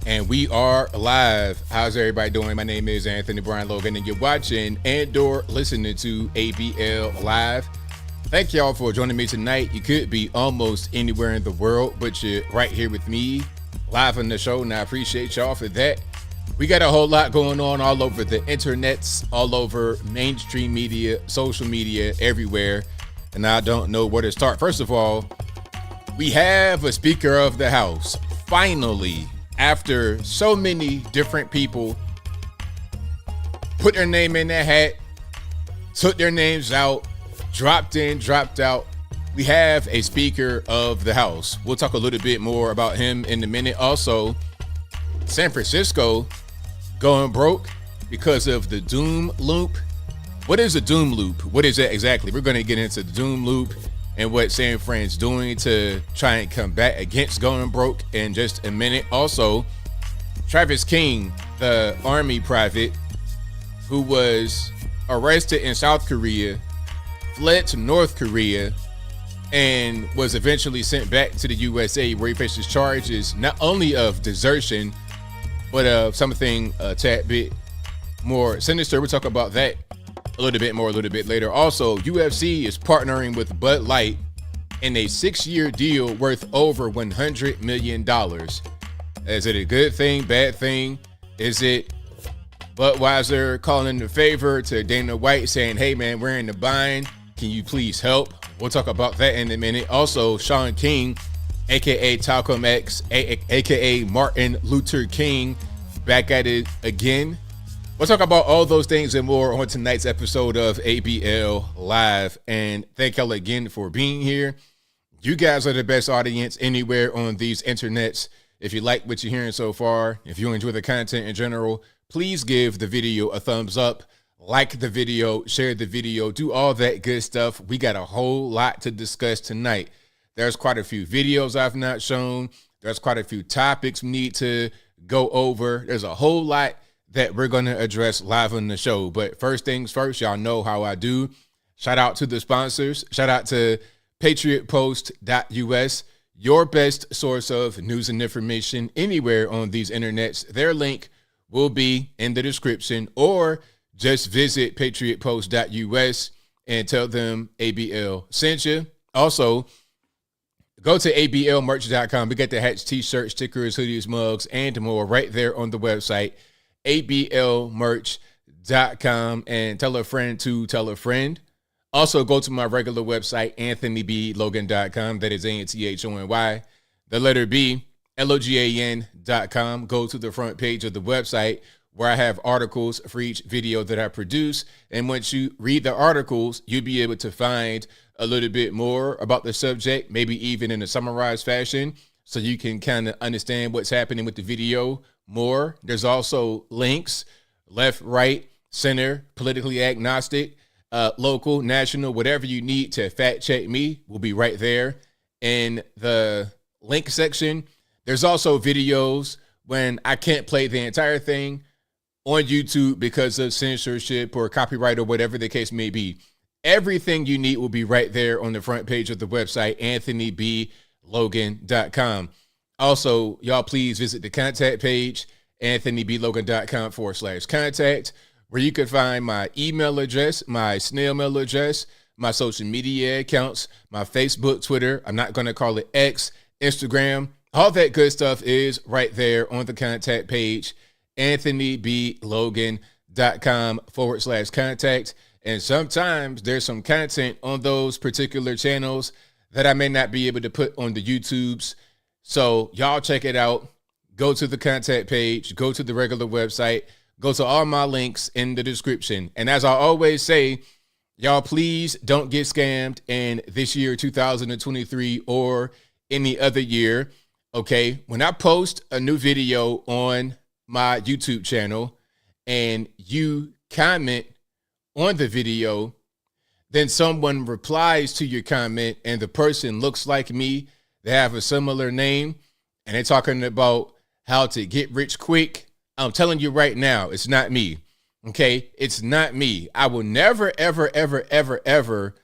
And we are live. How's everybody doing? My name is Anthony Brian Logan, and you're watching and/or listening to ABL Live. Thank y'all for joining me tonight. You could be almost anywhere in the world, but you're right here with me, live on the show, and I appreciate y'all for that. We got a whole lot going on all over the internets, all over mainstream media, social media, everywhere, and I don't know where to start. First of all, we have a Speaker of the House, finally. After so many different people put their name in their hat, took their names out, dropped in, dropped out, we have a Speaker of the House. We'll talk a little bit more about him in a minute. Also, San Francisco going broke because of the doom loop. What is a doom loop? What is that exactly? We're going to get into the doom loop and what San Fran's doing to try and combat against going broke in just a minute. Also, Travis King, the Army private who was arrested in South Korea, fled to North Korea, and was eventually sent back to the USA, where he faces charges not only of desertion, but of something a tad bit more sinister. We'll talk about that a little bit more a little bit later. Also, UFC is partnering with Bud Light in a 6-year deal worth over $100 million. Is it a good thing, bad thing? Is it Budweiser calling in the favor to Dana White saying, hey man, we're in the bind, can you please help? We'll talk about that in a minute. Also, Shaun King, aka Malcolm X, aka Martin Luther King, back at it again. We'll talk about all those things and more on tonight's episode of ABL Live. And thank y'all again for being here. You guys are the best audience anywhere on these internets. If you like what you're hearing so far, if you enjoy the content in general, please give the video a thumbs up, like the video, share the video, do all that good stuff. We got a whole lot to discuss tonight. There's quite a few videos I've not shown. There's quite a few topics we need to go over. There's a whole lot that we're going to address live on the show. But first things first, y'all know how I do. Shout out to the sponsors. Shout out to patriotpost.us, your best source of news and information anywhere on these internets. Their link will be in the description, or just visit patriotpost.us and tell them ABL sent you. Also, go to ablmerch.com. We got the hats, t-shirts, stickers, hoodies, mugs, and more right there on the website, ablmerch.com, and tell a friend to tell a friend. Also, go to my regular website, anthonyblogan.com. That is ANTHONY, the letter B, LOGAN.com. Go to the front page of the website where I have articles for each video that I produce. And once you read the articles, you'll be able to find a little bit more about the subject, maybe even in a summarized fashion, so you can kind of understand what's happening with the video more. There's also links, left, right, center, politically agnostic, local, national, whatever you need to fact check me will be right there in the link section. There's also videos when I can't play the entire thing on YouTube because of censorship or copyright or whatever the case may be. Everything you need will be right there on the front page of the website, anthonyblogan.com. Also, y'all please visit the contact page, anthonyblogan.com/contact, where you can find my email address, my snail mail address, my social media accounts, my Facebook, Twitter. I'm not going to call it X, Instagram. All that good stuff is right there on the contact page, anthonyblogan.com/contact. And sometimes there's some content on those particular channels that I may not be able to put on the YouTubes. So y'all check it out. Go to the contact page, go to the regular website, go to all my links in the description. And as I always say, y'all please don't get scammed in this year, 2023, or any other year. Okay, when I post a new video on my YouTube channel and you comment on the video, then someone replies to your comment and the person looks like me, they have a similar name, and they're talking about how to get rich quick, I'm telling you right now, it's not me. Okay, it's not me. I will never, ever, ever, ever, ever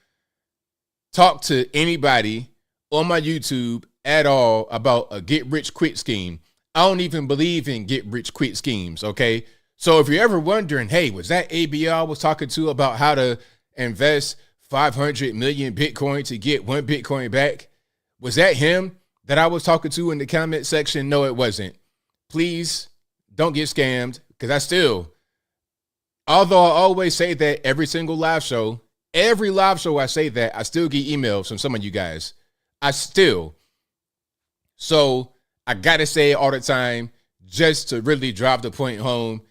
talk to anybody on my YouTube at all about a get rich quick scheme. I don't even believe in get rich quick schemes, okay? So if you're ever wondering, hey, was that ABL I was talking to about how to invest 500 million Bitcoin to get 1 Bitcoin back? Was that him that I was talking to in the comment section? No, it wasn't. Please don't get scammed, because although I always say that every single live show I say that, I still get emails from some of you guys. So I got to say it all the time just to really drive the point home.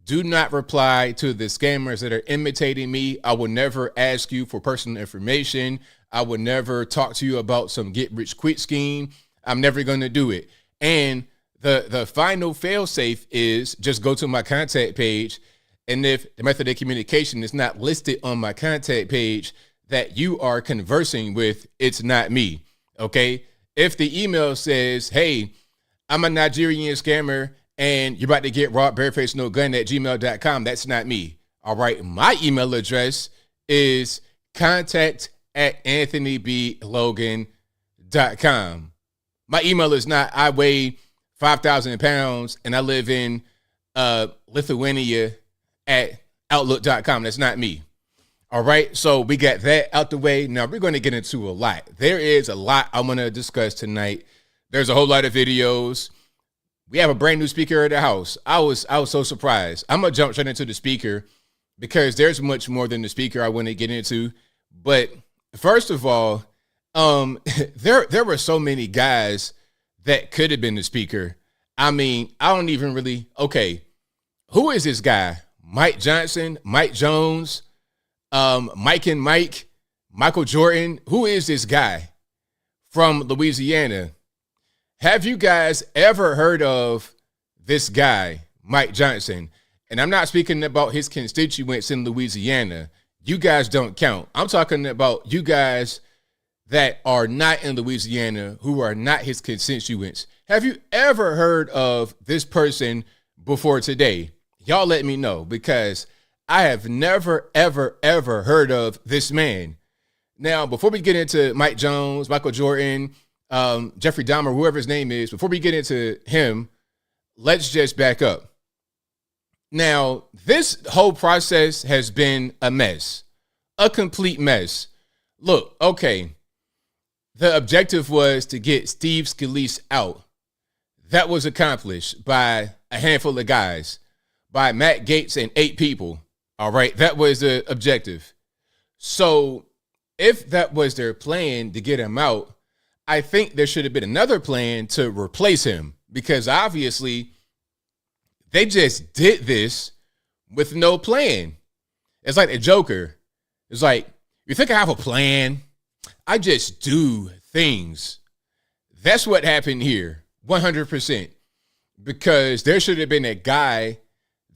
Do not reply to the scammers that are imitating me. I will never ask you for personal information. I will never talk to you about some get rich quick scheme. I'm never going to do it. And the final fail safe is just go to my contact page. And if the method of communication is not listed on my contact page that you are conversing with, it's not me. Okay. If the email says, hey, I'm a Nigerian scammer and you're about to get robbed, bareface, no gun at gmail.com, that's not me. All right. My email address is contact@anthonyblogan.com. My email is not, I weigh 5,000 pounds and I live in Lithuania at outlook.com. That's not me. All right. So we got that out the way. Now we're going to get into a lot. There is a lot I'm going to discuss tonight. There's a whole lot of videos. We have a brand new speaker at the house. I was so surprised. I'm going to jump straight into the speaker because there's much more than the speaker I want to get into. But first of all, there were so many guys that could have been the speaker. I mean, I don't even really, okay, who is this guy? Mike Johnson, Mike Jones, Mike and Mike, Michael Jordan. Who is this guy from Louisiana? Have you guys ever heard of this guy, Mike Johnson? And I'm not speaking about his constituents in Louisiana. You guys don't count. I'm talking about you guys that are not in Louisiana, who are not his constituents. Have you ever heard of this person before today? Y'all let me know, because I have never, ever, ever heard of this man. Now, before we get into Mike Jones, Michael Jordan, Jeffrey Dahmer, whoever his name is, before we get into him, let's just back up. Now, this whole process has been a mess, a complete mess. Look, okay, the objective was to get Steve Scalise out. That was accomplished by a handful of guys, by Matt Gaetz and 8 people. All right, that was the objective. So if that was their plan to get him out, I think there should have been another plan to replace him, because obviously they just did this with no plan. It's like the Joker. It's like, you think I have a plan? I just do things. That's what happened here, 100%. Because there should have been a guy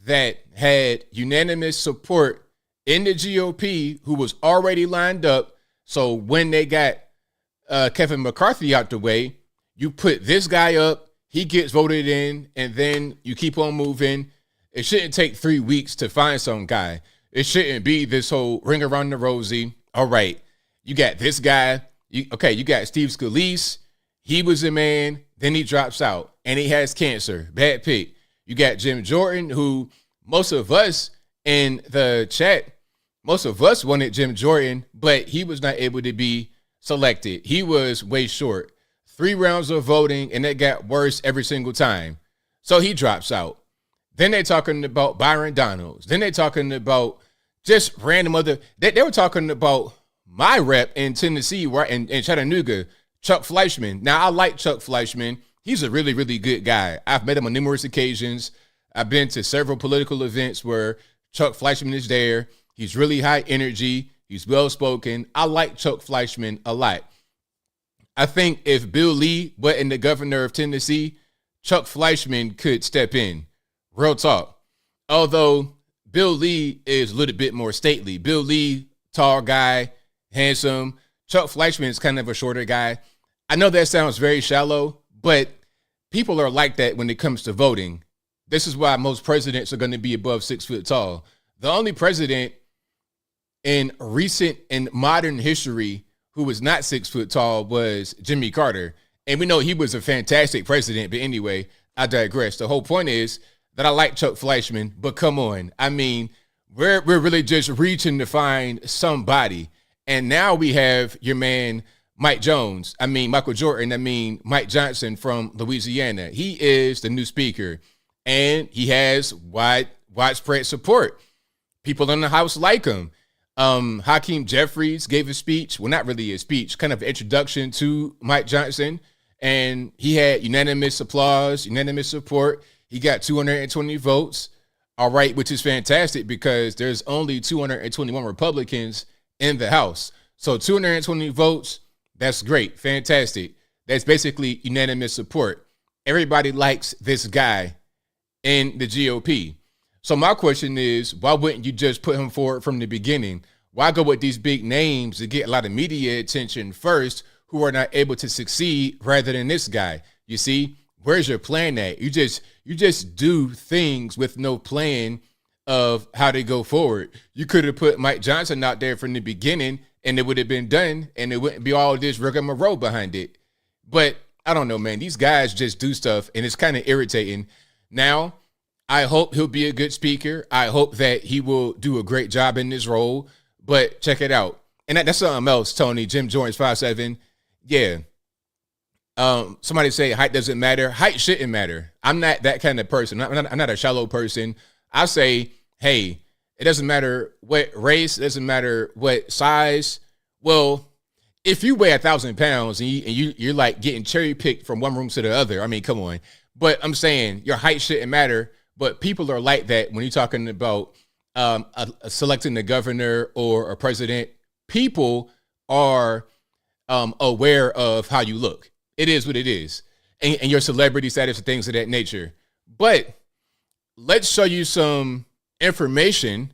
that had unanimous support in the GOP who was already lined up. So when they got Kevin McCarthy out the way, you put this guy up, he gets voted in, and then you keep on moving. It shouldn't take 3 weeks to find some guy. It shouldn't be this whole ring around the rosy. All right, you got this guy. You got Steve Scalise. He was a man. Then he drops out, and he has cancer. Bad pick. You got Jim Jordan, who most of us in the chat, most of us wanted Jim Jordan, but he was not able to be selected. He was way short. 3 rounds of voting, and it got worse every single time. So he drops out. Then they're talking about Byron Donalds. Then they're talking about just random other. They were talking about my rep in Tennessee, right, in Chattanooga, Chuck Fleischman. Now, I like Chuck Fleischman. He's a really, really good guy. I've met him on numerous occasions. I've been to several political events where Chuck Fleischman is there. He's really high energy. He's well-spoken. I like Chuck Fleischman a lot. I think if Bill Lee wasn't the governor of Tennessee, Chuck Fleischman could step in. Real talk. Although Bill Lee is a little bit more stately. Bill Lee, tall guy, handsome. Chuck Fleischman is kind of a shorter guy. I know that sounds very shallow, but people are like that when it comes to voting. This is why most presidents are going to be above 6 foot tall. The only president in recent and modern history who was not 6 foot tall was Jimmy Carter. And we know he was a fantastic president. But anyway, I digress. The whole point is that I like Chuck Fleischman, but come on. I mean, we're really just reaching to find somebody. And now we have your man, Michael Jordan, Mike Johnson from Louisiana. He is the new speaker, and he has widespread support. People in the House like him. Hakeem Jeffries gave a speech. Well, not really a speech, kind of an introduction to Mike Johnson. And he had unanimous applause, unanimous support. He got 220 votes. All right, which is fantastic because there's only 221 Republicans in the House. So 220 votes, that's great. Fantastic. That's basically unanimous support. Everybody likes this guy in the GOP. So my question is, why wouldn't you just put him forward from the beginning? Why go with these big names to get a lot of media attention first who are not able to succeed rather than this guy? You see, where's your plan at? You just do things with no plan of how to go forward. You could have put Mike Johnson out there from the beginning and it would have been done and it wouldn't be all this rigmarole behind it. But I don't know, man. These guys just do stuff and it's kind of irritating. Now, I hope he'll be a good speaker. I hope that he will do a great job in this role. But check it out. And that's something else, Tony. Jim Jones 57. Yeah. Somebody say height doesn't matter. Height shouldn't matter. I'm not that kind of person. I'm not a shallow person. I say, hey, it doesn't matter what race. It doesn't matter what size. Well, if you weigh 1,000 pounds and you're like getting cherry picked from one room to the other, I mean, come on. But I'm saying your height shouldn't matter. But people are like that when you're talking about selecting the governor or a president. People are aware of how you look. It is what it is. And your celebrity status and things of that nature. But let's show you some information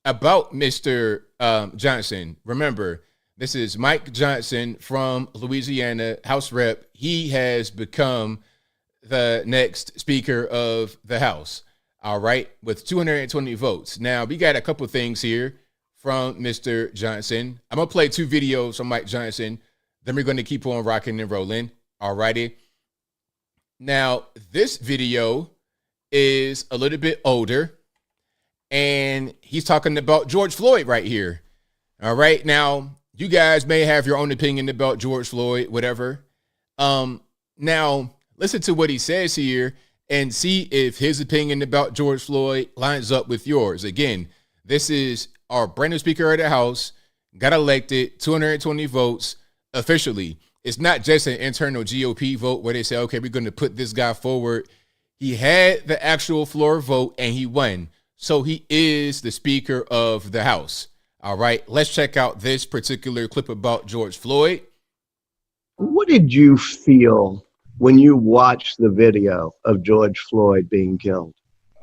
about Mr. Johnson. Remember, this is Mike Johnson from Louisiana, House Rep. He has become the next Speaker of the House. All right, with 220 votes. Now, we got a couple things here from Mr. Johnson. I'm going to play 2 videos from Mike Johnson. Then we're going to keep on rocking and rolling. All righty. Now, this video is a little bit older, and he's talking about George Floyd right here. All right. Now, you guys may have your own opinion about George Floyd, whatever. Now, listen to what he says here and see if his opinion about George Floyd lines up with yours. Again, this is our brand new Speaker of the House, got elected, 220 votes officially. It's not just an internal GOP vote where they say, okay, we're going to put this guy forward. He had the actual floor vote and he won. So he is the Speaker of the House. All right, let's check out this particular clip about George Floyd. What did you feel when you watched the video of George Floyd being killed?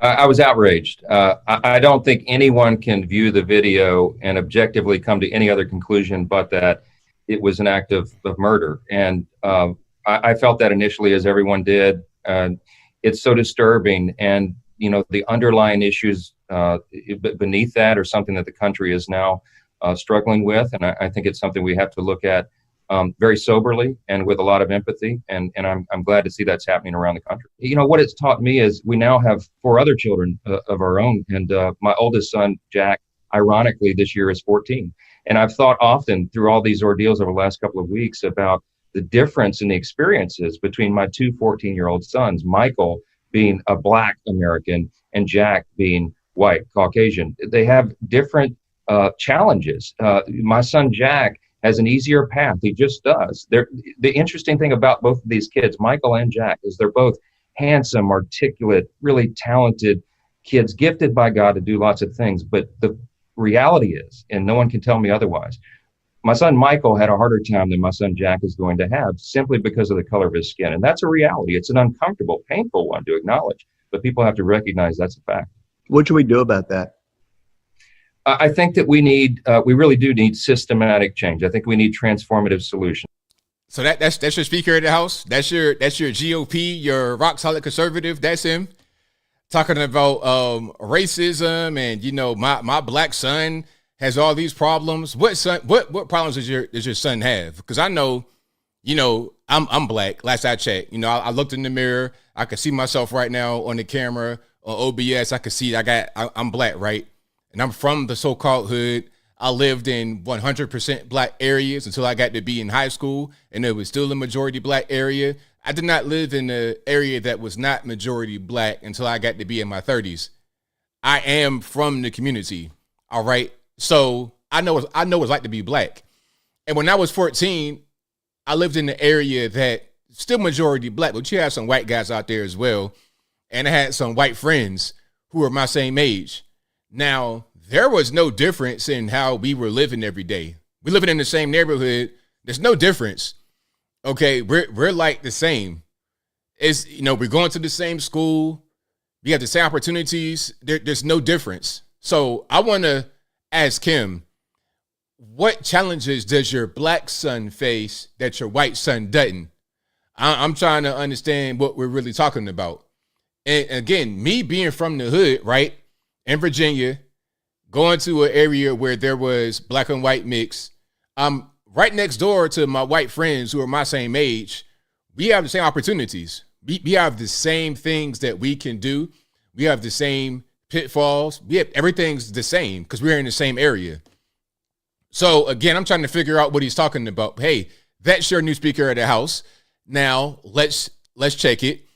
I was outraged. I don't think anyone can view the video and objectively come to any other conclusion but that it was an act of murder. And I felt that initially, as everyone did. It's so disturbing. And, you know, the underlying issues beneath that are something that the country is now struggling with. And I think it's something we have to look at very soberly and with a lot of empathy. And I'm glad to see that's happening around the country. You know, what it's taught me is we now have 4 other children of our own. And my oldest son, Jack, ironically, this year is 14. And I've thought often through all these ordeals over the last couple of weeks about the difference in the experiences between my 2 14-year-old sons, Michael being a Black American and Jack being white, Caucasian. They have different challenges. My son, Jack, has an easier path. He just does. The interesting thing about both of these kids, Michael and Jack, is they're both handsome, articulate, really talented kids, gifted by God to do lots of things. But the reality is, and no one can tell me otherwise, my son Michael had a harder time than my son Jack is going to have simply because of the color of his skin. And that's a reality. It's an uncomfortable, painful one to acknowledge, but people have to recognize that's a fact. What should we do about that? I think that we really do need systematic change. I think we need transformative solutions. So that's your Speaker of the House. That's your GOP, your rock solid conservative. That's him talking about racism and, you know, my Black son has all these problems. What problems does your son have? Because I know I'm black. Last I checked, I looked in the mirror. I could see myself right now on the camera on OBS. I could see I'm black, right? And I'm from the so-called hood. I lived in 100% black areas until I got to be in high school, and it was still a majority black area. I did not live in an area that was not majority black until I got to be in my 30s. I am from the community, all right? So I know what it's like to be black. And when I was 14, I lived in the area that still majority black, but you have some white guys out there as well. And I had some white friends who were my same age. Now, there was no difference in how we were living every day. We living in the same neighborhood. There's no difference. Okay, we're like the same. It's, we're going to the same school. We have the same opportunities. There's no difference. So I want to ask him, what challenges does your black son face that your white son doesn't? I'm trying to understand what we're really talking about. And again, me being from the hood, right, in Virginia, going to an area where there was black and white mix, I'm right next door to my white friends who are my same age. We have the same opportunities. We have the same things that we can do. We have the same pitfalls. Everything's the same because we're in the same area. So again, I'm trying to figure out what he's talking about. Hey, that's your new Speaker of the House. Now let's check it.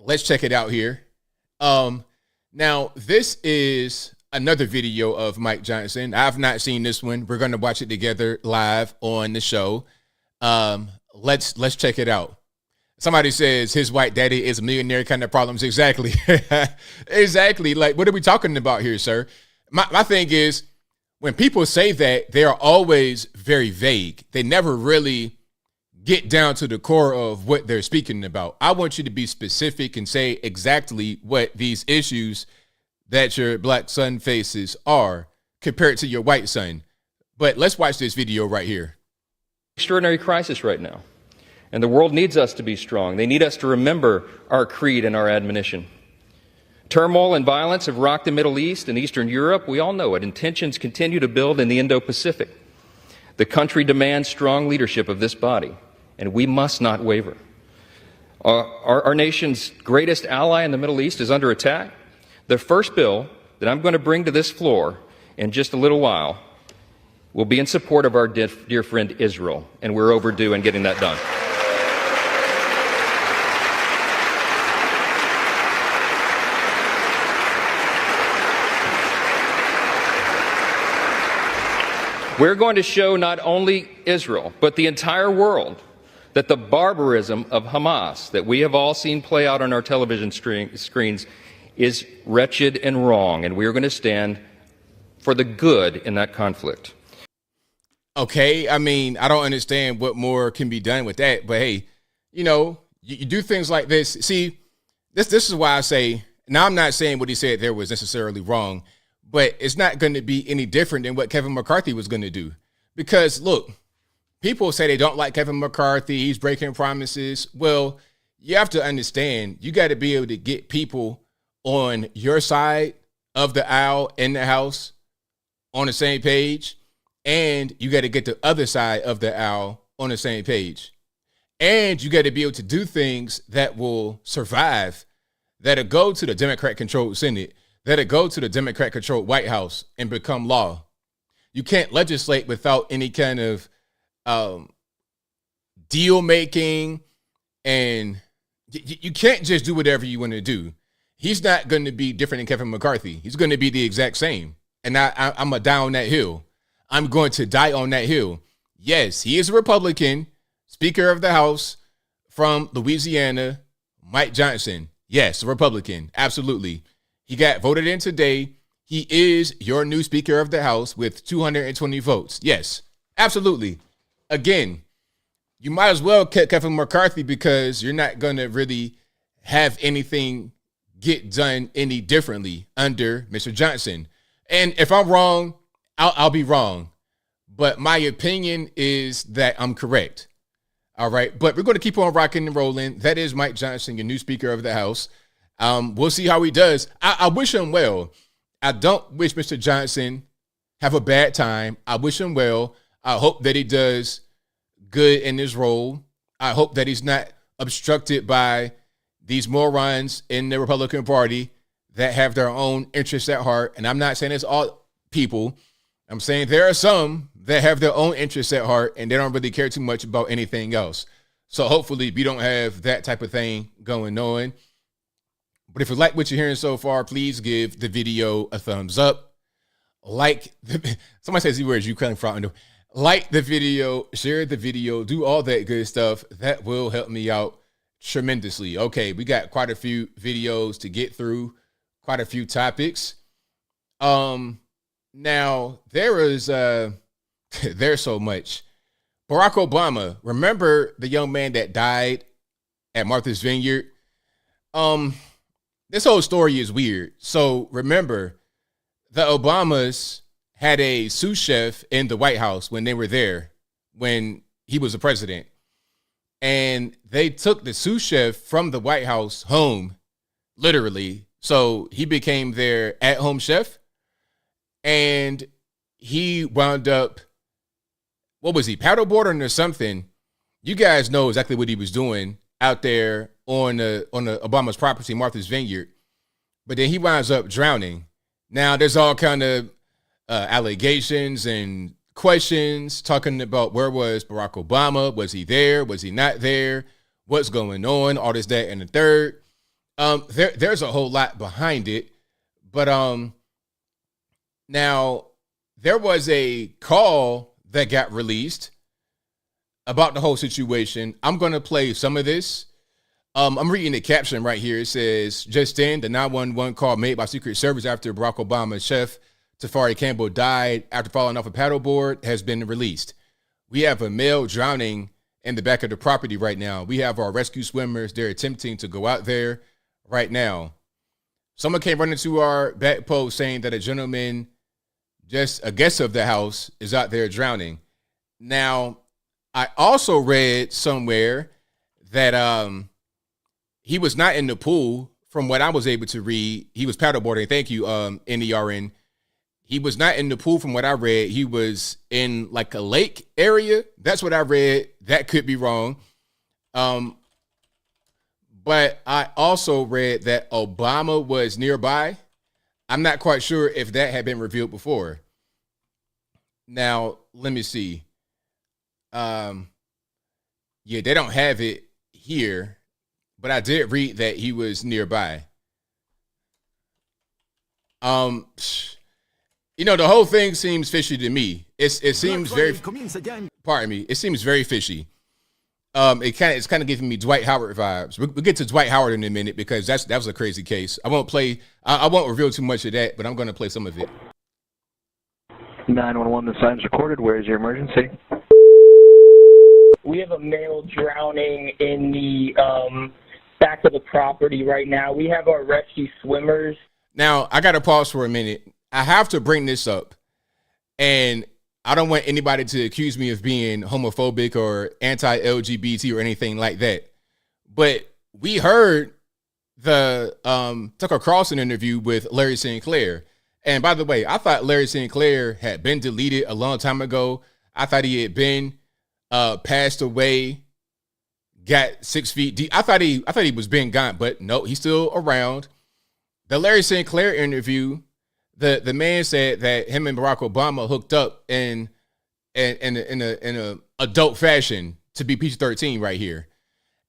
Let's check it out here. Now this is another video of Mike Johnson. I've not seen this one. We're going to watch it together live on the show. Let's check it out. Somebody says his white daddy is a millionaire kind of problems. Exactly. Exactly. Like, what are we talking about here, sir? My thing is, when people say that, they are always very vague. They never really get down to the core of what they're speaking about. I want you to be specific and say exactly what these issues that your black son faces are compared to your white son. But let's watch this video right here. Extraordinary crisis right now. And the world needs us to be strong. They need us to remember our creed and our admonition. Turmoil and violence have rocked the Middle East and Eastern Europe. We all know it. And tensions continue to build in the Indo-Pacific. The country demands strong leadership of this body, and we must not waver. Our nation's greatest ally in the Middle East is under attack. The first bill that I'm going to bring to this floor in just a little while will be in support of our dear friend Israel, and we're overdue in getting that done. We're going to show not only Israel, but the entire world that the barbarism of Hamas that we have all seen play out on our television screens is wretched and wrong, and we're going to stand for the good in that conflict. Okay, I mean, I don't understand what more can be done with that, but hey, you do things like this. See, this is why I say, now I'm not saying what he said there was necessarily wrong, but it's not going to be any different than what Kevin McCarthy was going to do. Because look, people say they don't like Kevin McCarthy, he's breaking promises. Well, you have to understand, you got to be able to get people on your side of the aisle in the House on the same page, and you got to get the other side of the aisle on the same page. And you got to be able to do things that will survive, that'll go to the Democrat-controlled Senate, that'll go to the Democrat-controlled White House and become law. You can't legislate without any kind of deal making, and you can't just do whatever you want to do. He's not going to be different than Kevin McCarthy. He's going to be the exact same. And I'm going to die on that hill. I'm going to die on that hill. Yes, he is a Republican, Speaker of the House from Louisiana, Mike Johnson. Yes, a Republican. Absolutely. He got voted in today. He is your new Speaker of the House with 220 votes. Yes, absolutely. Again, you might as well cut Kevin McCarthy because you're not going to really have anything get done any differently under Mr. Johnson. And if I'm wrong, I'll be wrong. But my opinion is that I'm correct. All right. But we're going to keep on rocking and rolling. That is Mike Johnson, your new Speaker of the House. We'll see how he does. I wish him well. I don't wish Mr. Johnson have a bad time. I wish him well. I hope that he does good in his role. I hope that he's not obstructed by these morons in the Republican Party that have their own interests at heart. And I'm not saying it's all people. I'm saying there are some that have their own interests at heart and they don't really care too much about anything else. So hopefully we don't have that type of thing going on. But if you like what you're hearing so far, please give the video a thumbs up. Somebody says these words, you couldn't front. Like the video, share the video, do all that good stuff. That will help me out tremendously. Okay, we got quite a few videos to get through, quite a few topics. Now there is there's so much. Barack Obama, remember the young man that died at Martha's Vineyard? This whole story is weird. So remember, the Obamas had a sous chef in the White House when they were there, when he was the president. And they took the sous chef from the White House home, literally. So he became their at-home chef. And he wound up, what was he, paddleboarding or something? You guys know exactly what he was doing out there on the Obama's property, Martha's Vineyard. But then he winds up drowning. Now, there's all kind of allegations and questions talking about where was Barack Obama? Was he there? Was he not there? What's going on? All this, that, and the third. There's a whole lot behind it. But now, there was a call that got released about the whole situation. I'm going to play some of this. I'm reading the caption right here. It says, just then, the 911 call made by Secret Service after Barack Obama's chef, Tafari Campbell, died after falling off a paddleboard has been released. We have a male drowning in the back of the property right now. We have our rescue swimmers. They're attempting to go out there right now. Someone came running to our back post saying that a gentleman, just a guest of the house, is out there drowning. Now, I also read somewhere that he was not in the pool. From what I was able to read, he was paddleboarding. Thank you, NERN. He was not in the pool from what I read. He was in like a lake area. That's what I read. That could be wrong. But I also read that Obama was nearby. I'm not quite sure if that had been revealed before. Now, let me see. Yeah, they don't have it here, but I did read that he was nearby. The whole thing seems fishy to me. It seems very, pardon me, it seems very fishy. It's kind of giving me Dwight Howard vibes. We'll get to Dwight Howard in a minute because that was a crazy case. I won't reveal too much of that, but I'm going to play some of it. 911, the sign's recorded. Where is your emergency? We have a male drowning in the back of the property right now. We have our rescue swimmers. Now, I got to pause for a minute. I have to bring this up, and I don't want anybody to accuse me of being homophobic or anti-LGBT or anything like that. But we heard the Tucker Carlson interview with Larry Sinclair. And by the way, I thought Larry Sinclair had been deleted a long time ago. I thought he had been passed away, got 6 feet deep. I thought he was being gone, but no, he's still around. The Larry Sinclair interview, the man said that him and Barack Obama hooked up in a adult fashion, to be PG-13 right here.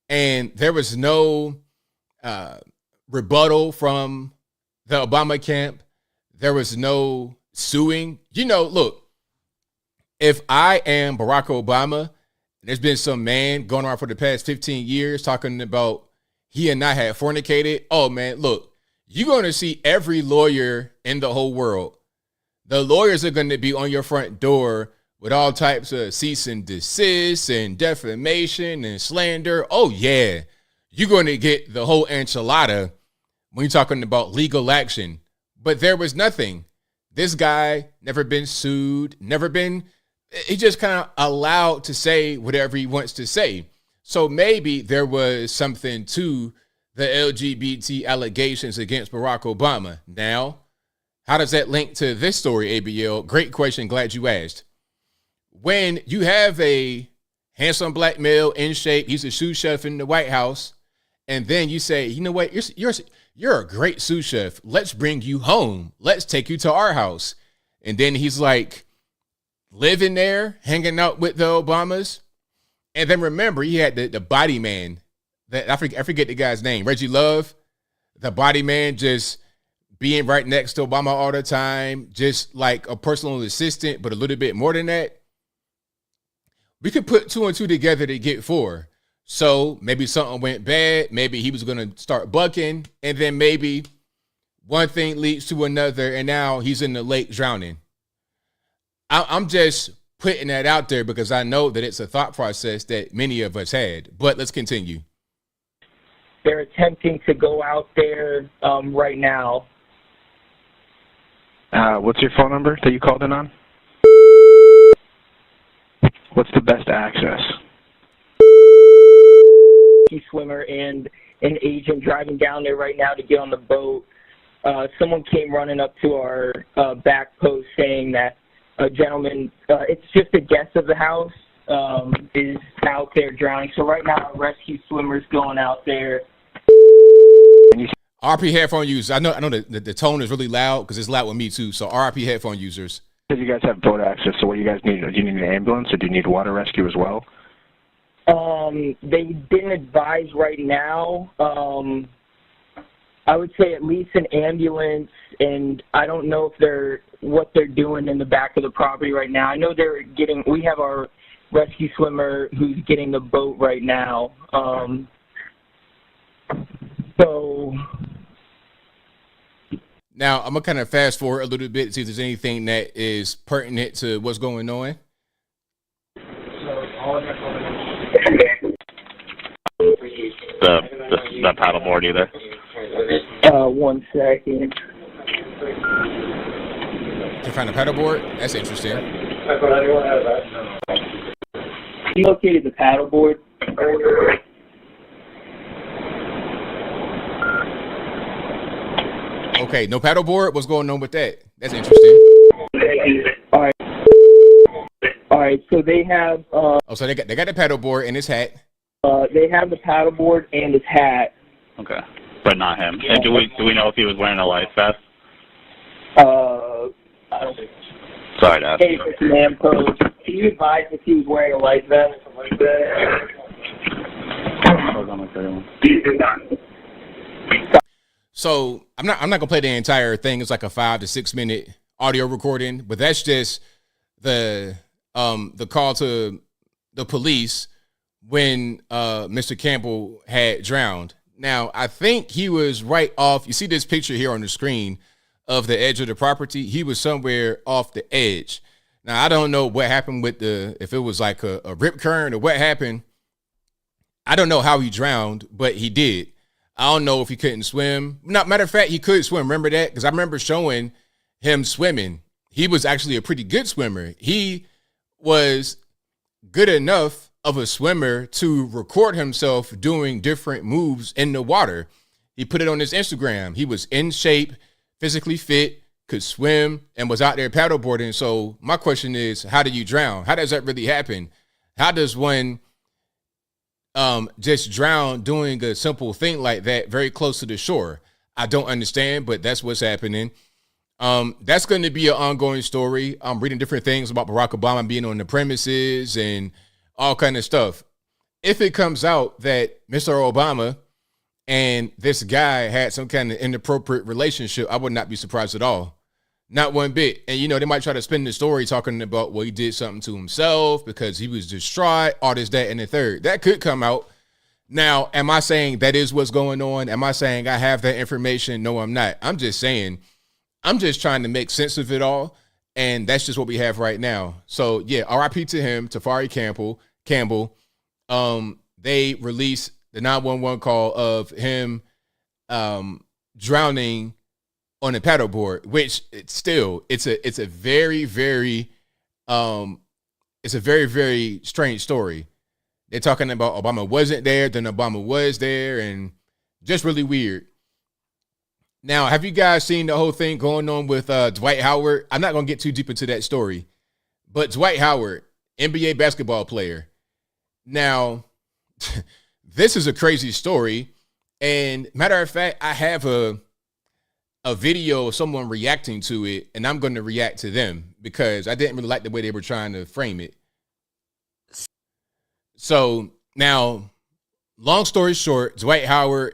And there was no rebuttal from the Obama camp. There was no suing. Look, if I am Barack Obama, there's been some man going on for the past 15 years talking about he and I had fornicated. Oh, man, look, you're going to see every lawyer in the whole world. The lawyers are going to be on your front door with all types of cease and desist and defamation and slander. Oh, yeah, you're going to get the whole enchilada when you're talking about legal action. But there was nothing. This guy never been sued, he just kind of allowed to say whatever he wants to say. So maybe there was something to the LGBT allegations against Barack Obama. Now, how does that link to this story, ABL? Great question. Glad you asked. When you have a handsome black male in shape. He's a sous chef in the White House. And then you say, you know what? You're a great sous chef. Let's bring you home. Let's take you to our house. And then he's like living there, hanging out with the Obamas. And then remember, he had the body man. That I forget the guy's name. Reggie Love, the body man, just being right next to Obama all the time, just like a personal assistant, but a little bit more than that. We could put 2 and 2 together to get 4. So maybe something went bad. Maybe he was going to start bucking. And then maybe one thing leads to another. And now he's in the lake drowning. I'm just putting that out there because I know that it's a thought process that many of us had. But let's continue. They're attempting to go out there right now. What's your phone number that you called in on? What's the best access? Swimmer and an agent driving down there right now to get on the boat. Someone came running up to our back post saying that a gentleman, it's just a guest of the house, is out there drowning. So right now, a rescue swimmer's going out there. RP headphone users. I know the tone is really loud because it's loud with me too. So RP headphone users. You guys have boat access, so what do you guys need? Do you need an ambulance or do you need water rescue as well? They didn't advise right now. I would say at least an ambulance, and I don't know if what they're doing in the back of the property right now. I know we have our rescue swimmer who's getting the boat right now. So now I'm gonna kind of fast forward a little bit to see if there's anything that is pertinent to what's going on. The paddleboard either. 1 second. To find a paddleboard? That's interesting. He located the paddleboard. Okay, no paddleboard? What's going on with that? That's interesting. All right, so they have... so they got the paddleboard and his hat. They have the paddleboard and his hat. Okay, but not him. And do we know if he was wearing a life vest? I don't think so. Sorry to ask. Hey, man, can you advise if he was wearing a life vest? So I'm not gonna play the entire thing. It's like a 5 to 6 minute audio recording, but that's just the call to the police when Mr. Campbell had drowned. Now, I think he was right off. You see this picture here on the screen of the edge of the property. He was somewhere off the edge. Now, I don't know what happened with if it was like a rip current or what happened. I don't know how he drowned, but he did. I don't know if he couldn't swim. No, matter of fact, he could swim. Remember that? Because I remember showing him swimming. He was actually a pretty good swimmer. He was good enough of a swimmer to record himself doing different moves in the water. He put it on his Instagram. He was in shape, physically fit, could swim, and was out there paddleboarding. So my question is, how do you drown? How does that really happen? How does one just drown doing a simple thing like that very close to the shore? I don't understand, but that's what's happening. That's going to be an ongoing story. I'm reading different things about Barack Obama being on the premises and all kind of stuff. If it comes out that Mr. Obama and this guy had some kind of inappropriate relationship, I would not be surprised at all. Not one bit. And, they might try to spin the story talking about, well, he did something to himself because he was distraught, all this, that, and the third. That could come out. Now, am I saying that is what's going on? Am I saying I have that information? No, I'm not. I'm just saying, I'm just trying to make sense of it all. And that's just what we have right now. So, yeah, RIP to him, Tafari Campbell. They released the 911 call of him drowning on a paddleboard, which it's a very, very very strange story. They're talking about Obama wasn't there, then Obama was there, and just really weird. Now, have you guys seen the whole thing going on with Dwight Howard? I'm not going to get too deep into that story, but Dwight Howard, NBA basketball player, Now, this is a crazy story. And matter of fact, I have a video of someone reacting to it, and I'm going to react to them because I didn't really like the way they were trying to frame it. So now, long story short, Dwight Howard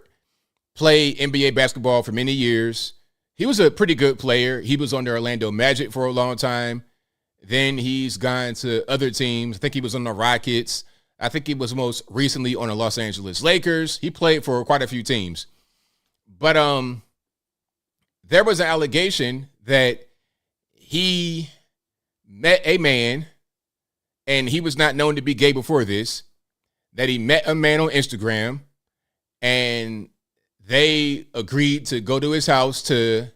played NBA basketball for many years. He was a pretty good player. He was on the Orlando Magic for a long time. Then he's gone to other teams. I think he was on the Rockets. I think he was most recently on the Los Angeles Lakers. He played for quite a few teams. But there was an allegation that he met a man, and he was not known to be gay before this, that he met a man on Instagram, and they agreed to go to his house to,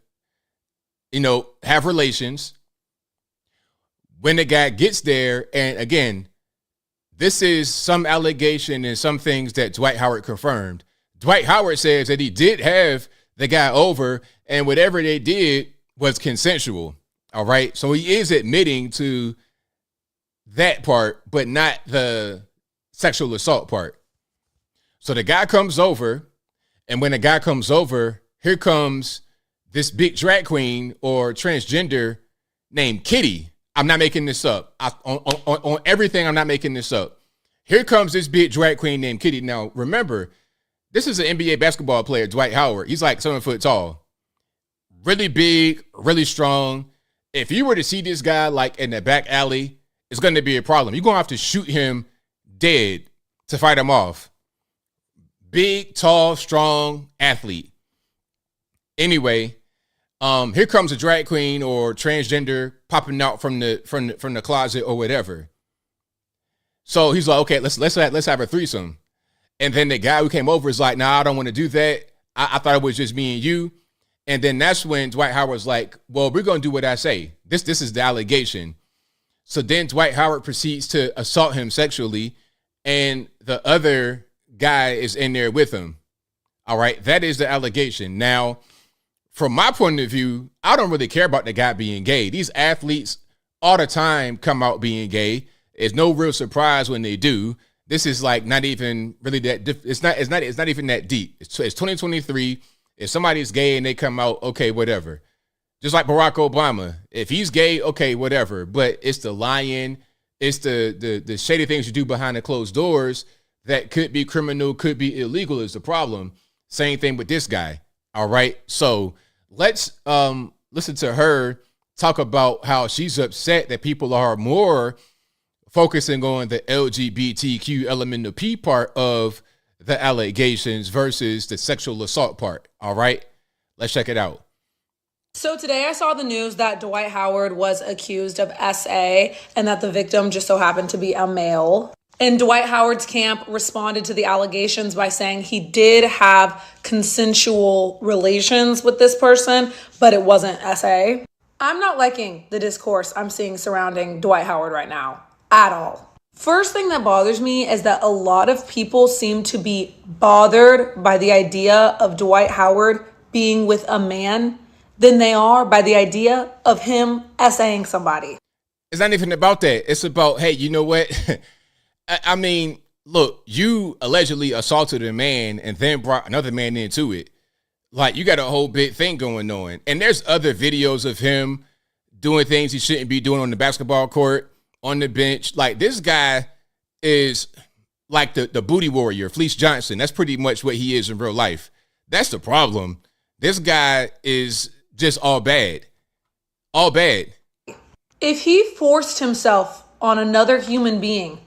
have relations. When the guy gets there, and again, this is some allegation and some things that Dwight Howard confirmed. Dwight Howard says that he did have the guy over, and whatever they did was consensual. All right. So he is admitting to that part, but not the sexual assault part. So the guy comes over, and when the guy comes over, here comes this big drag queen or transgender named Kitty. I'm not making this up. On everything, I'm not making this up. Here comes this big drag queen named Kitty. Now, remember, this is an NBA basketball player, Dwight Howard. He's like 7 foot tall. Really big, really strong. If you were to see this guy like in the back alley, it's going to be a problem. You're going to have to shoot him dead to fight him off. Big, tall, strong athlete. Anyway, here comes a drag queen or transgender popping out from the closet or whatever. So he's like, okay, let's have a threesome. And then the guy who came over is like, nah, I don't want to do that. I thought it was just me and you. And then that's when Dwight Howard's like, well, we're going to do what I say. This is the allegation. So then Dwight Howard proceeds to assault him sexually, and the other guy is in there with him. All right, that is the allegation. Now, from my point of view, I don't really care about the guy being gay. These athletes all the time come out being gay. It's no real surprise when they do. This is like not even really that. It's not even that deep. It's 2023. If somebody's gay and they come out, okay, whatever. Just like Barack Obama, if he's gay, okay, whatever. But it's the lying, it's the shady things you do behind the closed doors that could be criminal, could be illegal is the problem. Same thing with this guy. All right. So let's listen to her talk about how she's upset that people are more focusing on the LGBTQ element, the P part of the allegations versus the sexual assault part. All right, let's check it out. So today I saw the news that Dwight Howard was accused of SA and that the victim just so happened to be a male. And Dwight Howard's camp responded to the allegations by saying he did have consensual relations with this person, but it wasn't SA. I'm not liking the discourse I'm seeing surrounding Dwight Howard right now at all. First thing that bothers me is that a lot of people seem to be bothered by the idea of Dwight Howard being with a man than they are by the idea of him essaying somebody. It's not even about that. It's about, hey, you know what? I mean, look, you allegedly assaulted a man and then brought another man into it. Like, you got a whole big thing going on. And there's other videos of him doing things he shouldn't be doing on the basketball court, on the bench. Like, this guy is like the booty warrior, Fleece Johnson. That's pretty much what he is in real life. That's the problem. This guy is just all bad. All bad. If he forced himself on another human being,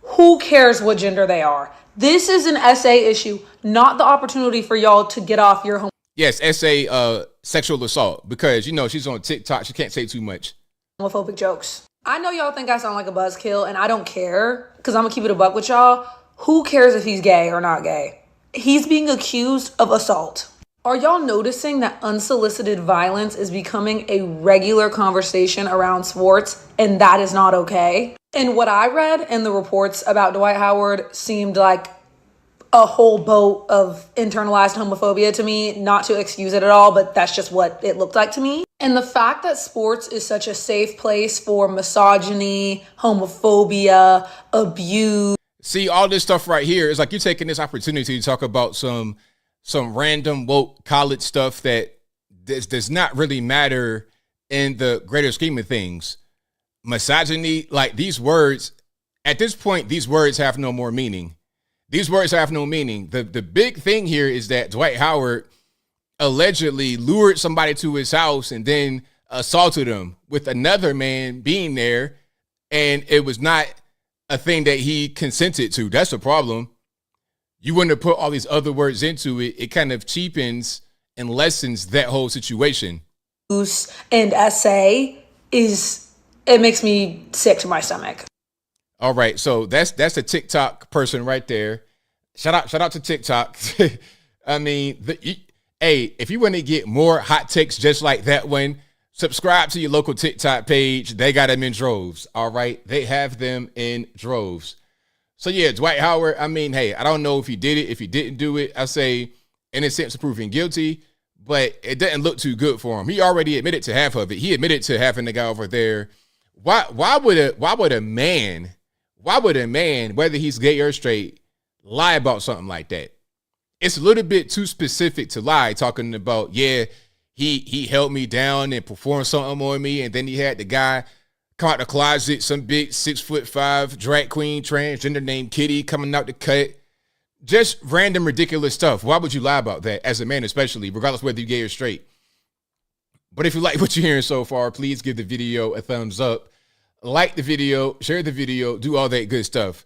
who cares what gender they are? This is an SA issue, not the opportunity for y'all to get off your home. Yes, SA sexual assault, because, you know, she's on TikTok. She can't say too much. Homophobic jokes. I know y'all think I sound like a buzzkill, and I don't care, because I'm going to keep it a buck with y'all. Who cares if he's gay or not gay? He's being accused of assault. Are y'all noticing that unsolicited violence is becoming a regular conversation around sports, and that is not okay? And what I read in the reports about Dwight Howard seemed like a whole boat of internalized homophobia to me, not to excuse it at all, but that's just what it looked like to me. And the fact that sports is such a safe place for misogyny, homophobia, abuse. See, all this stuff right here is like you're taking this opportunity to talk about some random woke college stuff that does not really matter in the greater scheme of things. Misogyny, like these words, at this point, these words have no more meaning. These words have no meaning. The big thing here is that Dwight Howard allegedly lured somebody to his house and then assaulted him with another man being there, and it was not a thing that he consented to. That's the problem. You wouldn't have put all these other words into it. It kind of cheapens and lessens that whole situation. And essay it makes me sick to my stomach. All right, so that's a TikTok person right there. Shout out to TikTok. I mean, hey, if you want to get more hot takes just like that one, subscribe to your local TikTok page. They got them in droves. All right, they have them in droves. So yeah, Dwight Howard. I mean, hey, I don't know if he did it, if he didn't do it. I say innocent to proven guilty, but it doesn't look too good for him. He already admitted to half of it. He admitted to having the guy over there. Why would a man, whether he's gay or straight, lie about something like that? It's a little bit too specific to lie, talking about, yeah, he held me down and performed something on me, and then he had the guy come out the closet, some big 6'5" drag queen transgender named Kitty coming out the cut. Just random ridiculous stuff. Why would you lie about that as a man, especially, regardless whether you're gay or straight? But if you like what you're hearing so far, please give the video a thumbs up. Like the video, share the video, do all that good stuff.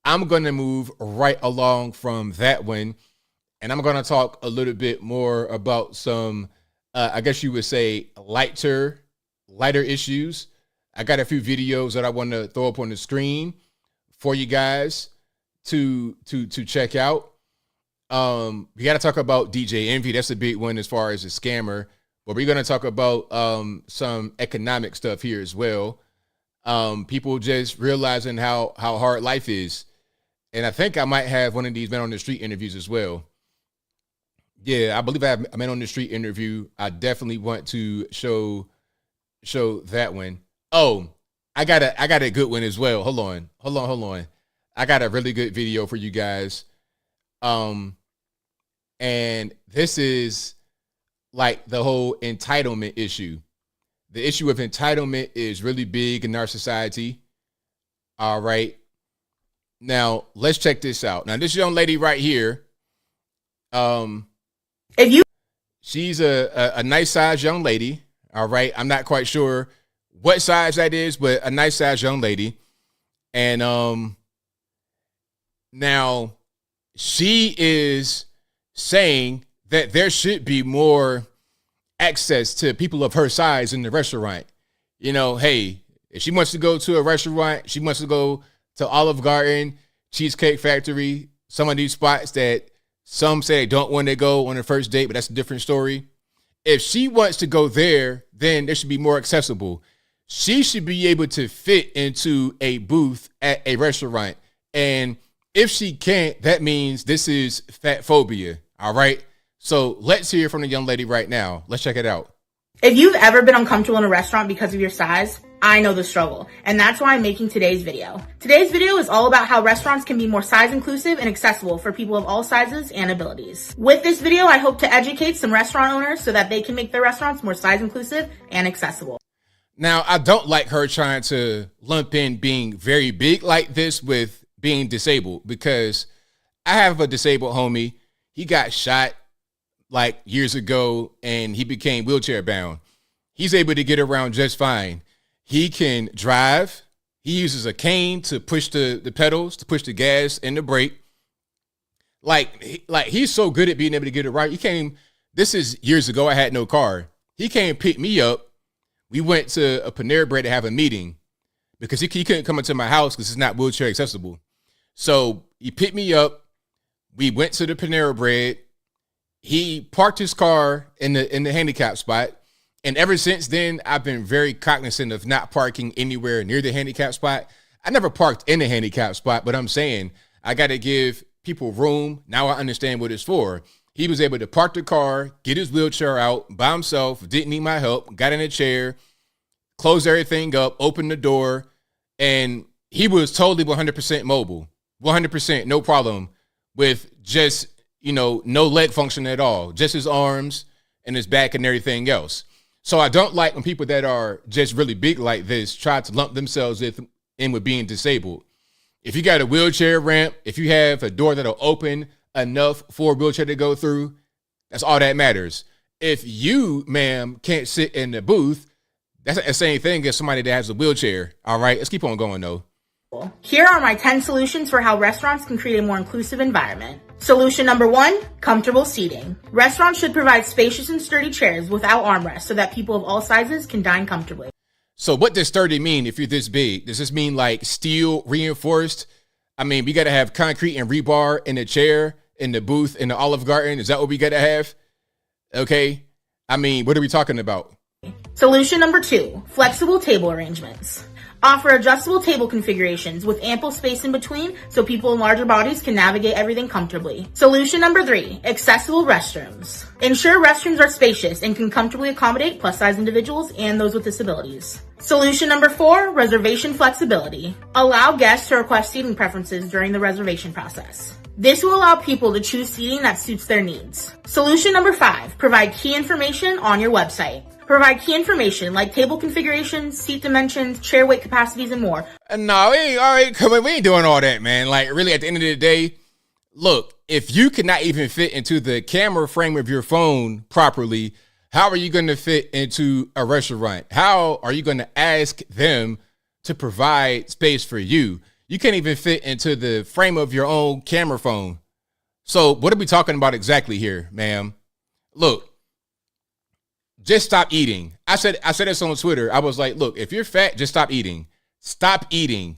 I'm going to move right along from that one, and I'm going to talk a little bit more about some, I guess you would say, lighter issues. I got a few videos that I want to throw up on the screen for you guys to check out. We got to talk about DJ Envy. That's a big one as far as a scammer. But we're going to talk about some economic stuff here as well. People just realizing how hard life is. And I think I might have one of these Men on the Street interviews as well. Yeah, I believe I have a Men on the Street interview. I definitely want to show that one. Oh, I got a good one as well. Hold on. I got a really good video for you guys. And this is like the whole entitlement issue. The issue of entitlement is really big in our society. All right. Now, let's check this out. Now, this young lady right here, she's a nice size young lady. All right. I'm not quite sure what size that is, but a nice size young lady. And now she is saying that there should be more access to people of her size in the restaurant. You know, hey, if she wants to go to a restaurant, she wants to go to Olive Garden, Cheesecake Factory, some of these spots that some say don't want to go on a first date, but that's a different story. If she wants to go there, then there should be more accessible. She should be able to fit into a booth at a restaurant. And if she can't, that means this is fat phobia. All right. So let's hear from the young lady right now. Let's check it out. If you've ever been uncomfortable in a restaurant because of your size, I know the struggle, and that's why I'm making today's video. Today's video is all about how restaurants can be more size inclusive and accessible for people of all sizes and abilities. With this video, I hope to educate some restaurant owners so that they can make their restaurants more size inclusive and accessible. Now, I don't like her trying to lump in being very big like this with being disabled, because I have a disabled homie. He got shot like years ago and he became wheelchair bound. He's able to get around just fine. He can drive. He uses a cane to push the pedals, to push the gas and the brake. Like he's so good at being able to get it right. He came, this is years ago, I had no car. He came pick me up. We went to a Panera Bread to have a meeting because he couldn't come into my house because it's not wheelchair accessible. So he picked me up. We went to the Panera Bread. He parked his car in the handicap spot. And ever since then, I've been very cognizant of not parking anywhere near the handicap spot. I never parked in the handicap spot, but I'm saying I got to give people room. Now I understand what it's for. He was able to park the car, get his wheelchair out by himself, didn't need my help, got in a chair, closed everything up, opened the door, and he was totally 100% mobile. 100%, no problem with just, no leg function at all, just his arms and his back and everything else. So I don't like when people that are just really big like this try to lump themselves in with being disabled. If you got a wheelchair ramp, if you have a door that'll open enough for a wheelchair to go through, that's all that matters. If you, ma'am, can't sit in the booth, that's the same thing as somebody that has a wheelchair. All right, let's keep on going, though. Here are my 10 solutions for how restaurants can create a more inclusive environment. Solution number 1, comfortable seating. Restaurants should provide spacious and sturdy chairs without armrests so that people of all sizes can dine comfortably. So what does sturdy mean if you're this big? Does this mean like steel reinforced? I mean, we got to have concrete and rebar in the chair, in the booth, in the Olive Garden. Is that what we got to have? Okay. I mean, what are we talking about? Solution number 2, flexible table arrangements. Offer adjustable table configurations with ample space in between so people in larger bodies can navigate everything comfortably. Solution number 3, accessible restrooms. Ensure restrooms are spacious and can comfortably accommodate plus-size individuals and those with disabilities. Solution number 4, reservation flexibility. Allow guests to request seating preferences during the reservation process. This will allow people to choose seating that suits their needs. Solution number 5, provide key information on your website. Provide key information like table configurations, seat dimensions, chair weight capacities, and more. No, we ain't doing all that, man. Like, really, at the end of the day, look, if you cannot even fit into the camera frame of your phone properly, how are you going to fit into a restaurant? How are you going to ask them to provide space for you? You can't even fit into the frame of your own camera phone. So what are we talking about exactly here, ma'am? Look, just stop eating. I said this on Twitter. I was like, look, if you're fat, just stop eating. Stop eating.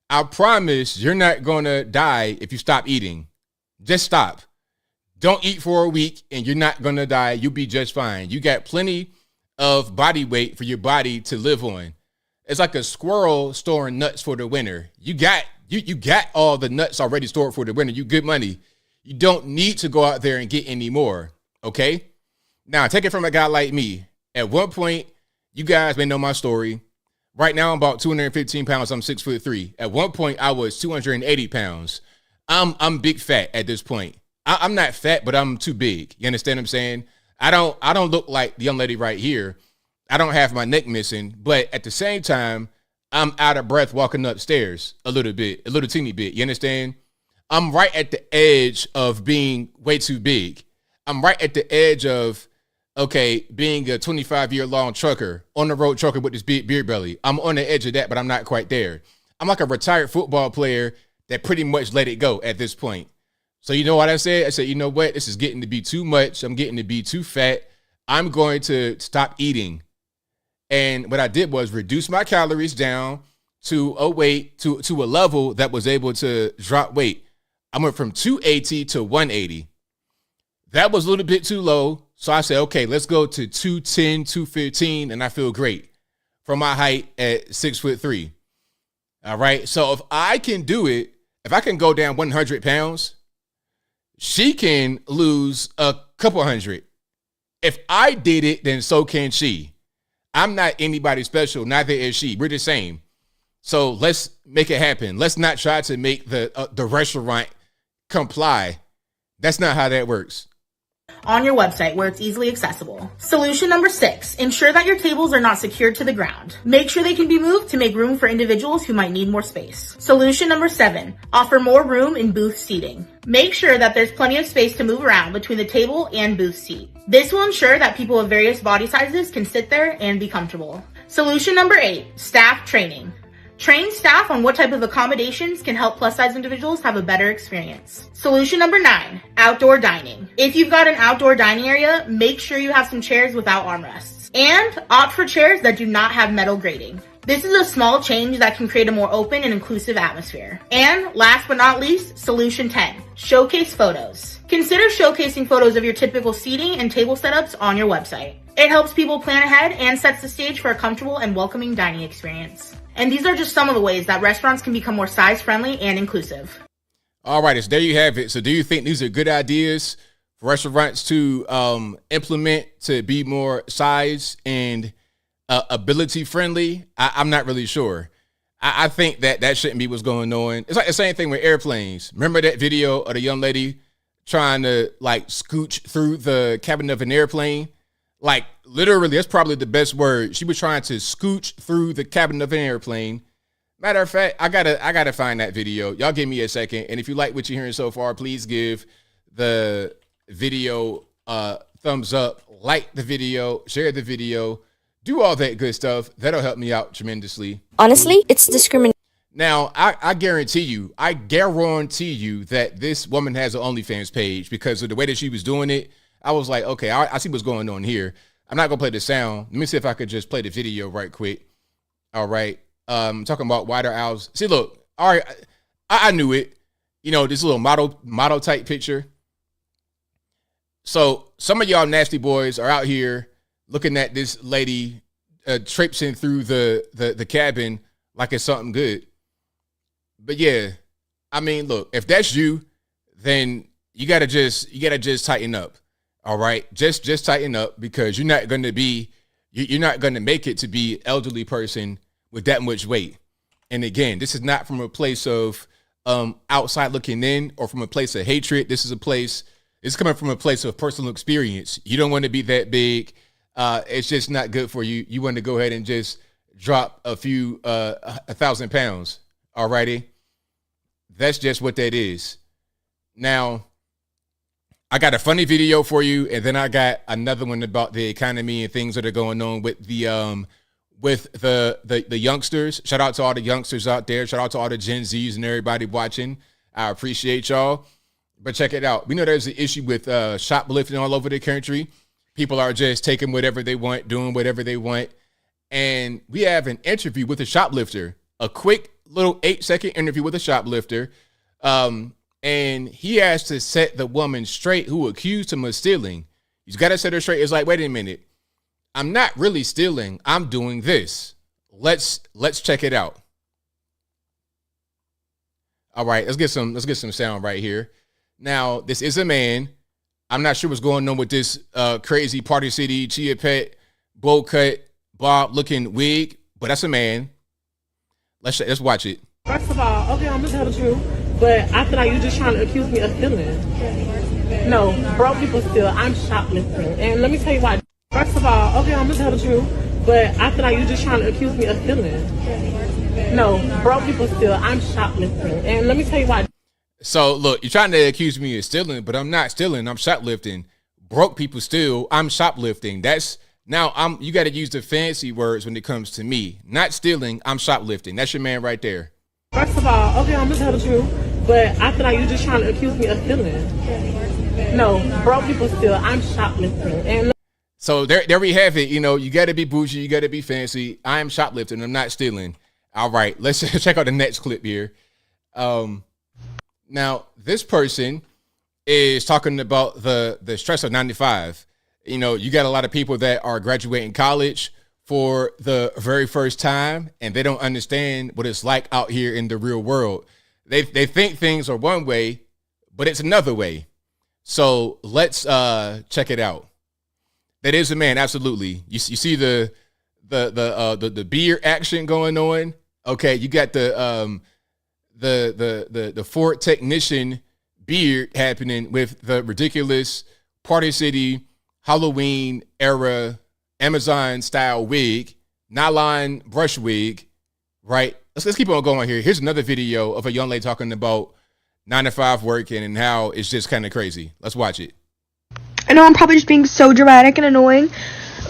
I promise you're not going to die if you stop eating. Just stop. Don't eat for a week and you're not going to die. You'll be just fine. You got plenty of body weight for your body to live on. It's like a squirrel storing nuts for the winter. You got all the nuts already stored for the winter. You good money. You don't need to go out there and get any more. Okay? Now, take it from a guy like me. At one point, you guys may know my story. Right now, I'm about 215 pounds. I'm 6'3". At one point, I was 280 pounds. I'm big fat at this point. I'm not fat, but I'm too big. You understand what I'm saying? I don't look like the young lady right here. I don't have my neck missing, but at the same time, I'm out of breath walking upstairs a little teeny bit. You understand? I'm right at the edge of being way too big. I'm right at the edge of, being a 25-year-long trucker, on the road trucker with this big beer belly. I'm on the edge of that, but I'm not quite there. I'm like a retired football player that pretty much let it go at this point. So you know what I said? I said, you know what? This is getting to be too much. I'm getting to be too fat. I'm going to stop eating. And what I did was reduce my calories down to a weight, to a level that was able to drop weight. I went from 280 to 180. That was a little bit too low. So I said, okay, let's go to 210, 215, and I feel great for my height at 6'3". All right. So if I can do it, if I can go down 100 pounds, she can lose a couple hundred. If I did it, then so can she. I'm not anybody special. Neither is she. We're the same. So let's make it happen. Let's not try to make the restaurant comply. That's not how that works. On your website where it's easily accessible. Solution number 6, ensure that your tables are not secured to the ground. Make sure they can be moved to make room for individuals who might need more space. Solution number 7, offer more room in booth seating. Make sure that there's plenty of space to move around between the table and booth seat. This will ensure that people of various body sizes can sit there and be comfortable. Solution number 8, staff training. Train staff on what type of accommodations can help plus-size individuals have a better experience. Solution number 9, outdoor dining. If you've got an outdoor dining area, make sure you have some chairs without armrests. And opt for chairs that do not have metal grating. This is a small change that can create a more open and inclusive atmosphere. And last but not least, solution 10, showcase photos. Consider showcasing photos of your typical seating and table setups on your website. It helps people plan ahead and sets the stage for a comfortable and welcoming dining experience. And these are just some of the ways that restaurants can become more size-friendly and inclusive. All right, so there you have it. So do you think these are good ideas for restaurants to implement to be more size and ability friendly? I'm not really sure. I think that shouldn't be what's going on. It's like the same thing with airplanes. Remember that video of the young lady trying to like scooch through the cabin of an airplane? Like literally, that's probably the best word. She was trying to scooch through the cabin of an airplane. Matter of fact, I gotta find that video. Y'all give me a second. And if you like what you're hearing so far, please give the video thumbs up, like the video, share the video, do all that good stuff. That'll help me out tremendously. Honestly, it's discrimination. Now, I guarantee you that this woman has an OnlyFans page because of the way that she was doing it. I was like, okay, I see what's going on here. I'm not gonna play the sound. Let me see if I could just play the video right quick. All right. Talking about wider owls. See, look, all right, I knew it. You know, this little model type picture. So some of y'all nasty boys are out here looking at this lady traipsing through the cabin like it's something good. But yeah, I mean, look, if that's you, then you gotta just tighten up. All right, just tighten up because you're not gonna make it to be an elderly person with that much weight. And again, this is not from a place of outside looking in or from a place of hatred. It's coming from a place of personal experience. You don't want to be that big. It's just not good for you. You want to go ahead and just drop a few 1,000 pounds. All righty. That's just what that is. Now, I got a funny video for you, and then I got another one about the economy and things that are going on with the youngsters. Shout out to all the youngsters out there. Shout out to all the Gen Zs and everybody watching. I appreciate y'all. But check it out. We know there's an issue with shoplifting all over the country. People are just taking whatever they want, doing whatever they want. And we have an interview with a shoplifter, a quick little 8-second interview with a shoplifter. And he has to set the woman straight who accused him of stealing. He's got to set her straight. It's like, wait a minute. I'm not really stealing. I'm doing this. Let's check it out. All right, let's get some sound right here. Now, this is a man. I'm not sure what's going on with this crazy Party City Chia Pet bowl cut bob looking wig, but that's a man. Let's watch it. First of all, okay, I'm gonna tell the truth, but after that, you just trying to accuse me of stealing. No, broke people steal. I'm shoplifting, and let me tell you why. First of all, okay, I'm gonna tell the truth, but after that, you just trying to accuse me of stealing. No, broke people steal. I'm shoplifting, and let me tell you why. So look, you're trying to accuse me of stealing, but I'm not stealing. I'm shoplifting. Broke people steal. I'm shoplifting. You got to use the fancy words when it comes to me. Not stealing. I'm shoplifting. That's your man right there. First of all, okay, I'm gonna tell the truth, but after that, you just trying to accuse me of stealing. No, broke people steal. I'm shoplifting, and. So there we have it. You know, you got to be bougie. You got to be fancy. I am shoplifting. I'm not stealing. All right, let's check out the next clip here. Now, this person is talking about the stress of 9 to 5. You know, you got a lot of people that are graduating college for the very first time, and they don't understand what it's like out here in the real world. They think things are one way, but it's another way. So let's check it out. That is a man, absolutely. You see the beard action going on. Okay, you got the Ford technician beard happening with the ridiculous Party City Halloween era Amazon style wig, nylon brush wig, right? Let's keep on going here. Here's another video of a young lady talking about 9 to 5 working and how it's just kind of crazy. Let's watch it. I know I'm probably just being so dramatic and annoying,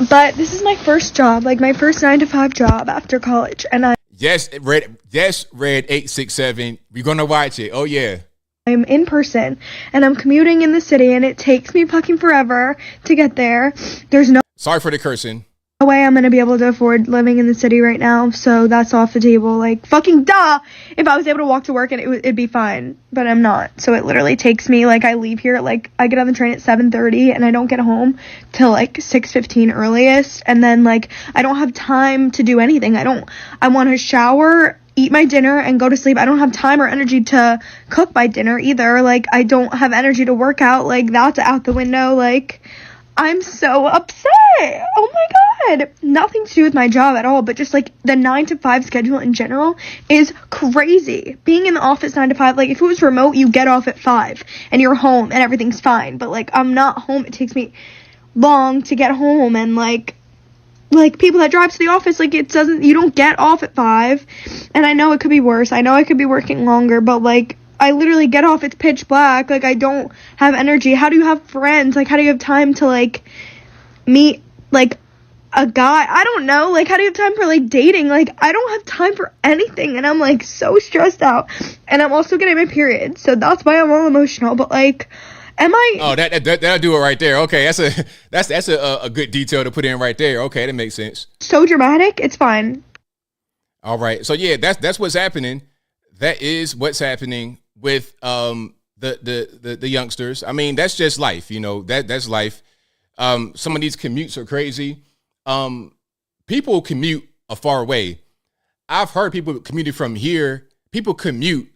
but this is my first job, like my first 9 to 5 job after college, and Yes, Red 867. We're gonna watch it. Oh yeah. I'm in person and I'm commuting in the city and it takes me fucking forever to get there. There's no Sorry for the cursing. way I'm gonna be able to afford living in the city right now, so that's off the table. Like, fucking duh! If I was able to walk to work and it'd be fine, but I'm not. So it literally takes me, like, I leave here, like, I get on the train at 7:30 and I don't get home till, like, 6:15 earliest, and then, like, I don't have time to do anything. I want to shower, eat my dinner, and go to sleep. I don't have time or energy to cook my dinner either. Like, I don't have energy to work out. Like, that's out the window. Like, I'm so upset. Oh my God. Nothing to do with my job at all, but just like the 9 to 5 schedule in general is crazy. Being in the office 9 to 5, like if it was remote, you get off at 5 and you're home and everything's fine. But like I'm not home. It takes me long to get home, and like people that drive to the office, like you don't get off at 5. And I know it could be worse. I know I could be working longer, but like I literally get off, it's pitch black, like I don't have energy. How do you have friends? Like how do you have time to like meet like a guy? I don't know. Like how do you have time for like dating? Like I don't have time for anything, and I'm like so stressed out. And I'm also getting my period, so that's why I'm all emotional. But like, am I? Oh, that'll do it right there. Okay, that's a good detail to put in right there. Okay, that makes sense. So dramatic. It's fine. All right. So yeah, that's what's happening. That is what's happening with the youngsters. I mean, that's just life, you know. That's life. Some of these commutes are crazy. People commute a far way. I've heard people commuted from here. People commute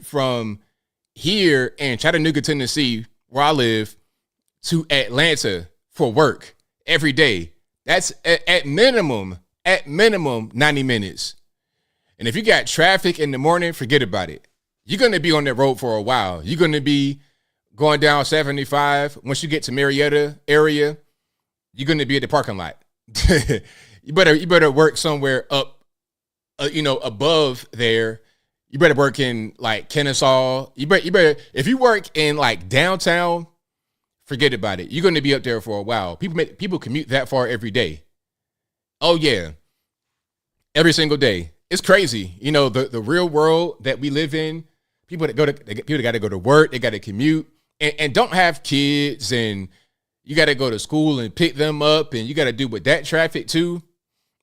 from here in Chattanooga, Tennessee, where I live, to Atlanta for work every day. That's at minimum 90 minutes. And if you got traffic in the morning, forget about it. You're going to be on that road for a while. You're going to be going down 75. Once you get to Marietta area, you're going to be at the parking lot. You better work somewhere up, above there. You better work in like Kennesaw. You better if you work in like downtown, forget about it. You're going to be up there for a while. People commute that far every day. Oh yeah, every single day. It's crazy. You know, the real world that we live in. People that got to go to work. They got to commute and don't have kids, and you got to go to school and pick them up, and you got to deal with that traffic too.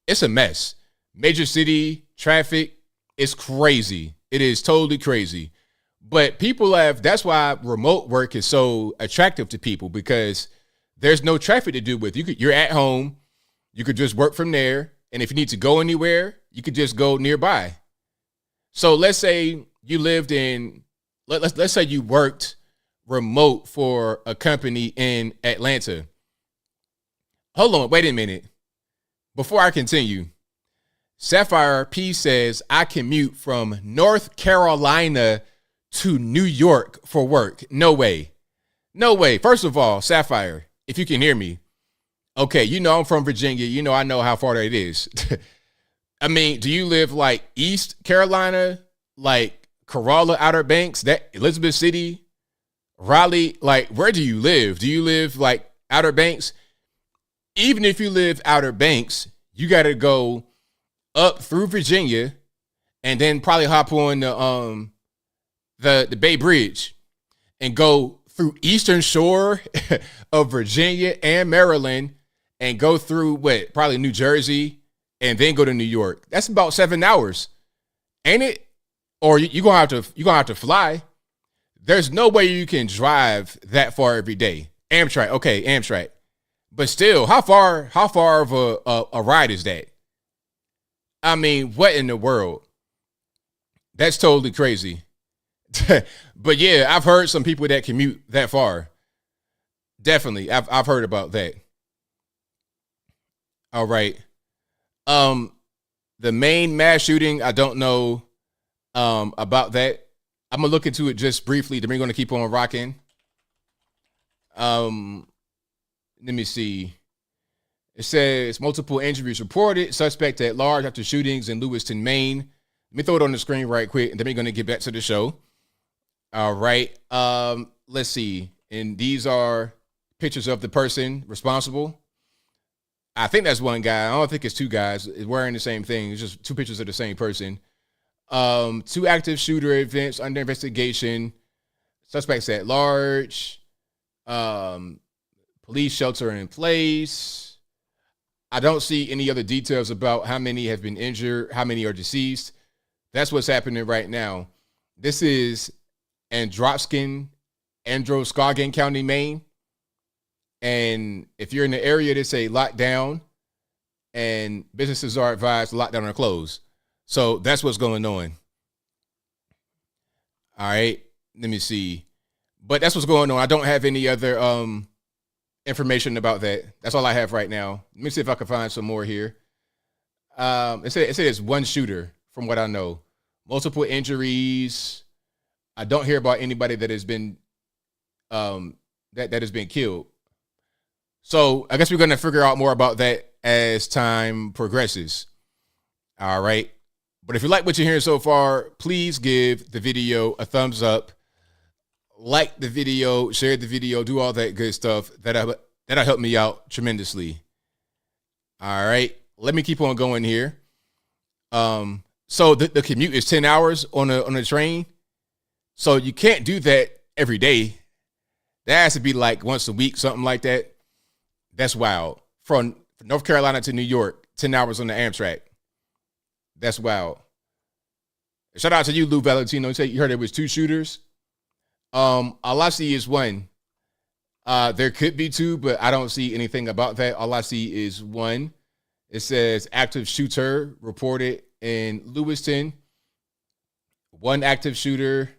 It's a mess. Major city traffic is crazy. It is totally crazy. But that's why remote work is so attractive to people, because there's no traffic to deal with. You're at home. You could just work from there. And if you need to go anywhere, you could just go nearby. So let's say you lived in, let's say you worked remote for a company in Atlanta. Hold on, wait a minute. Before I continue, Sapphire P says, I commute from North Carolina to New York for work. No way. No way. First of all, Sapphire, if you can hear me, okay, you know I'm from Virginia. You know I know how far that is. I mean, do you live like East Carolina, like Corolla, Outer Banks, that Elizabeth City, Raleigh? Like, where do you live? Do you live like Outer Banks? Even if you live Outer Banks, you got to go up through Virginia and then probably hop on the Bay Bridge and go through Eastern Shore of Virginia and Maryland and go through probably New Jersey and then go to New York. That's about 7 hours, ain't it? Or you're gonna have to fly. There's no way you can drive that far every day. Amtrak, okay, Amtrak. But still, how far of a ride is that? I mean, what in the world? That's totally crazy. But yeah, I've heard some people that commute that far. Definitely, I've heard about that. All right. The main mass shooting, I don't know about that. I'm gonna look into it just briefly. Then we're gonna keep on rocking. Let me see. It says multiple injuries reported. Suspect at large after shootings in Lewiston, Maine. Let me throw it on the screen right quick, and then we're gonna get back to the show. All right. Let's see. And these are pictures of the person responsible. I think that's one guy. I don't think it's two guys. It's wearing the same thing. It's just two pictures of the same person. 2 active shooter events under investigation. Suspects at large. Police shelter in place. I don't see any other details about how many have been injured, how many are deceased. That's what's happening right now. This is Androscoggin County, Maine. And if you're in the area, they say lockdown, and businesses are advised to lock down or close. So that's what's going on. All right, let me see. But that's what's going on. I don't have any other information about that. That's all I have right now. Let me see if I can find some more here. It says it's one shooter, from what I know. Multiple injuries. I don't hear about anybody that has been that has been killed. So I guess we're going to figure out more about that as time progresses. All right. But if you like what you're hearing so far, please give the video a thumbs up. Like the video, share the video, do all that good stuff. That'll help me out tremendously. All right. Let me keep on going here. So the commute is 10 hours on a train. So you can't do that every day. That has to be like once a week, something like that. That's wild. From North Carolina to New York, 10 hours on the Amtrak. That's wild. Shout out to you, Lou Valentino. You heard there was 2 shooters. All I see is one. There could be 2, but I don't see anything about that. All I see is one. It says active shooter reported in Lewiston. 1 active shooter.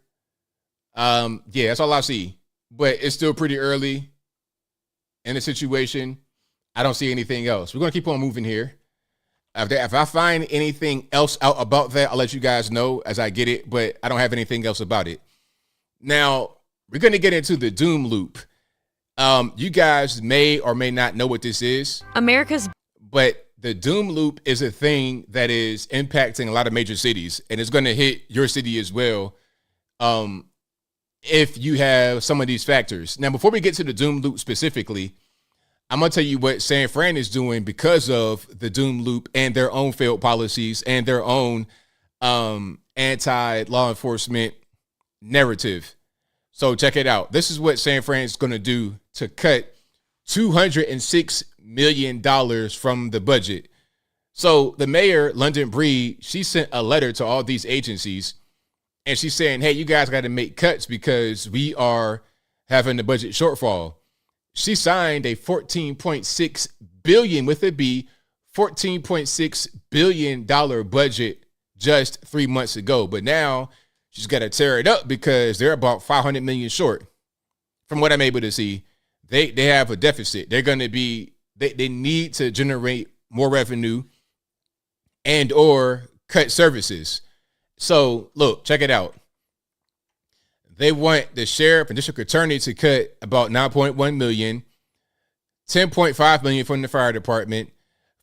Yeah, that's all I see. But it's still pretty early in the situation. I don't see anything else. We're going to keep on moving here. If I find anything else out about that, I'll let you guys know as I get it, but I don't have anything else about it. Now, we're going to get into the doom loop. You guys may or may not know what this is. But the doom loop is a thing that is impacting a lot of major cities, and it's going to hit your city as well. If you have some of these factors. Now, before we get to the doom loop specifically, I'm going to tell you what San Fran is doing because of the doom loop and their own failed policies and their own anti-law enforcement narrative. So check it out. This is what San Fran is going to do to cut $206 million from the budget. So the mayor, London Breed, she sent a letter to all these agencies, and she's saying, hey, you guys got to make cuts because we are having a budget shortfall. She signed a $14.6 billion with a B, $14.6 billion budget just 3 months ago. But now she's got to tear it up because they're about $500 million short. From what I'm able to see, they have a deficit. They're going to be, they need to generate more revenue and or cut services. So look, check it out. They want the sheriff and district attorney to cut about $9.1 million, $10.5 million from the fire department.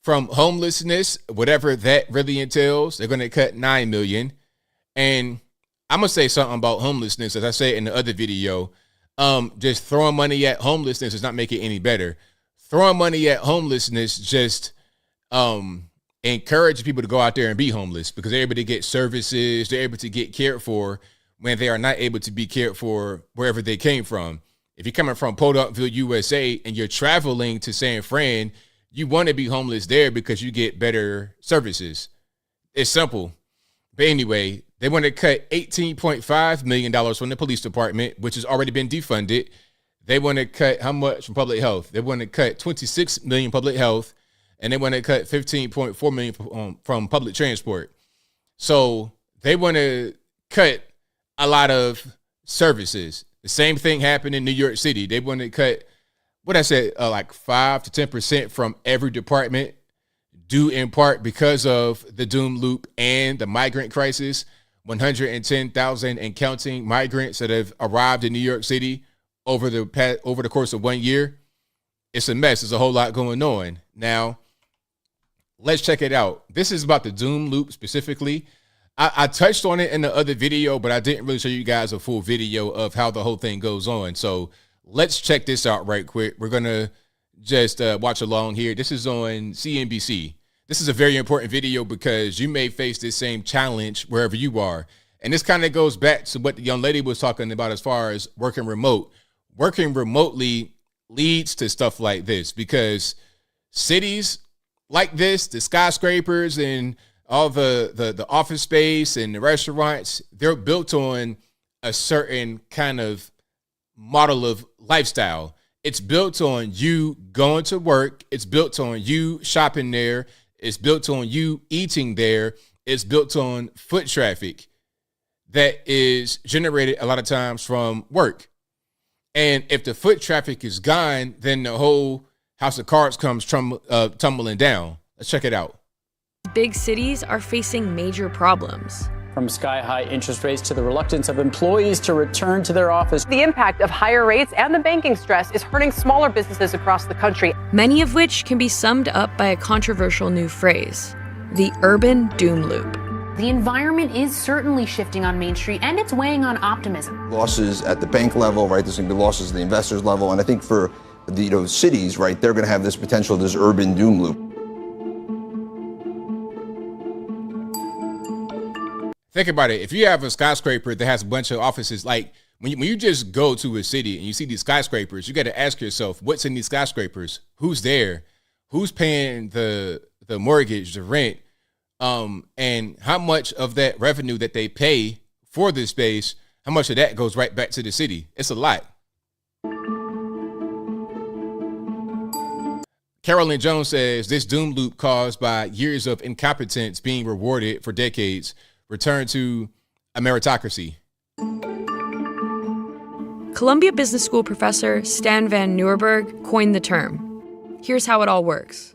From homelessness, whatever that really entails, they're going to cut $9 million. And I'm going to say something about homelessness, as I said in the other video. Just throwing money at homelessness is not making it any better. Throwing money at homelessness just encourages people to go out there and be homeless because they're able to get services, they're able to get cared for when they are not able to be cared for wherever they came from. If you're coming from Podunkville, USA, and you're traveling to San Fran, you want to be homeless there because you get better services. It's simple. But anyway, they want to cut $18.5 million from the police department, which has already been defunded. They want to cut how much from public health? They want to cut $26 million public health, and they want to cut $15.4 million from public transport. So they want to cut a lot of services. The same thing happened in New York City. They want to cut, what I said, like 5 to 10% from every department, due in part because of the doom loop and the migrant crisis. 110,000 and counting migrants that have arrived in New York City over the course of 1 year. It's a mess. There's a whole lot going on. Now, let's check it out. This is about the doom loop specifically. I touched on it in the other video, but I didn't really show you guys a full video of how the whole thing goes on. So let's check this out right quick. We're going to just watch along here. This is on CNBC. This is a very important video because you may face this same challenge wherever you are. And this kind of goes back to what the young lady was talking about as far as working remote. Working remotely leads to stuff like this because cities like this, the skyscrapers and all the office space and the restaurants, they're built on a certain kind of model of lifestyle. It's built on you going to work. It's built on you shopping there. It's built on you eating there. It's built on foot traffic that is generated a lot of times from work. And if the foot traffic is gone, then the whole house of cards comes tumbling down. Let's check it out. Big cities are facing major problems. From sky-high interest rates to the reluctance of employees to return to their office. The impact of higher rates and the banking stress is hurting smaller businesses across the country. Many of which can be summed up by a controversial new phrase, the urban doom loop. The environment is certainly shifting on Main Street, and it's weighing on optimism. Losses at the bank level, right? There's going to be losses at the investors level. And I think for the cities, right, they're going to have this potential, this urban doom loop. Think about it. If you have a skyscraper that has a bunch of offices, like when you just go to a city and you see these skyscrapers, you got to ask yourself, what's in these skyscrapers? Who's there? Who's paying the mortgage, the rent? And how much of that revenue that they pay for this space, how much of that goes right back to the city? It's a lot. Carolyn Jones says this doom loop caused by years of incompetence being rewarded for decades. Return to a meritocracy. Columbia Business School professor Stan Van Nieuwerburg coined the term. Here's how it all works.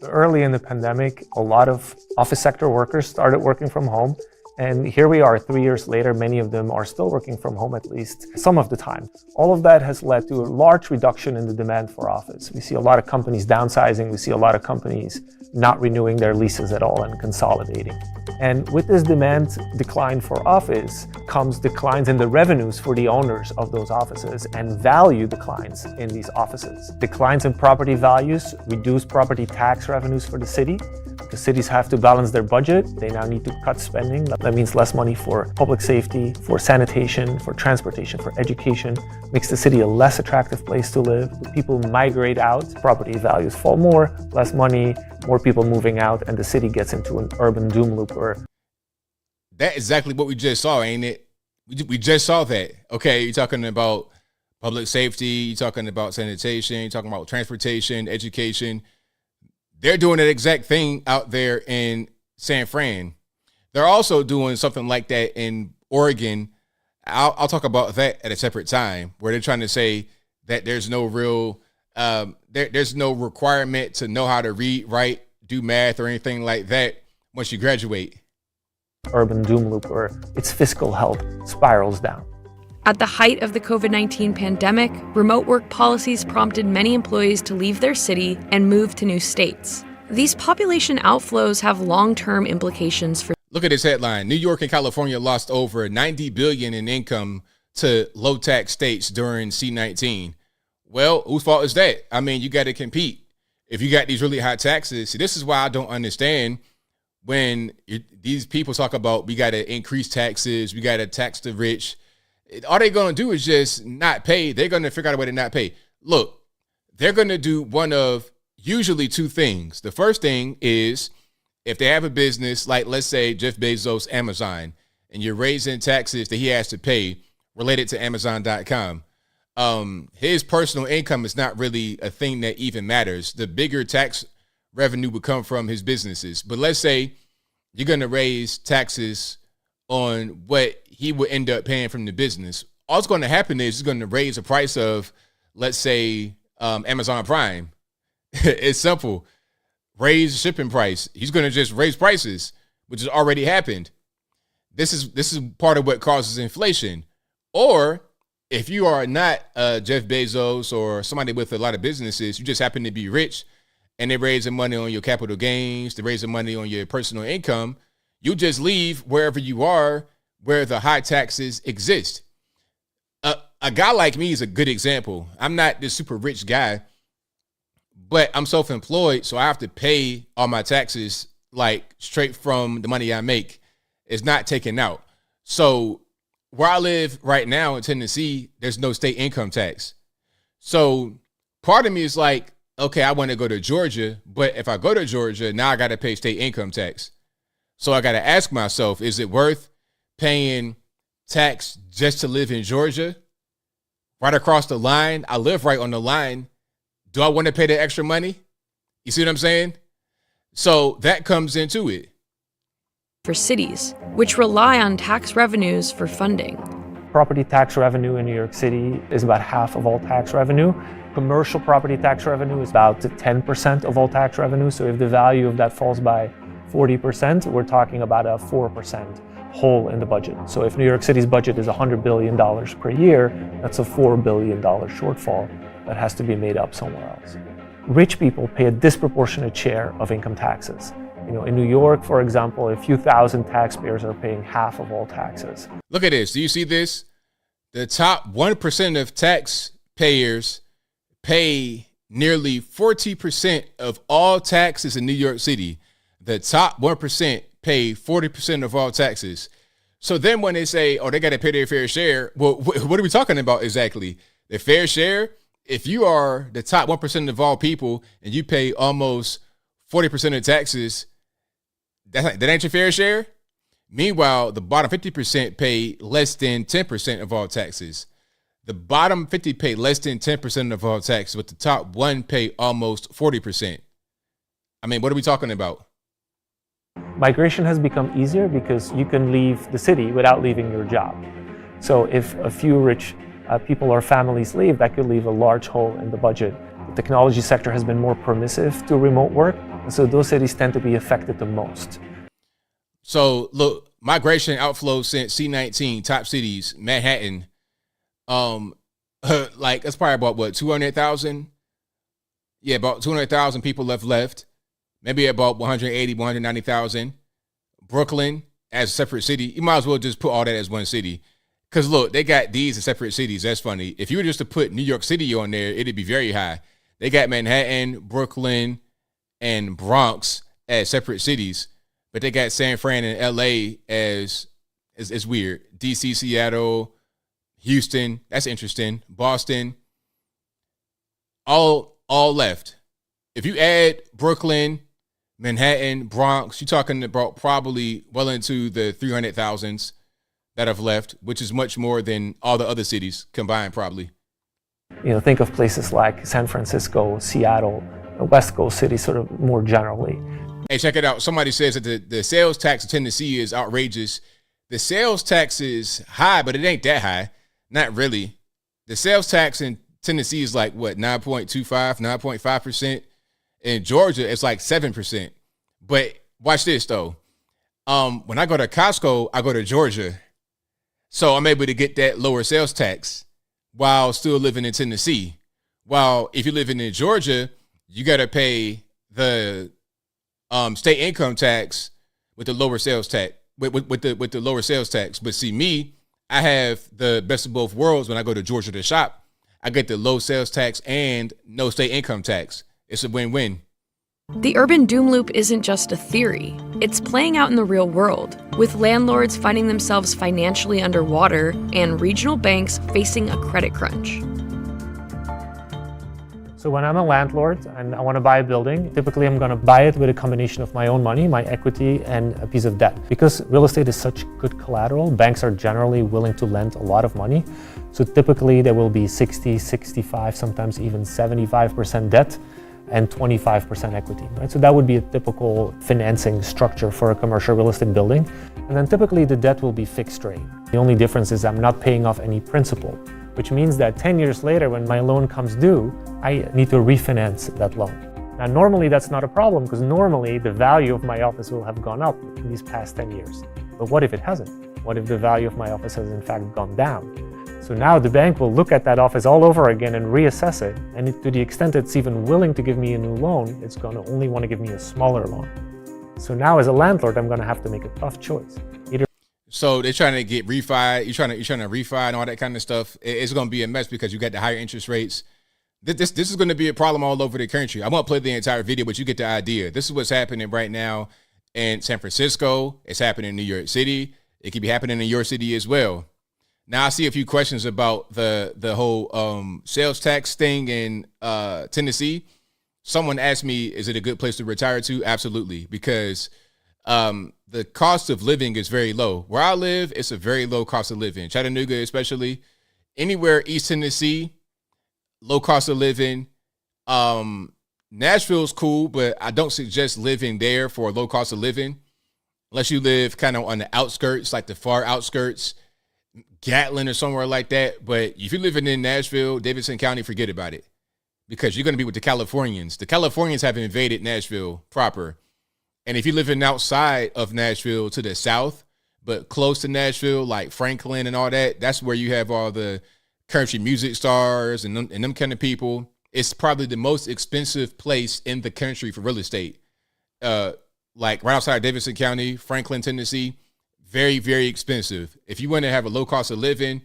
Early in the pandemic, a lot of office sector workers started working from home. And here we are 3 years later, many of them are still working from home at least some of the time. All of that has led to a large reduction in the demand for office. We see a lot of companies downsizing. We see a lot of companies not renewing their leases at all and consolidating. And with this demand decline for office comes declines in the revenues for the owners of those offices and value declines in these offices. Declines in property values reduce property tax revenues for the city. The cities have to balance their budget. They now need to cut spending. That means less money for public safety, for sanitation, for transportation, for education. Makes the city a less attractive place to live. People migrate out, property values fall more, less money, more people moving out, and the city gets into an urban doom loop. That's exactly what we just saw, ain't it? We just saw that. Okay, you're talking about public safety, you're talking about sanitation, you're talking about transportation, education. They're doing that exact thing out there in San Fran. They're also doing something like that in Oregon. I'll talk about that at a separate time, where they're trying to say that there's no real, there's no requirement to know how to read, write, do math, or anything like that once you graduate. Urban doom loop, where its fiscal health spirals down. At the height of the COVID-19 pandemic, remote work policies prompted many employees to leave their city and move to new states. These population outflows have long-term implications for... Look at this headline. New York and California lost over $90 billion in income to low-tax states during C-19. Well, whose fault is that? I mean, you got to compete. If you got these really high taxes, see, this is why I don't understand when these people talk about we got to increase taxes, we got to tax the rich. All they're going to do is just not pay. They're going to figure out a way to not pay. Look, they're going to do one of usually two things. The first thing is if they have a business, like let's say Jeff Bezos, Amazon, and you're raising taxes that he has to pay related to Amazon.com, his personal income is not really a thing that even matters. The bigger tax revenue would come from his businesses. But let's say you're going to raise taxes on what he would end up paying from the business. All that's going to happen is he's going to raise the price of, let's say, Amazon Prime. It's simple. Raise shipping price. He's going to just raise prices, which has already happened. This is part of what causes inflation. Or if you are not Jeff Bezos or somebody with a lot of businesses, you just happen to be rich and they're raising money on your capital gains, they're raising money on your personal income, you just leave wherever you are where the high taxes exist. A guy like me is a good example. I'm not this super rich guy, but I'm self-employed, so I have to pay all my taxes like straight from the money I make. It's not taken out. So where I live right now in Tennessee, there's no state income tax. So part of me is like, okay, I want to go to Georgia, but if I go to Georgia, now I got to pay state income tax. So I got to ask myself, is it worth paying tax just to live in Georgia? Right across the line, I live right on the line. Do I want to pay the extra money? You see what I'm saying? So that comes into it. For cities, which rely on tax revenues for funding. Property tax revenue in New York City is about half of all tax revenue. Commercial property tax revenue is about 10% of all tax revenue. So if the value of that falls by 40%, we're talking about a 4% hole in the budget. So if New York City's budget is $100 billion per year, that's a $4 billion shortfall that has to be made up somewhere else. Rich people pay a disproportionate share of income taxes. In New York, for example, a few thousand taxpayers are paying half of all taxes. Look at this. Do you see this? The top 1% of taxpayers pay nearly 40% of all taxes in New York City. The top 1% pay 40% of all taxes. So then when they say, oh, they got to pay their fair share, well, what are we talking about exactly? The fair share? If you are the top 1% of all people and you pay almost 40% of taxes, that ain't your fair share? Meanwhile, the bottom 50% pay less than 10% of all taxes. The bottom 50 pay less than 10% of all taxes, but the top 1 pay almost 40%. I mean, what are we talking about? Migration has become easier because you can leave the city without leaving your job. So if a few rich people or families leave, that could leave a large hole in the budget. The technology sector has been more permissive to remote work, and so those cities tend to be affected the most. So look, migration outflow since C19, top cities, Manhattan, like that's probably about what, 200,000? Yeah, about 200,000 people left. Maybe about 180, 190,000. Brooklyn as a separate city. You might as well just put all that as one city. Because look, they got these as separate cities. That's funny. If you were just to put New York City on there, it'd be very high. They got Manhattan, Brooklyn, and Bronx as separate cities. But they got San Fran and LA as weird. DC, Seattle, Houston. That's interesting. Boston. All left. If you add Brooklyn, Manhattan, Bronx, you're talking about probably well into the 300,000s that have left, which is much more than all the other cities combined, probably. Think of places like San Francisco, Seattle, West Coast cities, sort of more generally. Hey, check it out. Somebody says that the sales tax in Tennessee is outrageous. The sales tax is high, but it ain't that high. Not really. The sales tax in Tennessee is like, what, 9.25, 9.5%? In Georgia, it's like 7%. But watch this, though. When I go to Costco, I go to Georgia. So I'm able to get that lower sales tax while still living in Tennessee. While if you're living in Georgia, you got to pay the state income tax with the lower sales tax, with the lower sales tax. But see, me, I have the best of both worlds. When I go to Georgia to shop, I get the low sales tax and no state income tax. It's a win-win. The urban doom loop isn't just a theory. It's playing out in the real world, with landlords finding themselves financially underwater and regional banks facing a credit crunch. So when I'm a landlord and I want to buy a building, typically I'm going to buy it with a combination of my own money, my equity, and a piece of debt. Because real estate is such good collateral, banks are generally willing to lend a lot of money. So typically there will be 60, 65, sometimes even 75% debt and 25% equity, right? So that would be a typical financing structure for a commercial real estate building. And then typically the debt will be fixed rate. The only difference is I'm not paying off any principal, which means that 10 years later when my loan comes due, I need to refinance that loan. Now normally that's not a problem because normally the value of my office will have gone up in these past 10 years. But what if it hasn't? What if the value of my office has in fact gone down? So now the bank will look at that office all over again and reassess it. And to the extent it's even willing to give me a new loan, it's going to only want to give me a smaller loan. So now as a landlord, I'm going to have to make a tough choice. So they're trying to get refi. You're trying to refi and all that kind of stuff. It's going to be a mess because you got the higher interest rates. This is going to be a problem all over the country. I won't play the entire video, but you get the idea. This is what's happening right now in San Francisco. It's happening in New York City. It could be happening in your city as well. Now I see a few questions about the whole sales tax thing in Tennessee. Someone asked me, is it a good place to retire to? Absolutely, because the cost of living is very low. Where I live, it's a very low cost of living. Chattanooga, especially, anywhere East Tennessee, low cost of living. Nashville's cool, but I don't suggest living there for a low cost of living unless you live kind of on the outskirts, like the far outskirts. Gatlin or somewhere like that. But if you're living in Nashville, Davidson County, forget about it, because you're going to be with the Californians. The Californians have invaded Nashville proper. And if you're living outside of Nashville to the south, but close to Nashville, like Franklin and all that, that's where you have all the country music stars and them kind of people. It's probably the most expensive place in the country for real estate. Like right outside Davidson County, Franklin, Tennessee, very, very expensive. If you want to have a low cost of living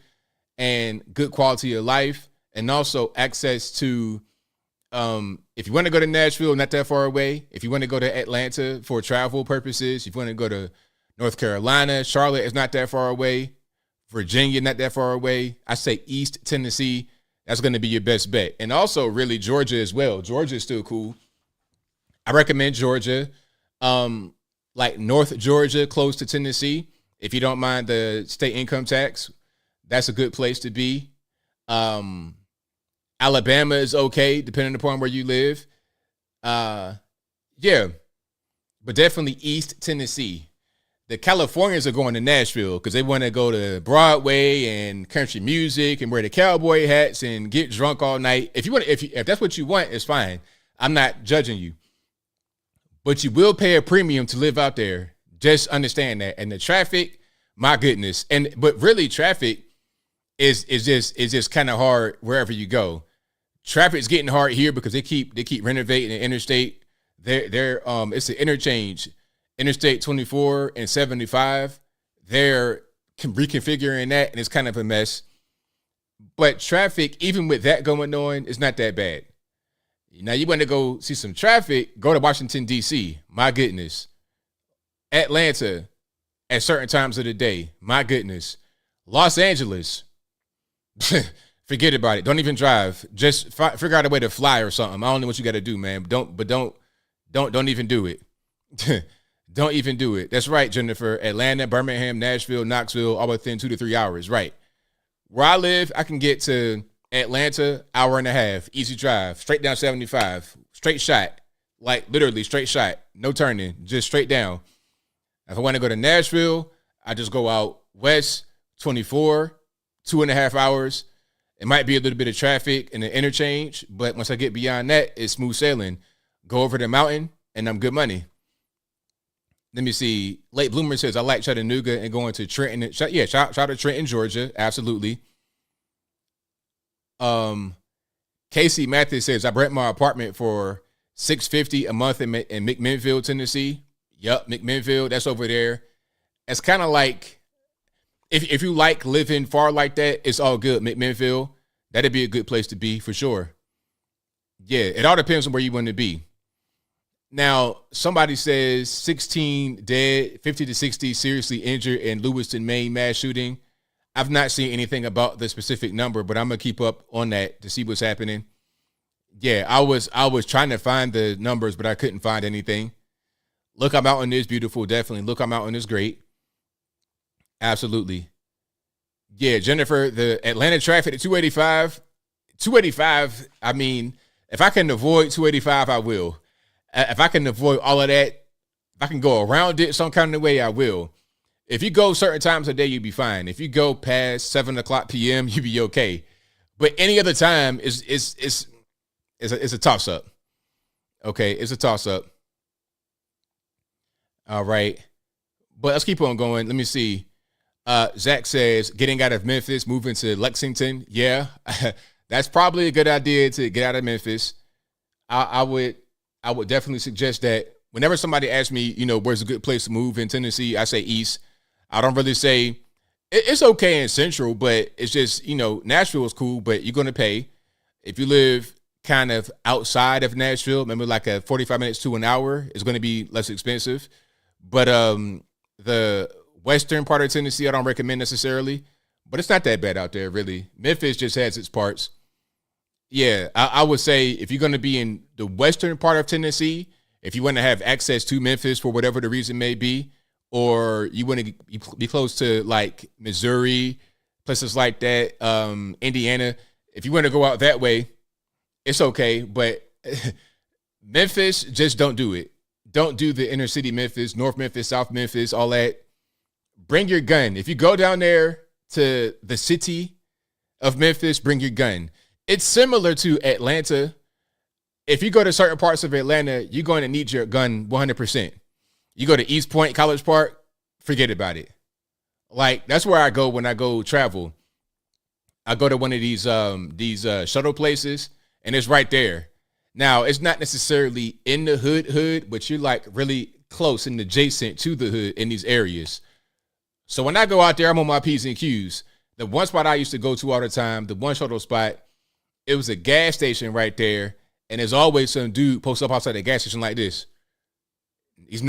and good quality of life, and also access to, if you want to go to Nashville, not that far away. If you want to go to Atlanta for travel purposes, if you want to go to North Carolina, Charlotte is not that far away. Virginia, not that far away. I say East Tennessee, that's going to be your best bet. And also really Georgia as well. Georgia is still cool. I recommend Georgia, like North Georgia, close to Tennessee. If you don't mind the state income tax, that's a good place to be. Alabama is okay, depending upon where you live. Yeah, but definitely East Tennessee. The Californians are going to Nashville because they want to go to Broadway and country music and wear the cowboy hats and get drunk all night. If that's what you want, it's fine. I'm not judging you, but you will pay a premium to live out there. Just understand that. And the traffic, my goodness. But really, traffic is just kind of hard wherever you go. Traffic's getting hard here because they keep renovating the interstate. It's an interchange. Interstate 24 and 75, they're reconfiguring that, and it's kind of a mess. But traffic, even with that going on, is not that bad. Now, you want to go see some traffic, go to Washington, D.C. My goodness. Atlanta at certain times of the day. My goodness. Los Angeles. Forget about it. Don't even drive. Just figure out a way to fly or something. I don't know what you got to do, man. Don't even do it. Don't even do it. That's right, Jennifer. Atlanta, Birmingham, Nashville, Knoxville, all within 2 to 3 hours. Right. Where I live, I can get to Atlanta, hour and a half, easy drive, straight down 75, straight shot, like literally straight shot, no turning, just straight down. If I want to go to Nashville, I just go out west, 24, 2.5 hours. It might be a little bit of traffic in the interchange, but once I get beyond that, it's smooth sailing. Go over the mountain, and I'm good money. Let me see. Late Bloomer says, I like Chattanooga and going to Trenton. Yeah, shout out to Trenton, Georgia. Absolutely. Casey Mathis says, I rent my apartment for $650 a month in McMinnville, Tennessee. Yup, McMinnville. That's over there. It's kind of like, if you like living far like that, it's all good. McMinnville, that'd be a good place to be for sure. Yeah, it all depends on where you want to be. Now, somebody says 16 dead, 50 to 60 seriously injured in Lewiston, Maine mass shooting. I've not seen anything about the specific number, but I'm going to keep up on that to see what's happening. Yeah, I was trying to find the numbers, but I couldn't find anything. Lookout Mountain is beautiful, definitely. Lookout Mountain is great. Absolutely. Yeah, Jennifer, the Atlanta traffic at 285, I mean, if I can avoid 285, I will. If I can avoid all of that, if I can go around it some kind of way, I will. If you go certain times of day, you'll be fine. If you go past 7 o'clock p.m., you'll be okay. But any other time is a toss-up. Okay, it's a toss-up. All right. But let's keep on going. Let me see. Zach says, getting out of Memphis, moving to Lexington. Yeah, that's probably a good idea to get out of Memphis. I would definitely suggest that whenever somebody asks me, where's a good place to move in Tennessee, I say East. I don't really say it's okay in Central, but it's just, Nashville is cool, but you're going to pay. If you live kind of outside of Nashville, maybe like a 45 minutes to an hour, it's going to be less expensive. But the western part of Tennessee, I don't recommend necessarily, but it's not that bad out there, really. Memphis just has its parts. Yeah, I would say if you're going to be in the western part of Tennessee, if you want to have access to Memphis for whatever the reason may be, or you want to be close to like Missouri, places like that, Indiana, if you want to go out that way, it's okay. But Memphis, just don't do it. Don't do the inner city Memphis, North Memphis, South Memphis, all that. Bring your gun. If you go down there, to the city of Memphis, bring your gun. It's similar to Atlanta. If you go to certain parts of Atlanta, you're going to need your gun 100%. You go to East Point, College Park, forget about it. Like, that's where I go when I go travel. I go to one of these shuttle places, and it's right there. Now, it's not necessarily in the hood, but you're like really close and adjacent to the hood in these areas. So when I go out there, I'm on my P's and Q's. The one spot I used to go to all the time, the one shuttle spot, it was a gas station right there, and there's always some dude post up outside the gas station like this. He's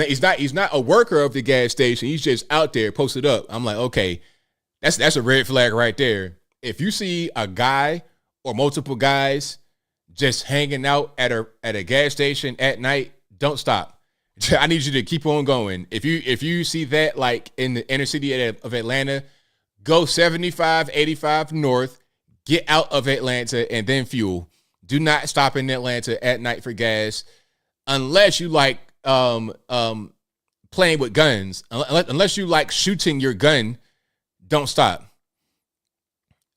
not a worker of the gas station. He's just out there posted up. I'm like, okay, that's a red flag right there. If you see a guy or multiple guys just hanging out at a gas station at night, don't stop. I need you to keep on going. If you see that like in the inner city of Atlanta, go 75, 85 north, get out of Atlanta, and then fuel. Do not stop in Atlanta at night for gas unless you like playing with guns. Unless you like shooting your gun, don't stop.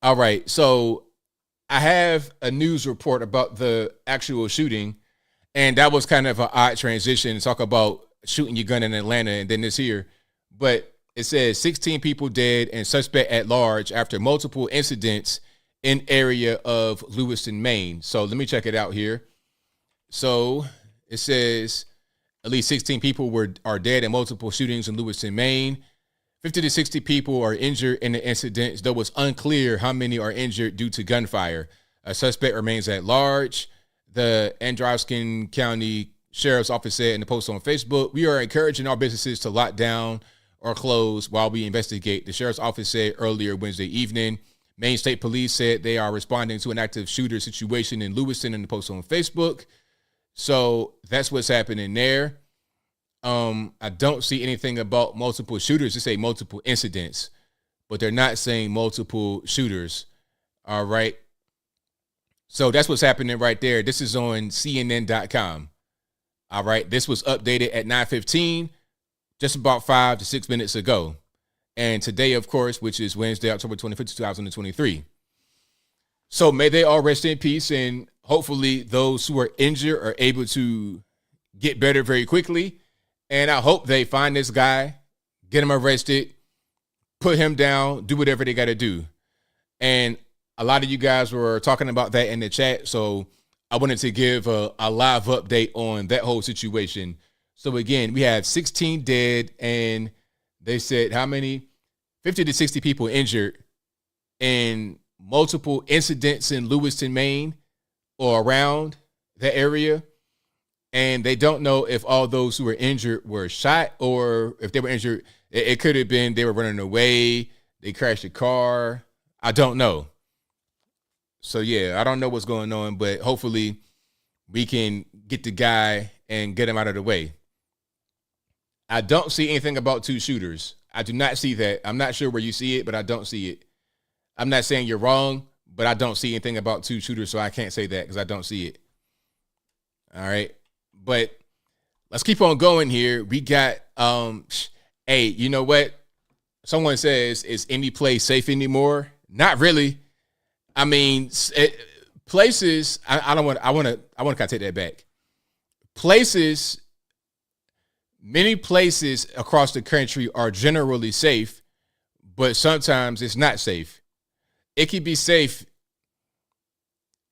All right, so I have a news report about the actual shooting, and that was kind of an odd transition to talk about shooting your gun in Atlanta and then this here. But it says 16 people dead and suspect at large after multiple incidents in area of Lewiston, Maine. So let me check it out here. So it says at least 16 people are dead in multiple shootings in Lewiston, Maine. 50 to 60 people are injured in the incidents, though it's unclear how many are injured due to gunfire. A suspect remains at large. The Androscoggin County Sheriff's Office said in the post on Facebook, "We are encouraging our businesses to lock down or close while we investigate," the Sheriff's Office said earlier Wednesday evening. Maine State Police said they are responding to an active shooter situation in Lewiston in the post on Facebook. So that's what's happening there. I don't see anything about multiple shooters. They say multiple incidents, but they're not saying multiple shooters. All right. So that's what's happening right there. This is on CNN.com. All right. This was updated at 9:15, just about 5 to 6 minutes ago. And today, of course, which is Wednesday, October 25th, 2023. So may they all rest in peace, and hopefully those who are injured are able to get better very quickly. And I hope they find this guy, get him arrested, put him down, do whatever they got to do. And a lot of you guys were talking about that in the chat, so I wanted to give a live update on that whole situation. So again, we have 16 dead, and they said how many? 50 to 60 people injured in multiple incidents in Lewiston, Maine, or around the area. And they don't know if all those who were injured were shot, or if they were injured, it could have been they were running away, they crashed a car. I don't know. So, yeah, I don't know what's going on, but hopefully we can get the guy and get him out of the way. I don't see anything about two shooters. I do not see that. I'm not sure where you see it, but I don't see it. I'm not saying you're wrong, but I don't see anything about two shooters, so I can't say that because I don't see it. All right. But let's keep on going here. We got, hey, you know what? Someone says, is any place safe anymore? Not really. I mean, places, I want to kind of take that back. Places, many places across the country are generally safe, but sometimes it's not safe. It can be safe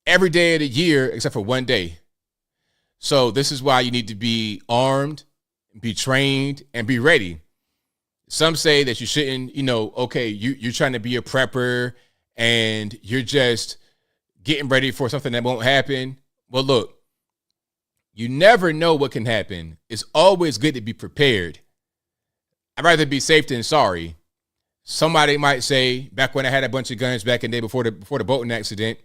every day of the year except for one day. So this is why you need to be armed, be trained, and be ready. Some say that you shouldn't, okay, you're trying to be a prepper and you're just getting ready for something that won't happen. Well, look, you never know what can happen. It's always good to be prepared. I'd rather be safe than sorry. Somebody might say, back when I had a bunch of guns back in the day before the boating accident,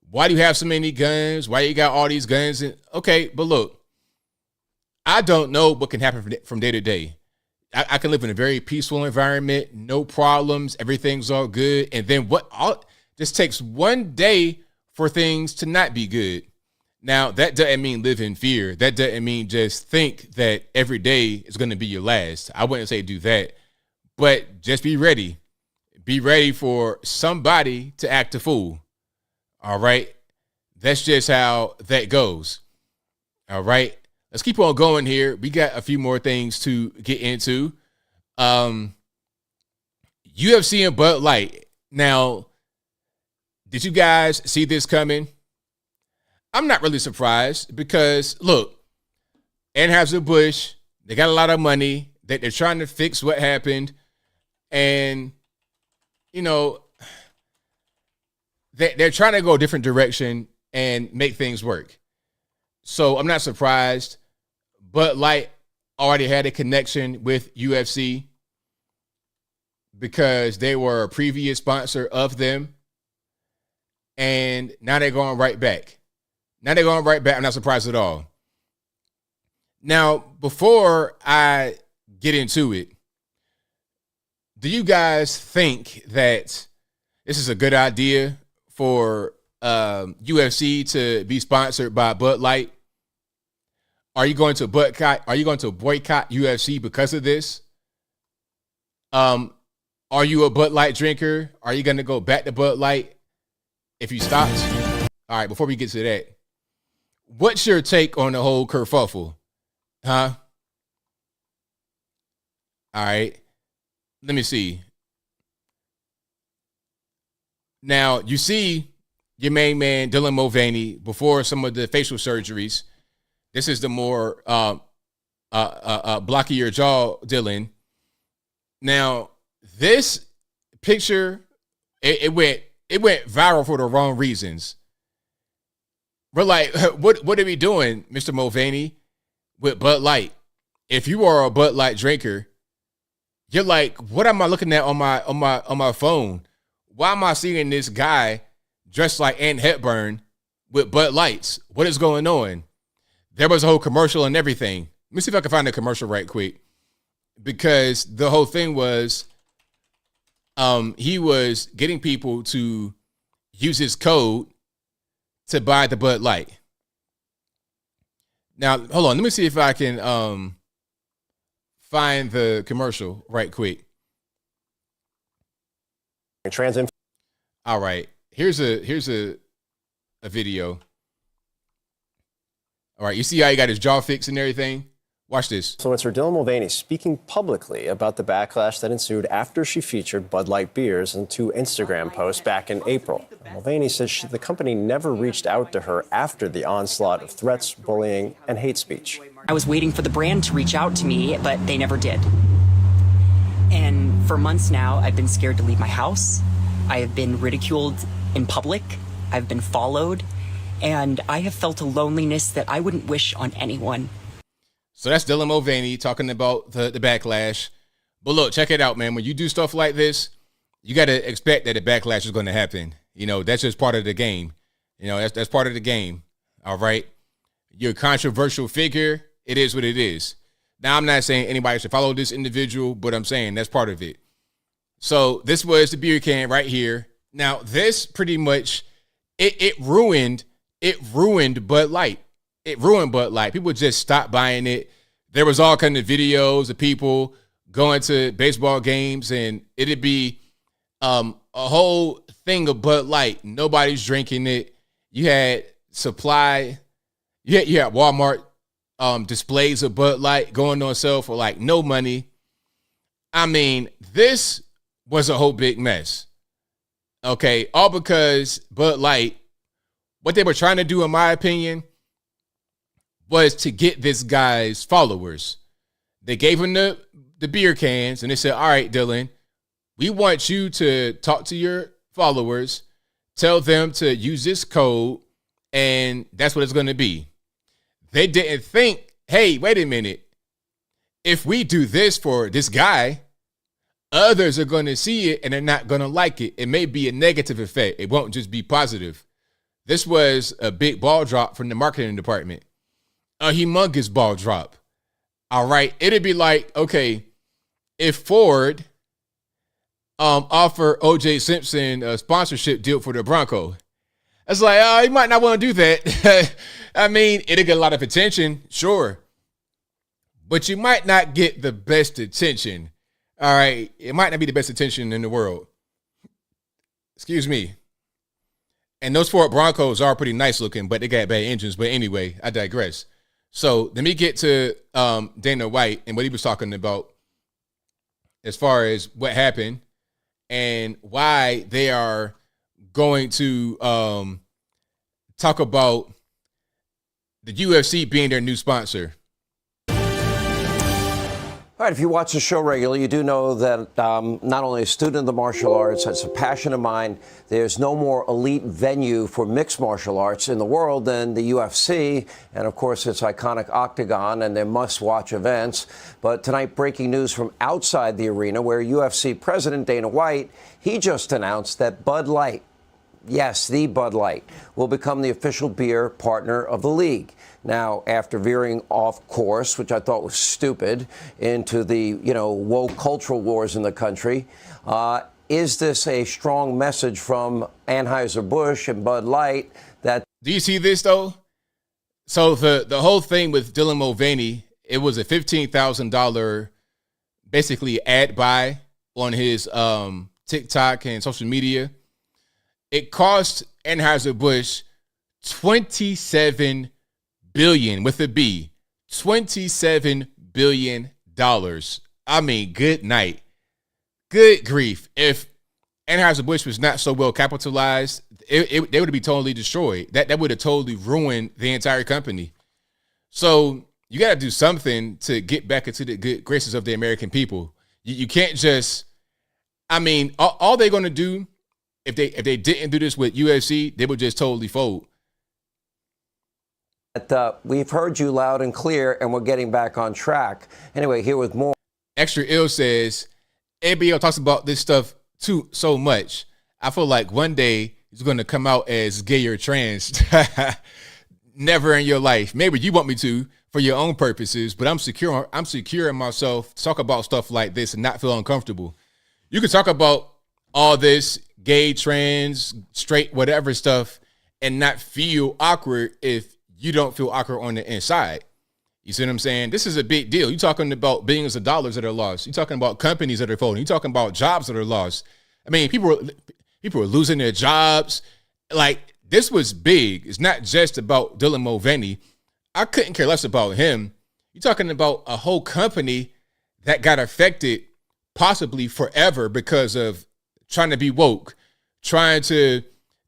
why do you have so many guns? Why you got all these guns? Okay, but look, I don't know what can happen from day to day. I can live in a very peaceful environment, no problems, everything's all good. And then just takes one day for things to not be good. Now, that doesn't mean live in fear. That doesn't mean just think that every day is going to be your last. I wouldn't say do that, but just be ready. be ready for somebody to act a fool. All right. That's just how that goes. All right. Let's keep on going here. We got a few more things to get into. UFC and Bud Light. Now, did you guys see this coming? I'm not really surprised because, look, Anheuser-Busch, they got a lot of money. They're trying to fix what happened. And, you know, they're trying to go a different direction and make things work. So I'm not surprised. Bud Light already had a connection with UFC because they were a previous sponsor of them. And now they're going right back. I'm not surprised at all. Now, before I get into it, do you guys think that this is a good idea for UFC to be sponsored by Bud Light? Are you going to boycott UFC because of this? Are you a Bud Light drinker? Are you going to go back to Bud Light if you stopped? All right, before we get to that, what's your take on the whole kerfuffle? Huh? All right. Let me see. Now, you see your main man, Dylan Mulvaney, before some of the facial surgeries. This is the more blocky your jaw, Dylan. Now, this picture, it went viral for the wrong reasons. We're like, what are we doing, Mr. Mulvaney, with Bud Light? If you are a Bud Light drinker, you're like, what am I looking at on my phone? Why am I seeing this guy dressed like Ann Hepburn with Bud Lights? What is going on? There was a whole commercial and everything. Let me see if I can find the commercial right quick. Because the whole thing was he was getting people to use his code to buy the Bud Light. Now, hold on. Let me see if I can find the commercial right quick. All right. Here's a video. All right. You see how he got his jaw fixed and everything? Watch this. Influencer Dylan Mulvaney speaking publicly about the backlash that ensued after she featured Bud Light beers in 2 Instagram posts back in April. Mulvaney says the company never reached out to her after the onslaught of threats, bullying, and hate speech. I was waiting for the brand to reach out to me, but they never did. And for months now, I've been scared to leave my house. I have been ridiculed in public. I've been followed. And I have felt a loneliness that I wouldn't wish on anyone. So that's Dylan Mulvaney talking about the backlash. But look, check it out, man. When you do stuff like this, you got to expect that a backlash is going to happen. You know, that's just part of the game. You know, that's part of the game. All right. You're a controversial figure. It is what it is. Now, I'm not saying anybody should follow this individual, but I'm saying that's part of it. So this was the beer can right here. Now, this pretty much, it ruined Bud Light. It ruined Bud Light. People just stopped buying it. There was all kinds of videos of people going to baseball games, and it'd be a whole thing of Bud Light. Nobody's drinking it. You had supply. You had Walmart displays of Bud Light going on sale for like no money. I mean, this was a whole big mess. Okay, all because Bud Light, what they were trying to do, in my opinion, was to get this guy's followers. They gave him the beer cans, and they said, all right, Dylan, we want you to talk to your followers, tell them to use this code, and that's what it's going to be. They didn't think, hey, wait a minute. If we do this for this guy, others are going to see it, and they're not going to like it. It may be a negative effect. It won't just be positive. This was a big ball drop from the marketing department. A humongous ball drop. All right. It'd be like, okay, if Ford offer O.J. Simpson a sponsorship deal for the Bronco, it's like, oh, you might not want to do that. I mean, it'll get a lot of attention, sure. But you might not get the best attention. All right. It might not be the best attention in the world. Excuse me. And those Ford Broncos are pretty nice looking, but they got bad engines. But anyway, I digress. So let me get to Dana White and what he was talking about as far as what happened and why they are going to talk about the UFC being their new sponsor. All right, if you watch the show regularly, you do know that not only a student of the martial arts, it's a passion of mine. There's no more elite venue for mixed martial arts in the world than the UFC. And of course, its iconic Octagon and their must-watch events. But tonight, breaking news from outside the arena where UFC President Dana White, he just announced that Bud Light, yes, the Bud Light, will become the official beer partner of the league. Now, after veering off course, which I thought was stupid, into the, woke cultural wars in the country, is this a strong message from Anheuser-Busch and Bud Light that... Do you see this, though? So the whole thing with Dylan Mulvaney, it was a $15,000 basically ad buy on his TikTok and social media. It cost Anheuser-Busch $27 billion with a B, $27 billion. I mean, good night. Good grief. If Anheuser-Busch was not so well capitalized, they would be totally destroyed. That would have totally ruined the entire company. So you got to do something to get back into the good graces of the American people. You can't just, I mean, all they're going to do, if they didn't do this with UFC, they would just totally fold. We've heard you loud and clear, and we're getting back on track. Anyway, here with more. Extra Ill says, ABL talks about this stuff too so much. I feel like one day he's going to come out as gay or trans. Never in your life. Maybe you want me to for your own purposes, but I'm secure in myself to talk about stuff like this and not feel uncomfortable. You can talk about all this gay, trans, straight, whatever stuff and not feel awkward if you don't feel awkward on the inside. You see what I'm saying? This is a big deal. You're talking about billions of dollars that are lost. You're talking about companies that are folding. You're talking about jobs that are lost. I mean, people are losing their jobs. Like, this was big. It's not just about Dylan Mulvaney. I couldn't care less about him. You're talking about a whole company that got affected possibly forever because of trying to be woke, trying to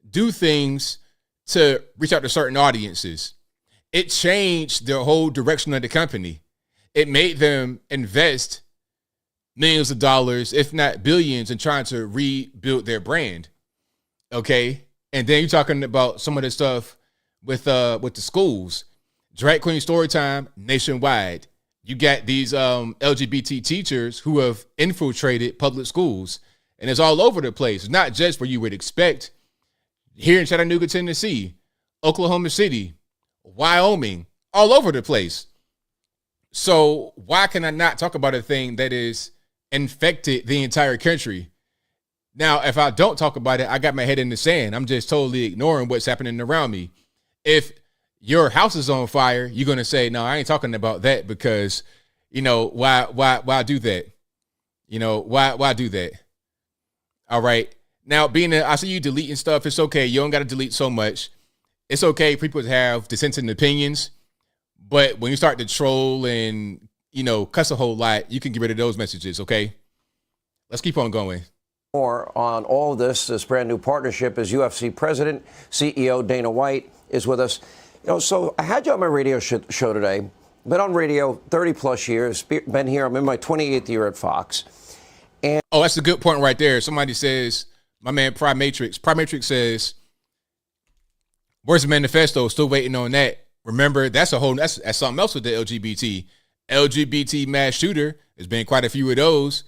do things to reach out to certain audiences. It changed the whole direction of the company. It made them invest millions of dollars, if not billions, in trying to rebuild their brand. Okay? And then you're talking about some of the stuff with the schools. Drag Queen Storytime nationwide. You got these LGBT teachers who have infiltrated public schools. And it's all over the place. It's not just where you would expect. Here in Chattanooga, Tennessee, Oklahoma City, Wyoming, all over the place. So why can I not talk about a thing that is infected the entire country? Now, if I don't talk about it, I got my head in the sand. I'm just totally ignoring what's happening around me. If your house is on fire, you're going to say, no, I ain't talking about that because, why do that? Why do that? All right. Now, I see you deleting stuff. It's okay. You don't got to delete so much. It's okay for people to have dissenting opinions. But when you start to troll and, cuss a whole lot, you can get rid of those messages, okay? Let's keep on going. More on all of this brand new partnership as UFC President, CEO Dana White is with us. So I had you on my radio show today. Been on radio 30 plus years. Been here. I'm in my 28th year at Fox. And that's a good point right there. Somebody says, my man Primatrix says, where's the manifesto? Still waiting on that. Remember, that's something else with the LGBT mass shooter. There's been quite a few of those.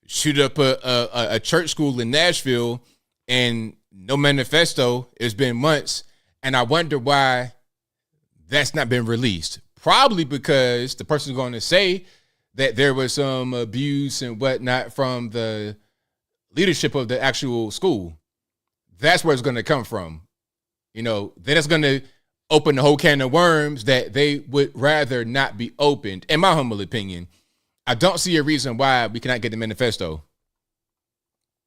Shoot up a church school in Nashville and no manifesto. It's been months. And I wonder why that's not been released. Probably because the person's going to say that there was some abuse and whatnot from the leadership of the actual school. That's where it's going to come from. Then it's going to open the whole can of worms that they would rather not be opened, in my humble opinion. I don't see a reason why we cannot get the manifesto.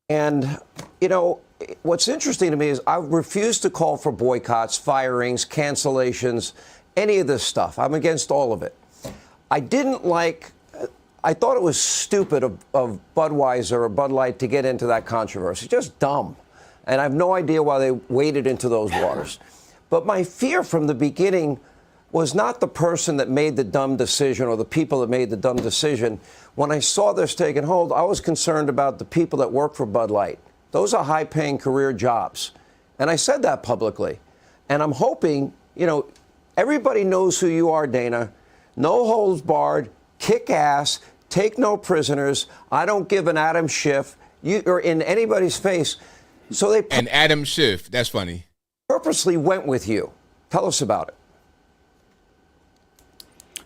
And, what's interesting to me is I refuse to call for boycotts, firings, cancellations, any of this stuff. I'm against all of it. I thought it was stupid of Budweiser or Bud Light to get into that controversy. Just dumb. And I have no idea why they waded into those waters. But my fear from the beginning was not the person that made the dumb decision or the people that made the dumb decision. When I saw this taking hold, I was concerned about the people that work for Bud Light. Those are high-paying career jobs. And I said that publicly. And I'm hoping, everybody knows who you are, Dana. No holds barred, kick ass, take no prisoners. I don't give an Adam Schiff or in anybody's face. So they and Adam Schiff, that's funny. Purposely went with you. Tell us about it.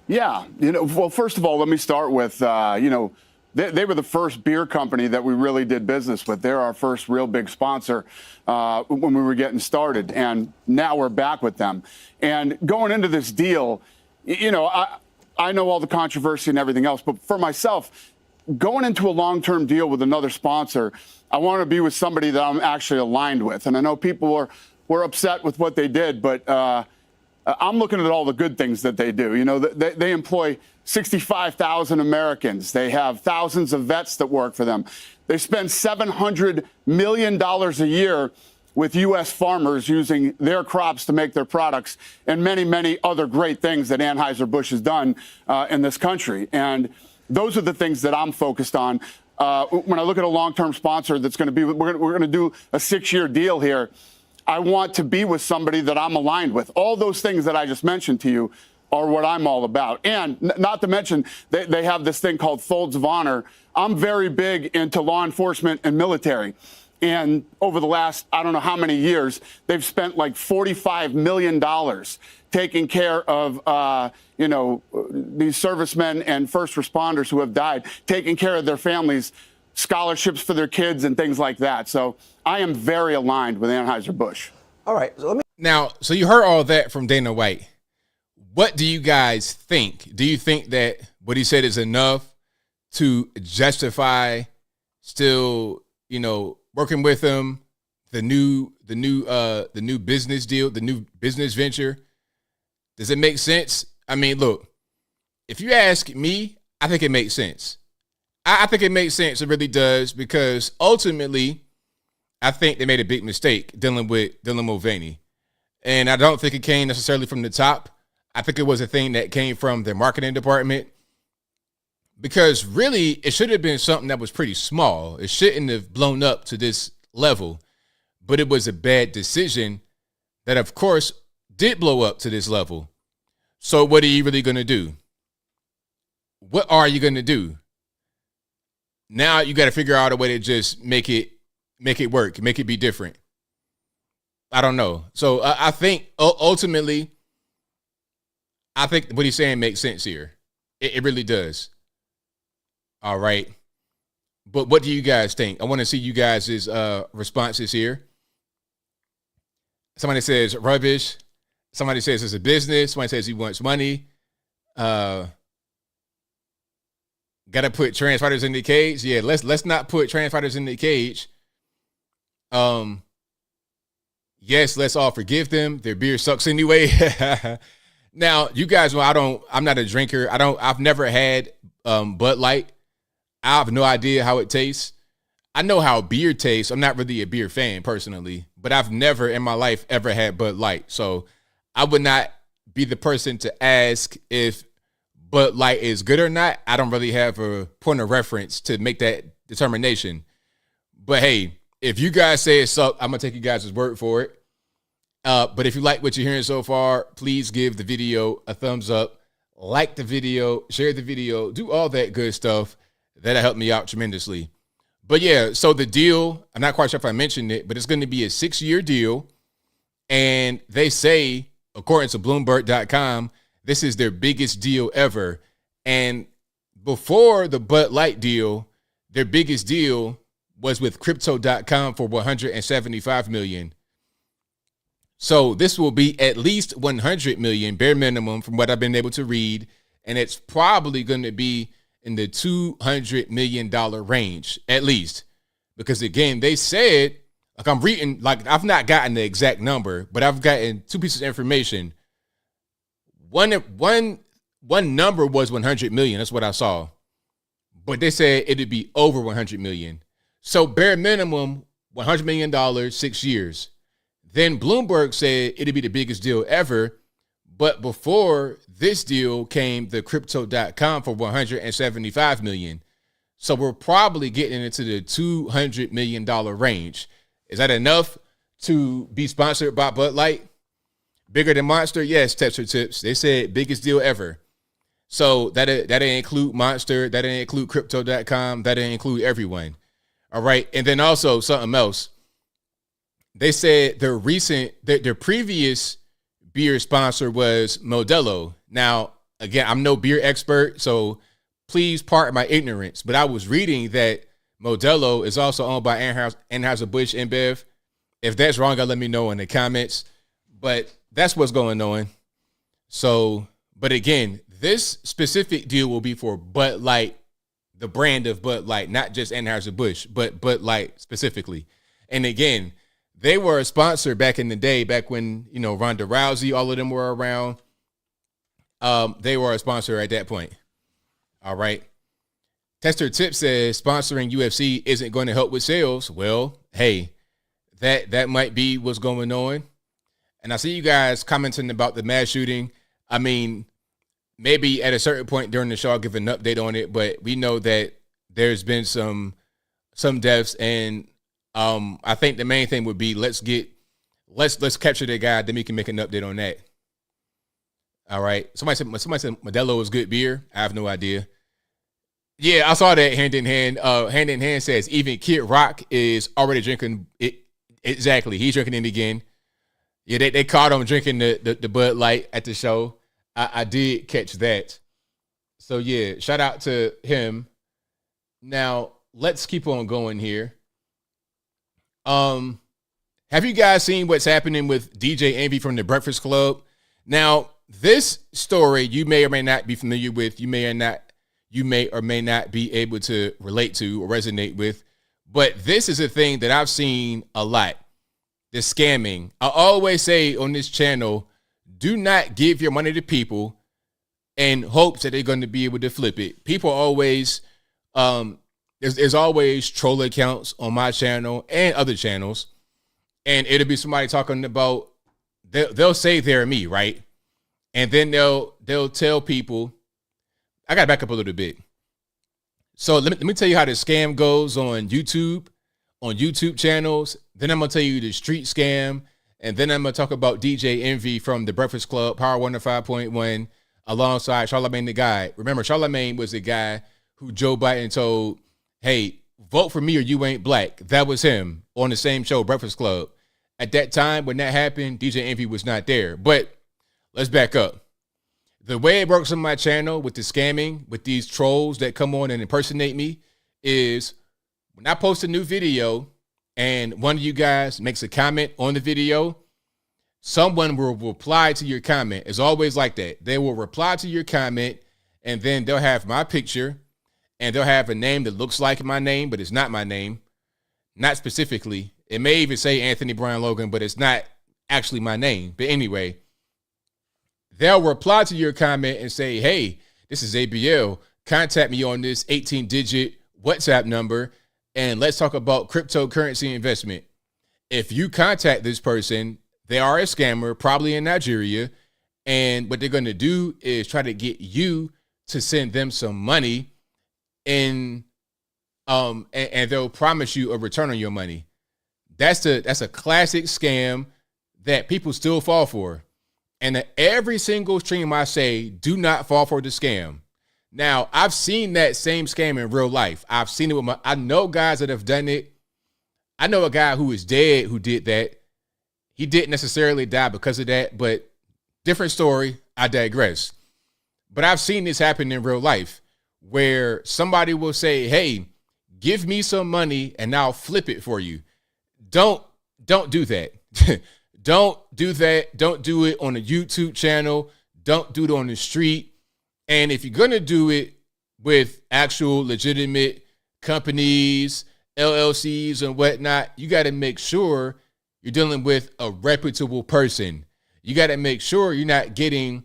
Yeah, well, first of all, let me start with, they were the first beer company that we really did business with. They're our first real big sponsor when we were getting started, and now we're back with them. And going into this deal, I know all the controversy and everything else, but for myself, going into a long-term deal with another sponsor, I want to be with somebody that I'm actually aligned with. And I know people were upset with what they did, but I'm looking at all the good things that they do. They employ 65,000 Americans. They have thousands of vets that work for them. They spend $700 million a year with U.S. farmers using their crops to make their products, and many, many other great things that Anheuser-Busch has done in this country. And those are the things that I'm focused on. When I look at a long-term sponsor that's going to be, we're going to do a 6-year deal here. I want to be with somebody that I'm aligned with. All those things that I just mentioned to you are what I'm all about. And not to mention, they have this thing called Folds of Honor. I'm very big into law enforcement and military. And over the last, I don't know how many years, they've spent like $45 million taking care of, these servicemen and first responders who have died, taking care of their families, scholarships for their kids and things like that. So I am very aligned with Anheuser-Busch. All right. So Now, so you heard all that from Dana White. What do you guys think? Do you think that what he said is enough to justify still, working with him, the new business deal, the new business venture? Does it make sense? I mean, look, if you ask me, I think it makes sense. I think it makes sense. It really does, because ultimately, I think they made a big mistake dealing with Dylan Mulvaney. And I don't think it came necessarily from the top. I think it was a thing that came from their marketing department, because really it should have been something that was pretty small. It shouldn't have blown up to this level, but it was a bad decision that, of course, did blow up to this level. So what are you really going to do? What are you going to do? Now you got to figure out a way to just make it work, make it be different. I don't know. So I think ultimately, I think what he's saying makes sense here. It really does. All right. But what do you guys think? I want to see you guys' responses here. Somebody says rubbish. Somebody says it's a business. Somebody says he wants money. Got to put trans fighters in the cage. Yeah, let's not put trans fighters in the cage. Yes, let's all forgive them. Their beer sucks anyway. Now, you guys know I'm not a drinker. I've never had Bud Light. I have no idea how it tastes. I know how beer tastes. I'm not really a beer fan personally, but I've never in my life ever had Bud Light. So I would not be the person to ask if Bud Light is good or not. I don't really have a point of reference to make that determination. But hey, if you guys say it sucks, I'm going to take you guys' word for it. But if you like what you're hearing so far, please give the video a thumbs up, like the video, share the video, do all that good stuff. That'll help me out tremendously. But yeah, so the deal, I'm not quite sure if I mentioned it, but it's going to be a 6-year deal. And they say, according to Bloomberg.com, this is their biggest deal ever. And before the Bud Light deal, their biggest deal was with Crypto.com for $175 million. So this will be at least $100 million, bare minimum, from what I've been able to read. And it's probably going to be in the $200 million range, at least. Because, again, they said like I'm reading, like I've not gotten the exact number, but I've gotten 2 pieces of information. One number was 100 million. That's what I saw. But they said it'd be over 100 million. So bare minimum, $100 million, 6 years. Then Bloomberg said it'd be the biggest deal ever. But before this deal came the crypto.com for 175 million. So we're probably getting into the $200 million range. Is that enough to be sponsored by Bud Light? Bigger than Monster? Yes, Texture Tips. They said biggest deal ever. So that didn't include Monster. That didn't include crypto.com. That didn't include everyone. All right. And then also something else. They said their previous beer sponsor was Modelo. Now, again, I'm no beer expert, so please pardon my ignorance. But I was reading that Modelo is also owned by Anheuser-Busch InBev. If that's wrong, let me know in the comments. But that's what's going on. So, but again, this specific deal will be for Bud Light, the brand of Bud Light, not just Anheuser-Busch, but Bud Light specifically. And again, they were a sponsor back in the day, back when, Ronda Rousey, all of them were around. They were a sponsor at that point. All right. Tester Tip says sponsoring UFC isn't going to help with sales. Well, hey, that might be what's going on. And I see you guys commenting about the mass shooting. I mean, maybe at a certain point during the show, I'll give an update on it, but we know that there's been some deaths, and I think the main thing would be let's capture the guy, then we can make an update on that. All right. Somebody said Modelo is good beer. I have no idea. Yeah, I saw that hand in hand. Hand in hand says even Kid Rock is already drinking it. Exactly. He's drinking it again. Yeah, they caught him drinking the Bud Light at the show. I did catch that. So yeah, shout out to him. Now let's keep on going here. Have you guys seen what's happening with DJ Envy from the Breakfast Club? Now, this story you may or may not be familiar with. You may or may not be able to relate to or resonate with. But this is a thing that I've seen a lot. The scamming. I always say on this channel, do not give your money to people in hopes that they're going to be able to flip it. People always, there's always troll accounts on my channel and other channels. And it'll be somebody talking about, they'll say they're me, right? And then they'll tell people, I got to back up a little bit. So let me tell you how the scam goes on YouTube channels. Then I'm going to tell you the street scam. And then I'm going to talk about DJ Envy from the Breakfast Club, Power 105.1, alongside Charlamagne the Guy. Remember, Charlamagne was the guy who Joe Biden told, hey, vote for me or you ain't black. That was him on the same show, Breakfast Club. At that time, when that happened, DJ Envy was not there. But let's back up. The way it works on my channel with the scamming, with these trolls that come on and impersonate me, is when I post a new video and one of you guys makes a comment on the video, someone will reply to your comment. It's always like that. They will reply to your comment, and then they'll have my picture, and they'll have a name that looks like my name, but it's not my name. Not specifically. It may even say Anthony Brian Logan, but it's not actually my name. But anyway, they'll reply to your comment and say, hey, this is ABL. Contact me on this 18-digit WhatsApp number, and let's talk about cryptocurrency investment. If you contact this person, they are a scammer, probably in Nigeria, and what they're going to do is try to get you to send them some money, and they'll promise you a return on your money. That's a classic scam that people still fall for. And every single stream I say, do not fall for the scam. Now, I've seen that same scam in real life. I've seen it with I know guys that have done it. I know a guy who is dead who did that. He didn't necessarily die because of that, but different story. I digress. But I've seen this happen in real life where somebody will say, hey, give me some money and I'll flip it for you. Don't do that. Don't do that. Don't do it on a YouTube channel. Don't do it on the street. And if you're going to do it with actual legitimate companies LLCs and whatnot, you got to make sure you're dealing with a reputable person. You got to make sure you're not getting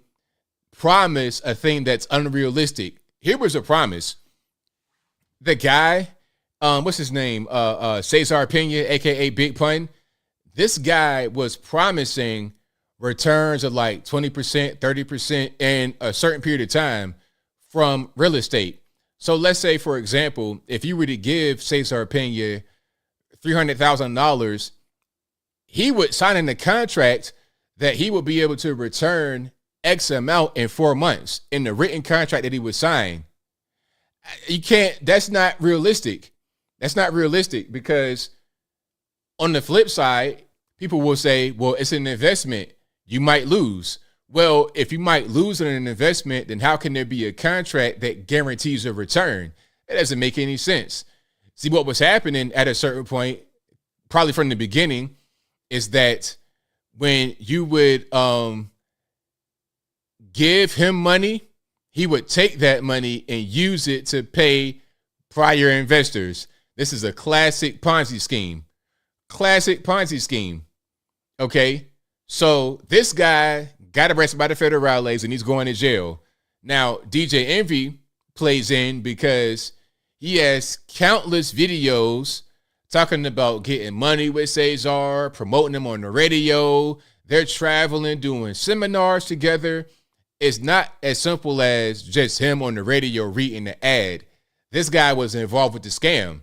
promised a thing that's unrealistic. Here was a promise. The guy, what's his name? Cesar Pena, aka Big Pun. This guy was promising returns of like 20%, 30% in a certain period of time from real estate. So let's say, for example, if you were to give Cesar Pena $300,000, he would sign in the contract that he would be able to return X amount in 4 months in the written contract that he would sign. You can't, that's not realistic. That's not realistic, because on the flip side, people will say, well, it's an investment. You might lose. Well, if you might lose in an investment, then how can there be a contract that guarantees a return? It doesn't make any sense. See, what was happening at a certain point, probably from the beginning, is that when you would give him money, he would take that money and use it to pay prior investors. This is a classic Ponzi scheme. Classic Ponzi scheme. Okay? So this guy got arrested by the federales and he's going to jail. Now, DJ Envy plays in because he has countless videos talking about getting money with Cesar, promoting him on the radio. They're traveling, doing seminars together. It's not as simple as just him on the radio reading the ad. This guy was involved with the scam.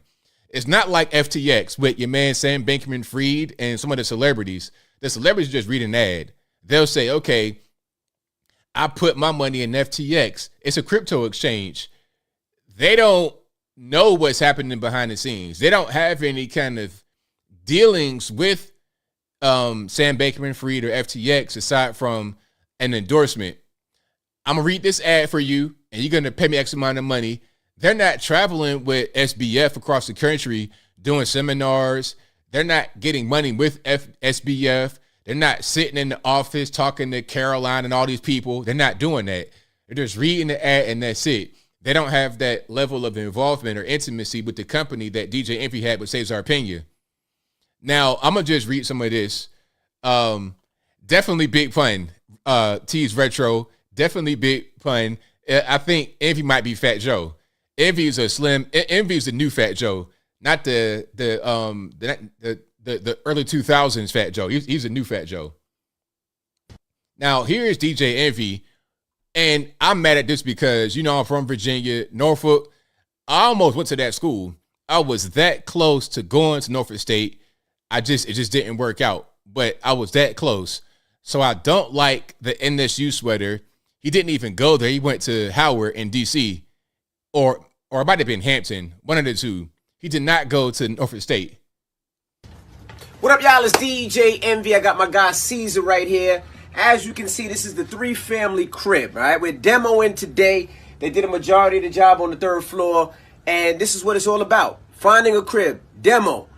It's not like FTX with your man Sam Bankman-Fried and some of the celebrities. The celebrities just read an ad. They'll say, okay, I put my money in FTX. It's a crypto exchange. They don't know what's happening behind the scenes. They don't have any kind of dealings with Sam Bankman-Fried or FTX aside from an endorsement. I'm going to read this ad for you, and you're going to pay me X amount of money. They're not traveling with SBF across the country doing seminars. They're not getting money with SBF. They're not sitting in the office talking to Caroline and all these people. They're not doing that. They're just reading the ad and that's it. They don't have that level of involvement or intimacy with the company that DJ Envy had with Cesar Pena. Now, I'm going to just read some of this. Definitely Big Pun. T's Retro. Definitely Big Pun. I think Envy might be Fat Joe. Envy's a slim. Envy's the new Fat Joe, not the early 2000s Fat Joe. He's a new Fat Joe. Now, here's DJ Envy, and I'm mad at this because, you know, I'm from Virginia, Norfolk. I almost went to that school. I was that close to going to Norfolk State. It just didn't work out, but I was that close. So I don't like the NSU sweater. He didn't even go there. He went to Howard in D.C. or it might have been Hampton, one of the two. He did not go to Norfolk State. What up, y'all? It's DJ Envy. I got my guy Caesar right here. As you can see, this is the 3-family crib, all right? We're demoing today. They did a majority of the job on the 3rd floor, and this is what it's all about. Finding a crib, demo.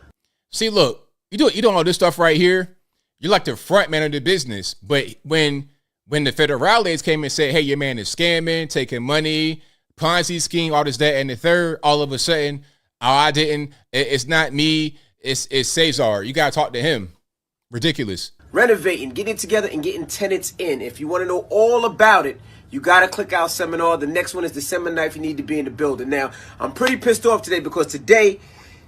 See, look, you doing all this stuff right here. You're like the front man of the business. But when the federales came and said, hey, your man is scamming, taking money, Ponzi scheme, all this, that, and the third, all of a sudden, oh, I didn't. It's not me. It's Cesar. You got to talk to him. Ridiculous. Renovating, getting together, and getting tenants in. If you want to know all about it, you got to click our seminar. The next one is December 9th. You need to be in the building. Now, I'm pretty pissed off today because today,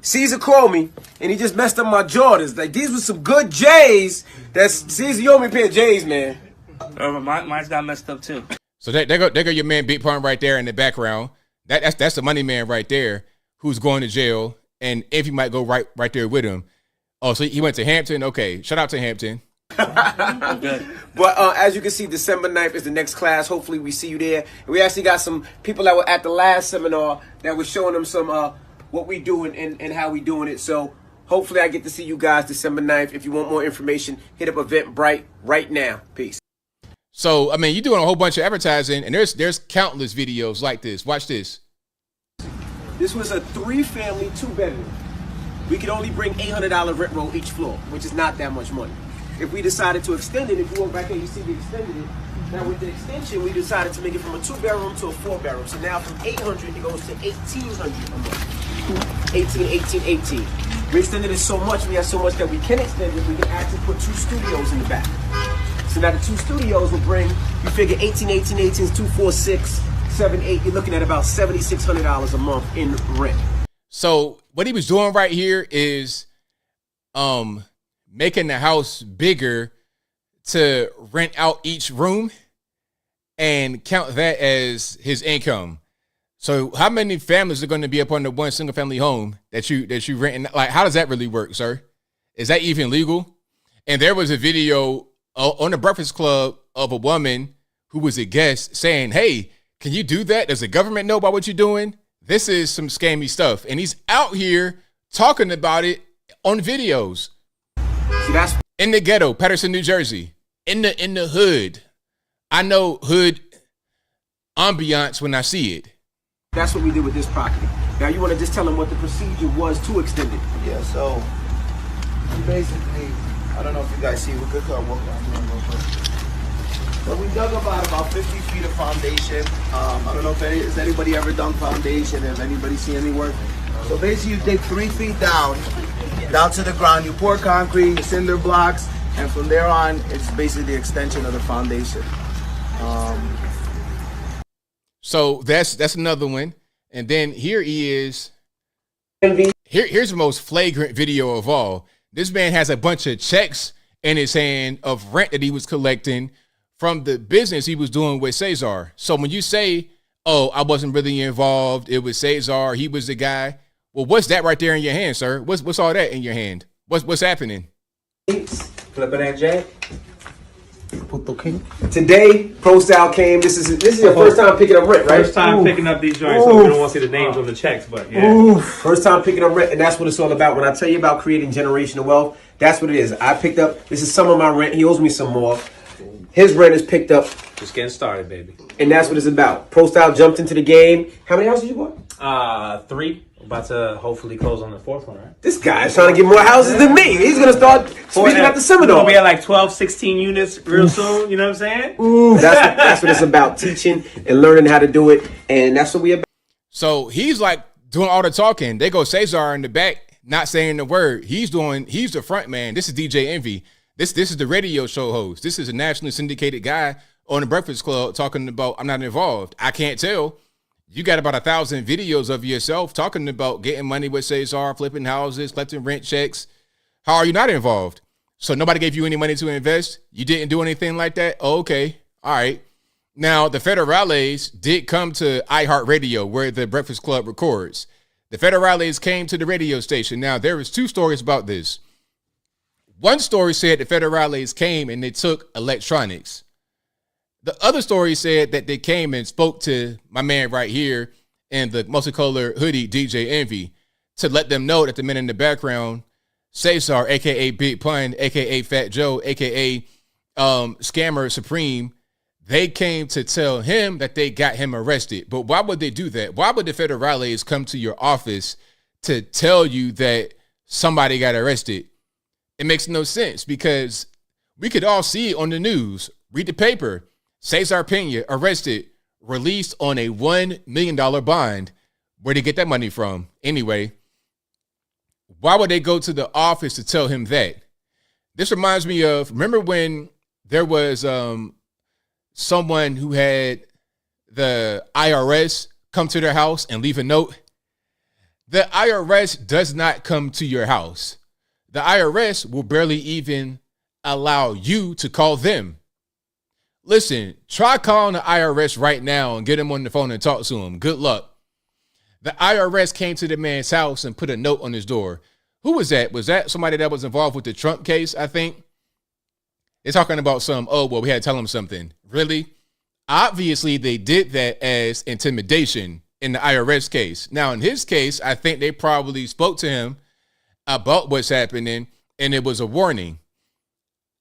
Caesar called me, and he just messed up my Jordans. Like, these were some good J's. Caesar, you owe me a pair of J's, man. Mine's got messed up, too. So there go your man Big Pun right there in the background. That's the money man right there who's going to jail, and if he might go right there with him. Oh, so he went to Hampton? Okay, shout out to Hampton. But as you can see, December 9th is the next class. Hopefully we see you there. And we actually got some people that were at the last seminar that was showing them some what we doing and how we doing it. So hopefully I get to see you guys December 9th. If you want more information, hit up Eventbrite right now. Peace. So, I mean, you're doing a whole bunch of advertising, and there's countless videos like this. Watch this. This was a 3-family, 2-bedroom. We could only bring $800 rent roll each floor, which is not that much money. If we decided to extend it, if you walk back here, you see we extended it. Now with the extension, we decided to make it from a 2-bedroom to a 4-bedroom. So now from $800, it goes to $1,800 a month. 18. We extended it so much, we have so much that we can extend it, we can actually put 2 studios in the back. So now the 2 studios will bring, you figure 18 is 2, 4, 6, 7, 8, you're looking at about $7,600 a month in rent. So what he was doing right here is making the house bigger to rent out each room and count that as his income. So how many families are going to be up under one single family home that you rent? Like, how does that really work, sir? Is that even legal? And there was a video on the Breakfast Club of a woman who was a guest saying, hey, can you do that? Does the government know about what you're doing? This is some scammy stuff. And he's out here talking about it on videos. See, that's in the ghetto, Patterson, New Jersey, in the hood. I know hood ambiance when I see it. That's what we did with this property. Now you want to just tell them what the procedure was to extend it. Yeah, so basically, I don't know if you guys see, we could walk down here real quick. So we dug about 50 feet of foundation. I don't know if has anybody ever done foundation, if anybody see any work. So basically you dig 3 feet down to the ground, you pour concrete, you cinder blocks, and from there on, it's basically the extension of the foundation. So that's another one. And then here he is. Here's the most flagrant video of all. This man has a bunch of checks in his hand of rent that he was collecting from the business he was doing with Cesar. So when you say, oh, I wasn't really involved, it was Cesar, he was the guy. Well, what's that right there in your hand, sir? What's all that in your hand? What's happening? Flipping that jack. Today, Pro Style came. This is your first time picking up rent, right? First time picking up these joints, so we don't want to see the names on the checks, but yeah. First time picking up rent, and that's what it's all about. When I tell you about creating generational wealth, that's what it is. I picked up, this is some of my rent. He owes me some more. His rent is picked up. Just getting started, baby. And that's what it's about. Pro Style jumped into the game. How many houses you bought? 3. About to hopefully close on the 4th one, right? This guy's trying to get more houses than me. He's going to start speaking at the seminar. We're going to be at like 12, 16 units real soon. You know what I'm saying? That's what it's about, teaching and learning how to do it. And that's what we about. So he's like doing all the talking. They go Cesar in the back, not saying the word. He's the front man. This is DJ Envy. This is the radio show host. This is a nationally syndicated guy on the Breakfast Club talking about, I'm not involved. I can't tell. You got about 1,000 videos of yourself talking about getting money with Cesar, flipping houses, collecting rent checks. How are you not involved? So nobody gave you any money to invest? You didn't do anything like that? Oh, okay. All right. Now, the Federales did come to iHeartRadio, where the Breakfast Club records. The Federales came to the radio station. Now, there was 2 stories about this. One story said the Federales came and they took electronics. The other story said that they came and spoke to my man right here in the multicolored hoodie, DJ Envy, to let them know that the men in the background, Cesar, a.k.a. Big Pun, a.k.a. Fat Joe, a.k.a. Scammer Supreme, they came to tell him that they got him arrested. But why would they do that? Why would the Federales come to your office to tell you that somebody got arrested? It makes no sense because we could all see it on the news. Read the paper. Cesar Pena arrested, released on a $1 million bond. Where'd he get that money from? Anyway, why would they go to the office to tell him that? This reminds me of, remember when there was someone who had the IRS come to their house and leave a note? The IRS does not come to your house. The IRS will barely even allow you to call them. Listen, try calling the IRS right now and get them on the phone and talk to them. Good luck. The IRS came to the man's house and put a note on his door. Who was that? Was that somebody that was involved with the Trump case, I think? They're talking about we had to tell him something. Really? Obviously, they did that as intimidation in the IRS case. Now, in his case, I think they probably spoke to him about what's happening, and it was a warning.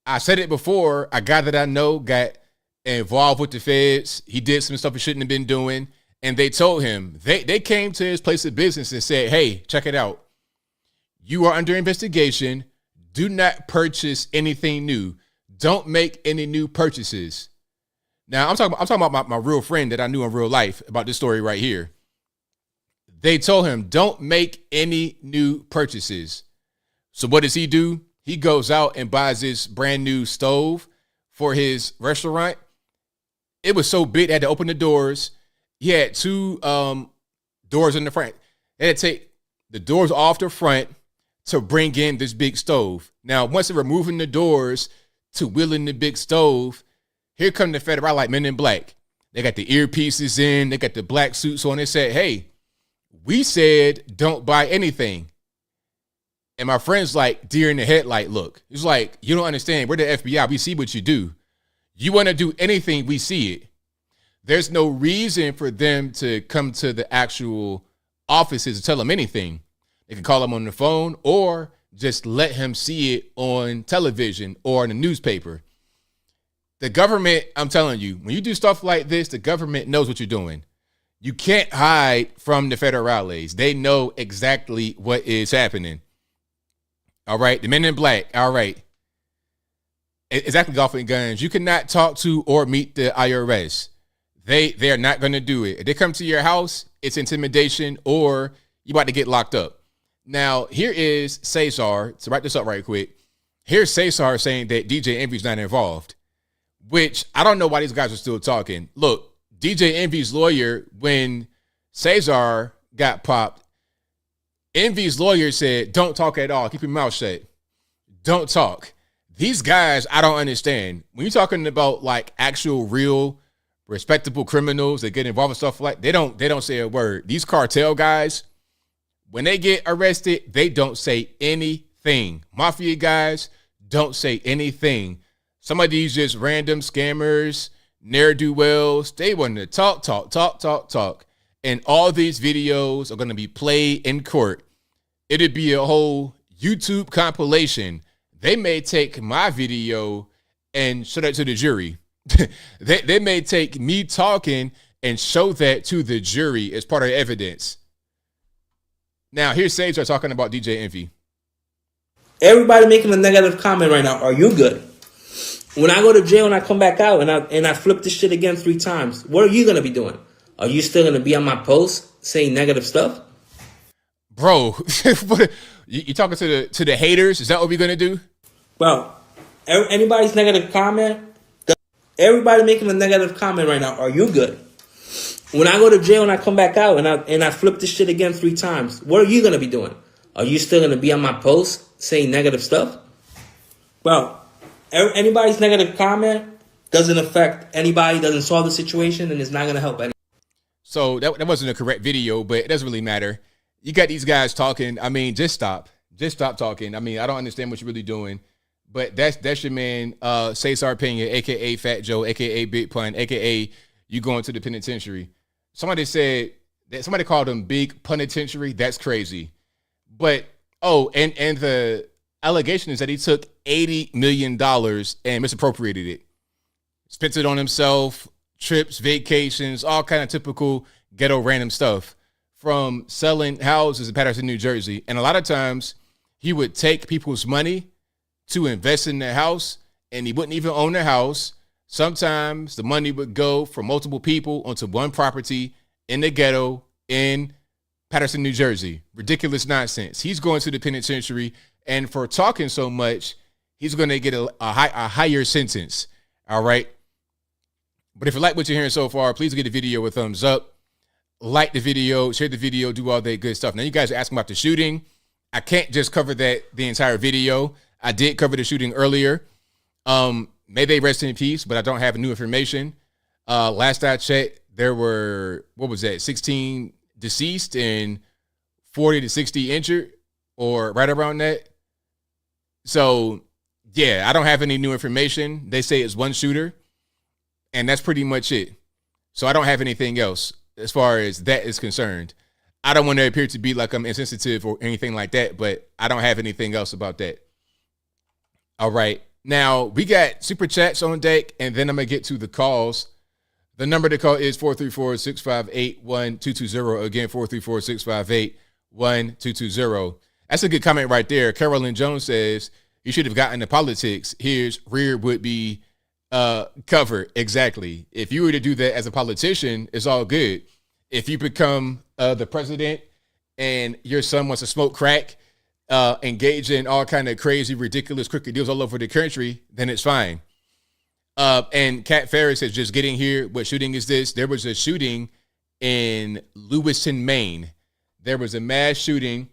I said it before. A guy that I know got involved with the feds. He did some stuff he shouldn't have been doing. And they told him, they came to his place of business and said, hey, check it out. You are under investigation. Do not purchase anything new. Don't make any new purchases. Now, I'm talking about my real friend that I knew in real life about this story right here. They told him, don't make any new purchases. So what does he do? He goes out and buys this brand new stove for his restaurant. It was so big, they had to open the doors. He had two doors in the front. They had to take the doors off the front to bring in this big stove. Now, once they're removing the doors to wheeling the big stove, here come the federal, like Men in Black. They got the earpieces in, they got the black suits on. They said, hey, we said don't buy anything. And my friend's like deer in the headlight look. He's like, you don't understand. We're the FBI. We see what you do. You want to do anything, we see it. There's no reason for them to come to the actual offices to tell him anything. They can call him on the phone or just let him see it on television or in the newspaper. The government, I'm telling you, when you do stuff like this, the government knows what you're doing. You can't hide from the federales. They know exactly what is happening. All right, the Men in Black, all right. Exactly, golf and guns. You cannot talk to or meet the IRS. They are not going to do it. If they come to your house, it's intimidation or you're about to get locked up. Now, here is Cesar. To wrap this up right quick, here's Cesar saying that DJ Envy's not involved, which I don't know why these guys are still talking. Look, DJ Envy's lawyer, when Cesar got popped, Envy's lawyer said, don't talk at all. Keep your mouth shut. Don't talk. These guys, I don't understand. When you're talking about like actual real respectable criminals that get involved in stuff like they don't say a word. These cartel guys, when they get arrested, they don't say anything. Mafia guys don't say anything. Some of these just random scammers, ne'er-do-wells, they want to talk. And all these videos are going to be played in court. It'd be a whole YouTube compilation. They may take my video and show that to the jury. They may take me talking and show that to the jury as part of evidence. Now, here's Sage talking about DJ Envy. Everybody making a negative comment right now. Are you good? When I go to jail and I come back out and I flip this shit again 3 times, what are you going to be doing? Are you still going to be on my post saying negative stuff? Bro, you talking to the haters? Is that what we're going to do? Bro, anybody's negative comment, everybody making a negative comment right now. Are you good? When I go to jail and I come back out and I flip this shit again 3 times, what are you going to be doing? Are you still going to be on my post saying negative stuff? Bro, anybody's negative comment doesn't affect anybody, doesn't solve the situation, and it's not going to help anybody. So that wasn't a correct video, but it doesn't really matter. You got these guys talking. I mean, just stop. Just stop talking. I mean, I don't understand what you're really doing. But that's your man, Cesar Pena, a.k.a. Fat Joe, a.k.a. Big Pun, a.k.a. you going to the penitentiary. Somebody said that somebody called him Big Penitentiary. That's crazy. But, and the allegation is that he took $80 million and misappropriated it. Spent it on himself, trips, vacations, all kind of typical ghetto random stuff from selling houses in Patterson, New Jersey. And a lot of times he would take people's money to invest in their house, and he wouldn't even own the house. Sometimes the money would go from multiple people onto one property in the ghetto in Patterson, New Jersey. Ridiculous nonsense. He's going to the penitentiary, and for talking so much, he's going to get a higher sentence. All right. But if you like what you're hearing so far, please give the video a thumbs up. Like the video, share the video, do all that good stuff. Now, you guys are asking about the shooting. I can't just cover that the entire video. I did cover the shooting earlier. May they rest in peace, but I don't have new information. Last I checked, there were, 16 deceased and 40 to 60 injured, or right around that. So, yeah, I don't have any new information. They say it's one shooter, and that's pretty much it. So I don't have anything else as far as that is concerned. I don't want to appear to be like I'm insensitive or anything like that, but I don't have anything else about that. All right. Now, we got super chats on deck, and then I'm going to get to the calls. The number to call is 434-658-1220. Again, 434-658-1220. That's a good comment right there. Carolyn Jones says, you should have gotten to politics. Here's rear would be covered. Exactly. If you were to do that as a politician, it's all good. If you become the president and your son wants to smoke crack, engage in all kind of crazy, ridiculous, crooked deals all over the country, then it's fine. And Kat Ferris says, just getting here. What shooting is this? There was a shooting in Lewiston, Maine. There was a mass shooting,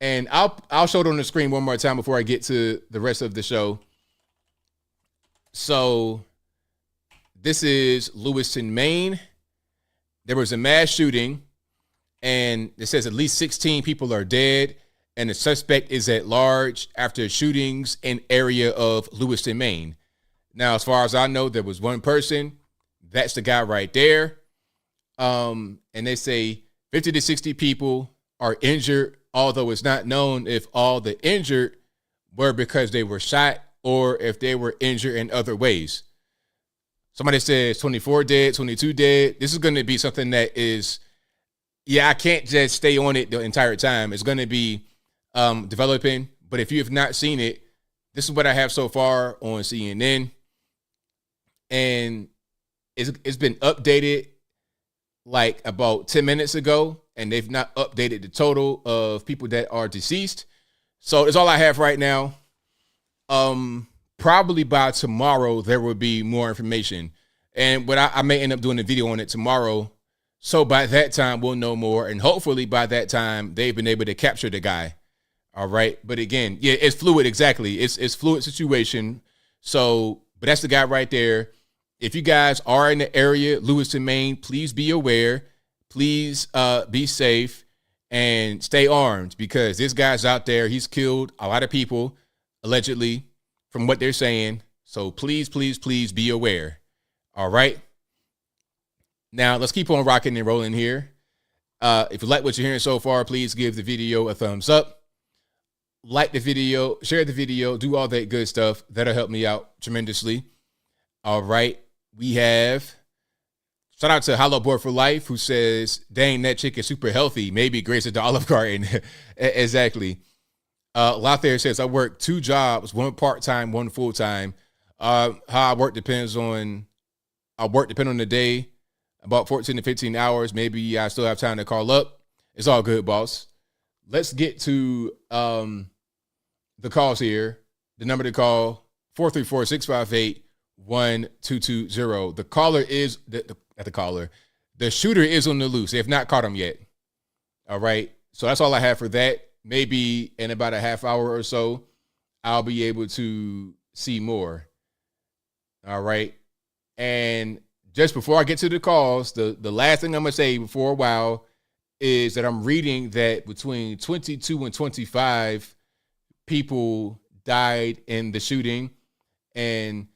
and I'll show it on the screen one more time before I get to the rest of the show. So this is Lewiston, Maine. There was a mass shooting, and it says at least 16 people are dead, and the suspect is at large after shootings in area of Lewiston, Maine. Now, as far as I know, there was one person. That's the guy right there. And they say 50 to 60 people are injured, although it's not known if all the injured were because they were shot or if they were injured in other ways. Somebody says 24 dead, 22 dead. This is going to be something that is, I can't just stay on it the entire time. It's going to be developing. But if you have not seen it, this is what I have so far on CNN. And it's been updated like about 10 minutes ago, and they've not updated the total of people that are deceased. So that's all I have right now. Probably by tomorrow, there will be more information. And what I may end up doing a video on it tomorrow. So by that time, we'll know more. And hopefully by that time, they've been able to capture the guy. All right. But again, it's fluid. Exactly. It's fluid situation. So, but that's the guy right there. If you guys are in the area, Lewiston, Maine, please be aware. Please be safe and stay armed, because this guy's out there. He's killed a lot of people, allegedly, from what they're saying. So please, please, please be aware. All right. Now, let's keep on rocking and rolling here. If you like what you're hearing so far, please give the video a thumbs up. Like the video, share the video, do all that good stuff. That'll help me out tremendously. All right. We have, shout out to Hollow Boy for Life, who says, dang, that chick is super healthy. Maybe Grace at the Olive Garden. Exactly. Lothair says, I work 2 jobs, 1 part-time, 1 full-time. How I work depends on the day, about 14 to 15 hours. Maybe I still have time to call up. It's all good, boss. Let's get to the calls here. The number to call, 434-658-1220. The caller is the shooter is on the loose. They have not caught him yet. All right. So that's all I have for that. Maybe in about a half hour or so, I'll be able to see more. All right. And just before I get to the calls, the last thing I'm going to say before a while is that I'm reading that between 22 and 25 people died in the shooting, and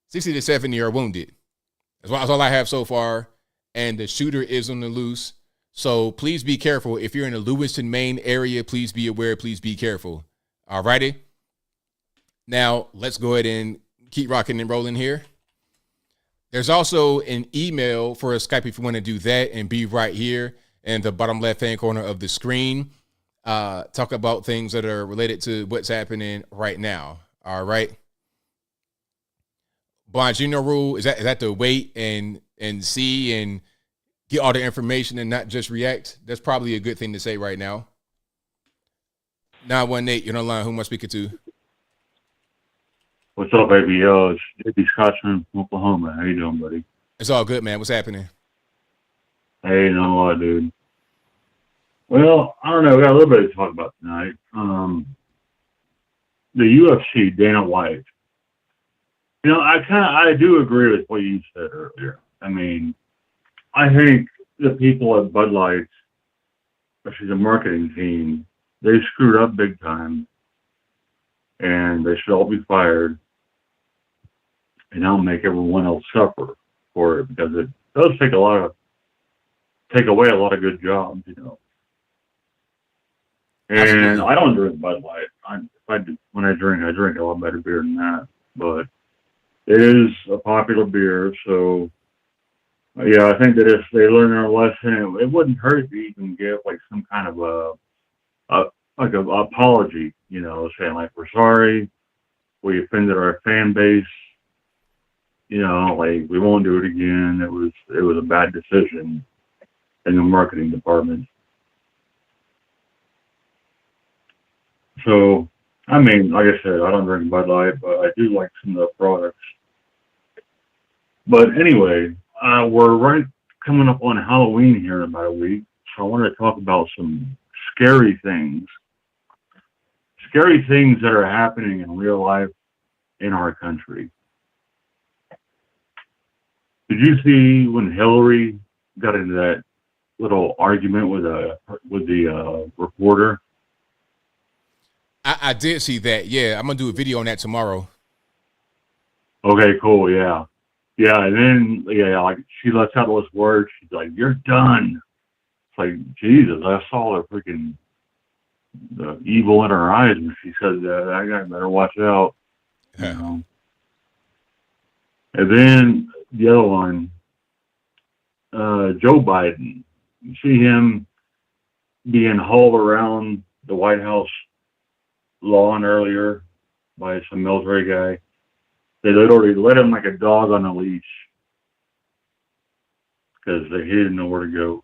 60 to 70 are wounded. That's all I have so far. And the shooter is on the loose. So please be careful. If you're in the Lewiston, Maine area, please be aware. Please be careful. All righty. Now, let's go ahead and keep rocking and rolling here. There's also an email for a Skype if you want to do that, and be right here in the bottom left-hand corner of the screen. Talk about things that are related to what's happening right now. All right. Bongino rule, is that to wait and see and get all the information and not just react? That's probably a good thing to say right now. 918, you're on the line. Who am I speaking to? What's up, ABL? It's JB Scotchman from Oklahoma. How you doing, buddy? It's all good, man. What's happening? Hey, no lot, dude. Well, I don't know. We got a little bit to talk about tonight. The UFC, Dana White. You know, I do agree with what you said earlier. I mean, I think the people at Bud Light, especially the marketing team, they screwed up big time, and they should all be fired, and I'll make everyone else suffer for it, because it does take away a lot of good jobs, you know. And absolutely. I don't drink Bud Light. When I drink a lot better beer than that, but it is a popular beer, so yeah, I think that if they learn their lesson, it wouldn't hurt if you even give like some kind of an apology, you know, saying like, we're sorry, we offended our fan base, you know, like we won't do it again. It was a bad decision in the marketing department. So, I mean, like I said, I don't drink Bud Light, but I do like some of the products. But anyway, we're coming up on Halloween here in about a week, so I wanted to talk about some scary things that are happening in real life in our country. Did you see when Hillary got into that little argument with the reporter? I did see that. Yeah, I'm gonna do a video on that tomorrow. Okay, cool. Yeah. And then like she lets out those words. She's like, "You're done." It's like, Jesus, I saw the evil in her eyes when she said that. I got better watch out. You know. And then the other one, Joe Biden. You see him being hauled around the White House lawn earlier by some military guy. They literally led him like a dog on a leash because he didn't know where to go.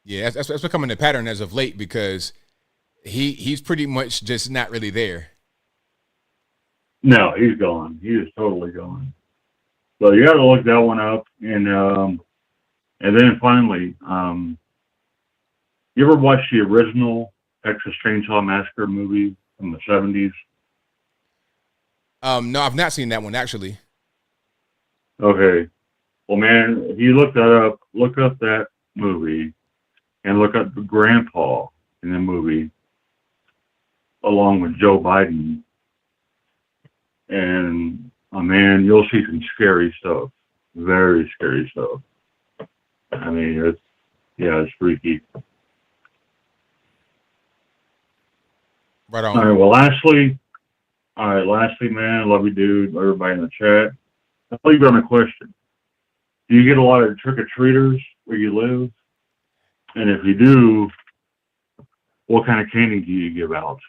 Yeah, that's becoming a pattern as of late because he's pretty much just not really there. No, he's gone. He is totally gone. So you got to look that one up, and then finally, you ever watch the original Texas Chainsaw Massacre movie from the 70s? No, I've not seen that one actually. Okay. Well, man, if you look up that movie and look up the grandpa in the movie along with Joe Biden, and man, you'll see some scary stuff. Very scary stuff. I mean, it's freaky. Right on. All right. Well, lastly, man, love you, dude. Everybody in the chat. I'll leave you on a question. Do you get a lot of trick-or-treaters where you live? And if you do, what kind of candy do you give out?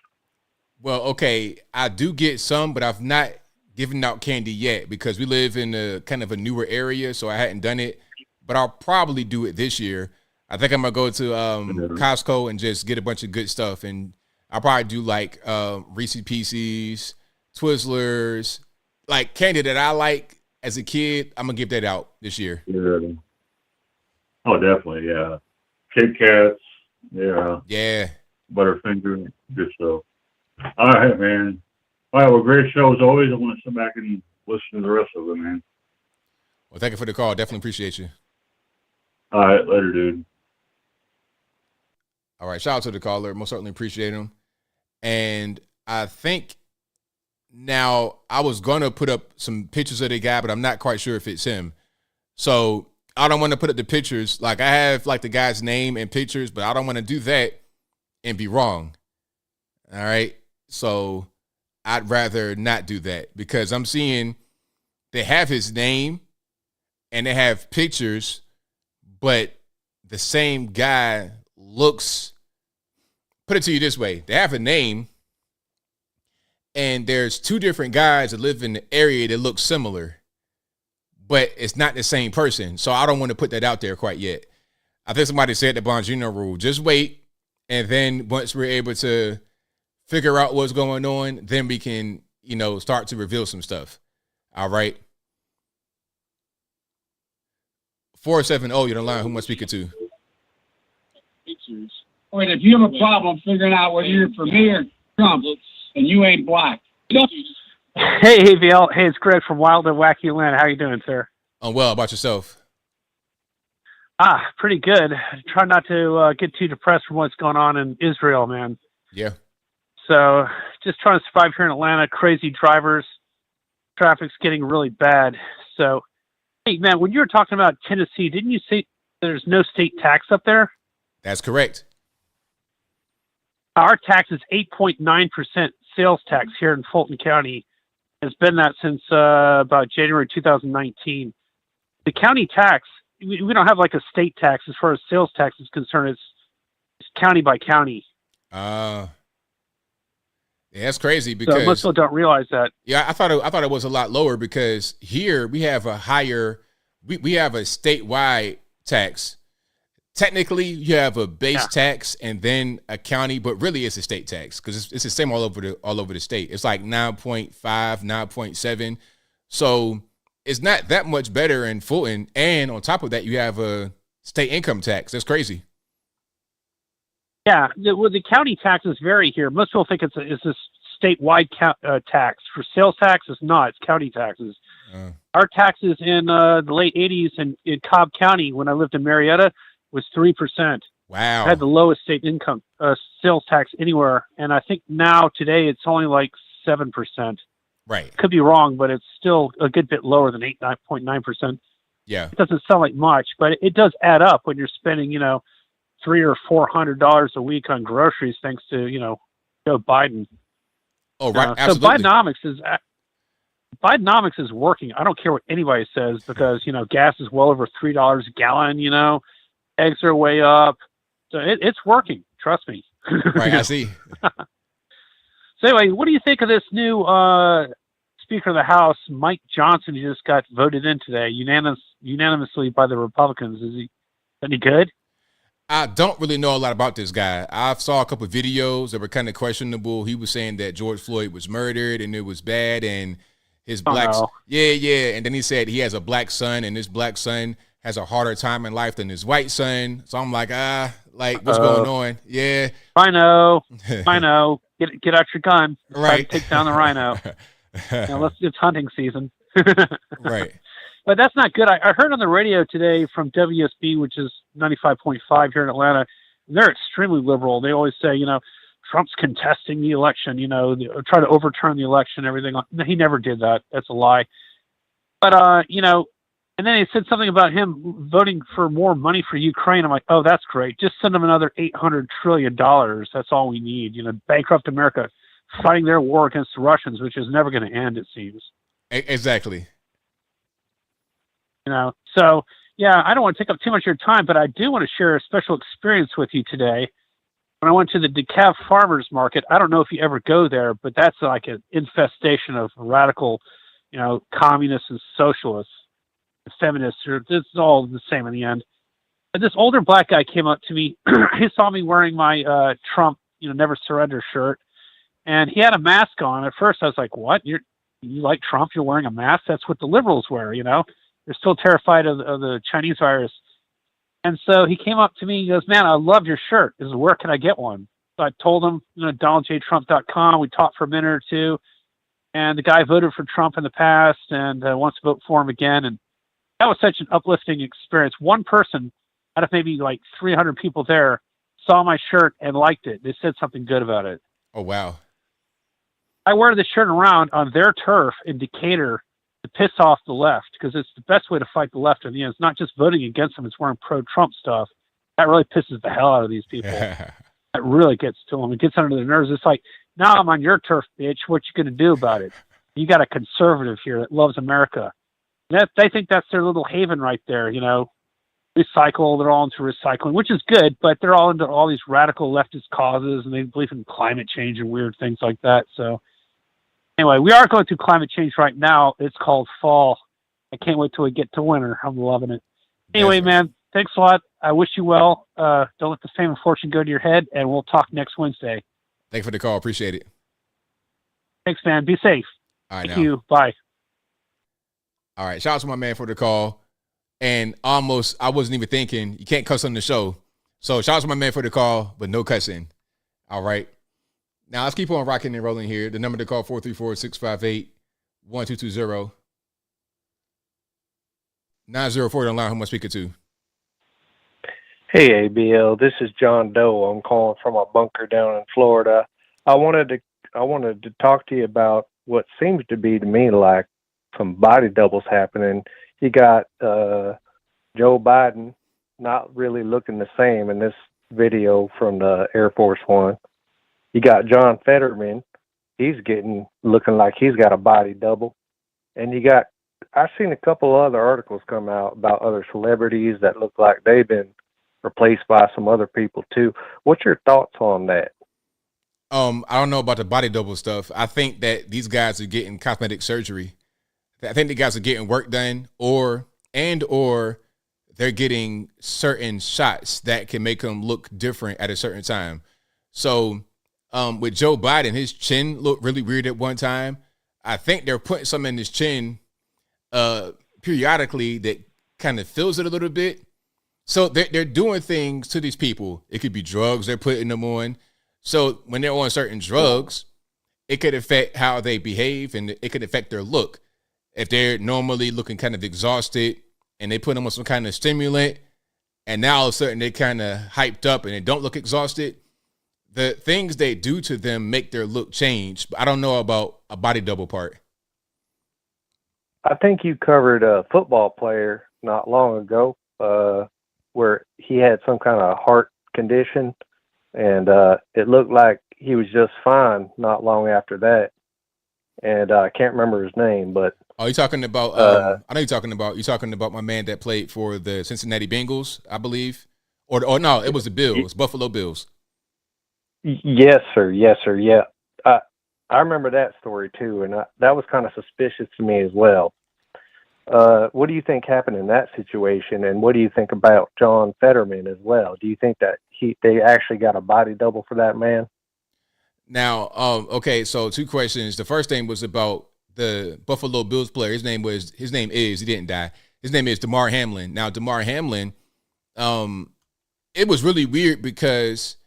Well, okay, I do get some, but I've not given out candy yet because we live in a kind of a newer area, so I hadn't done it. But I'll probably do it this year. I think I'm gonna go to Costco and just get a bunch of good stuff, and I'll probably do like Reese's Pieces, Twizzlers, like candy that I like as a kid. I'm gonna give that out this year. Yeah. Oh, definitely, yeah. Kit Kats, yeah. Butterfinger, good stuff. All right, man. All right, well, great show as always. I want to sit back and listen to the rest of it, man. Well, thank you for the call. Definitely appreciate you. All right, later, dude. All right, shout out to the caller. Most certainly appreciate him. And I think now I was going to put up some pictures of the guy, but I'm not quite sure if it's him. So I don't want to put up the pictures. Like I have like the guy's name and pictures, but I don't want to do that and be wrong. All right. So I'd rather not do that because I'm seeing they have his name and they have pictures, but the same guy looks, put it to you this way. They have a name and there's two different guys that live in the area that look similar, but it's not the same person. So I don't want to put that out there quite yet. I think somebody said the Bongino rule, just wait. And then once we're able to figure out what's going on, then we can, start to reveal some stuff. All right. 470, you're the line. Who am I speaking to? Wait, if you have a problem figuring out whether you're for me or Trump, and you ain't black. Hey, ABL. Hey, it's Greg from Wild and Wacky Land. How you doing, sir? I'm well. About yourself? Pretty good. Try not to get too depressed from what's going on in Israel, man. Yeah. So just trying to survive here in Atlanta. Crazy drivers. Traffic's getting really bad. So, hey, man, when you were talking about Tennessee, didn't you say there's no state tax up there? That's correct. Our tax is 8.9% sales tax here in Fulton County. It's been that since about January 2019. The county tax, we don't have like a state tax as far as sales tax is concerned. It's county by county. Yeah, that's crazy because so most people don't realize that. Yeah, I thought it was a lot lower because here we have a higher, we have a statewide tax technically you have a base tax and then a county, but really it's a state tax because it's the same all over the state. It's like 9.5, 9.7. So it's not that much better in Fulton. And on top of that, you have a state income tax. That's crazy. Yeah, the county taxes vary here. Most people think it's a statewide tax. For sales tax, it's not. It's county taxes. Our taxes in the late 80s in Cobb County, when I lived in Marietta, was 3%. Wow. I had the lowest state income sales tax anywhere. And I think now, today, it's only like 7%. Right. Could be wrong, but it's still a good bit lower than 9.9%. Yeah. It doesn't sound like much, but it does add up when you're spending, $300 or $400 a week on groceries, thanks to, Joe Biden. Oh, right. So Absolutely. Bidenomics is working. I don't care what anybody says because, gas is well over $3 a gallon, eggs are way up. So it's working. Trust me. Right. I see. So anyway, what do you think of this new Speaker of the House, Mike Johnson, who just got voted in today unanimously by the Republicans? Is he any good? I don't really know a lot about this guy. I saw a couple of videos that were kind of questionable. He was saying that George Floyd was murdered and it was bad, and his black and then he said he has a black son, and this black son has a harder time in life than his white son. So I'm like, what's going on? Yeah, Rhino. Get out your gun. Right. Take down the rhino. It's hunting season. Right. But that's not good. I heard on the radio today from WSB, which is 95.5 here in Atlanta. They're extremely liberal. They always say, Trump's contesting the election, try to overturn the election, everything. No, he never did that. That's a lie. But, and then he said something about him voting for more money for Ukraine. I'm like, oh, that's great. Just send them another $800 trillion. That's all we need. Bankrupt America fighting their war against the Russians, which is never going to end, it seems. Exactly. So, yeah, I don't want to take up too much of your time, but I do want to share a special experience with you today. When I went to the DeKalb Farmers Market, I don't know if you ever go there, but that's like an infestation of radical, communists and socialists, feminists. It's all the same in the end. But this older black guy came up to me. He saw me wearing my Trump, Never Surrender shirt, and he had a mask on. At first, I was like, "What? You like Trump? You're wearing a mask? That's what the liberals wear, They're still terrified of the Chinese virus." And so he came up to me. He goes, "Man, I love your shirt. He says, where can I get one?" So I told him, DonaldJTrump.com. We talked for a minute or two. And the guy voted for Trump in the past and wants to vote for him again. And that was such an uplifting experience. One person out of maybe like 300 people there saw my shirt and liked it. They said something good about it. Oh, wow. I wear this shirt around on their turf in Decatur to piss off the left, because it's the best way to fight the left in the end. It's not just voting against them, it's wearing pro-Trump stuff. That really pisses the hell out of these people. That really gets to them. It gets under their nerves. It's like, now I'm on your turf, bitch. What you going to do about it? You got a conservative here that loves America. They think that's their little haven right there, Recycle, they're all into recycling, which is good, but they're all into all these radical leftist causes, and they believe in climate change and weird things like that. So anyway, we are going through climate change right now. It's called fall. I can't wait till we get to winter. I'm loving it. Anyway, man, thanks a lot. I wish you well. Don't let the fame and fortune go to your head, and we'll talk next Wednesday. Thanks for the call. Appreciate it. Thanks, man. Be safe. All right, Thank you. Bye. All right. Shout out to my man for the call. And I wasn't even thinking, you can't cuss on the show. So shout out to my man for the call, but no cussing. All right. Now let's keep on rocking and rolling here. The number to call, 434-658-1220. 904 on line. Who am I speaking to? Hey, ABL. This is John Doe. I'm calling from a bunker down in Florida. I wanted to talk to you about what seems to be, to me, like some body doubles happening. You got Joe Biden not really looking the same in this video from the Air Force One. You got John Fetterman. He's looking like he's got a body double. And I've seen a couple other articles come out about other celebrities that look like they've been replaced by some other people too. What's your thoughts on that? I don't know about the body double stuff. I think that these guys are getting cosmetic surgery. I think the guys are getting work done, or they're they're getting certain shots that can make them look different at a certain time. So with Joe Biden, his chin looked really weird at one time. I think they're putting some in his chin periodically that kind of fills it a little bit. So they're doing things to these people. It could be drugs they're putting them on. So when they're on certain drugs, it could affect how they behave, and it could affect their look. If they're normally looking kind of exhausted and they put them on some kind of stimulant, and now all of a sudden they're kind of hyped up and they don't look exhausted, the things they do to them make their look change. But I don't know about a body double part. I think you covered a football player not long ago where he had some kind of heart condition, and it looked like he was just fine not long after that. And I can't remember his name, but you're talking about I know you're talking about my man that played for the Cincinnati Bengals, I believe. Or no, it was the Bills, Buffalo Bills. Yes, sir. Yeah. I remember that story too, and that was kind of suspicious to me as well. What do you think happened in that situation, and what do you think about John Fetterman as well? Do you think that they actually got a body double for that man? Now, okay, so two questions. The first thing was about the Buffalo Bills player. He didn't die. His name is Damar Hamlin. Now, Damar Hamlin, it was really weird because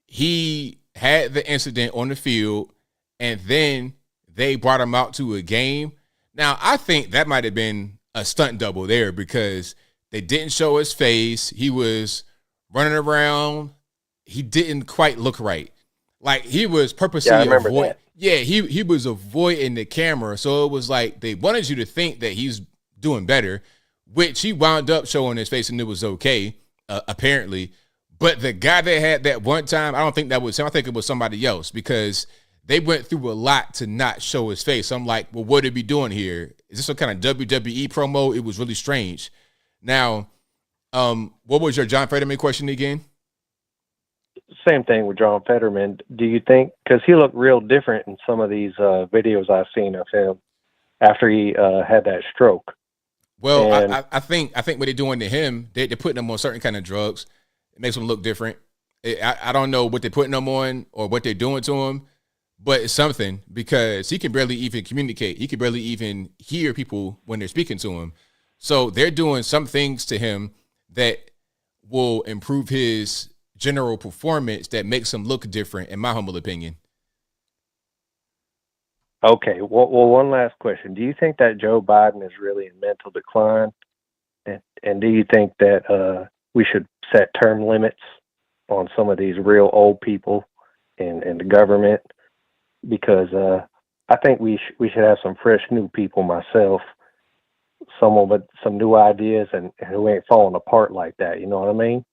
he had the incident on the field, and then they brought him out to a game. Now, I think that might have been a stunt double there because they didn't show his face. He was running around. He didn't quite look right. Like, he was purposely avoiding. Yeah, he was avoiding the camera. So it was like they wanted you to think that he's doing better, which he wound up showing his face and it was okay, apparently. But the guy that had that one time, I don't think that was him. I think it was somebody else because they went through a lot to not show his face. I'm like, well, what are we doing here? Is this some kind of WWE promo? It was really strange. Now, what was your John Fetterman question again? Same thing with John Fetterman. Do you think, because he looked real different in some of these videos I've seen of him after he had that stroke? Well, I think what they're doing to him, they're putting him on certain kind of drugs. It makes him look different. I don't know what they're putting him on or what they're doing to him, but it's something because he can barely even communicate. He can barely even hear people when they're speaking to him. So they're doing some things to him that will improve his general performance that makes him look different, in my humble opinion. Okay. Well, one last question. Do you think that Joe Biden is really in mental decline? And do you think that we should set term limits on some of these real old people in the government? Because I think we should have some fresh new people, myself, someone with some new ideas and who ain't falling apart like that. You know what I mean?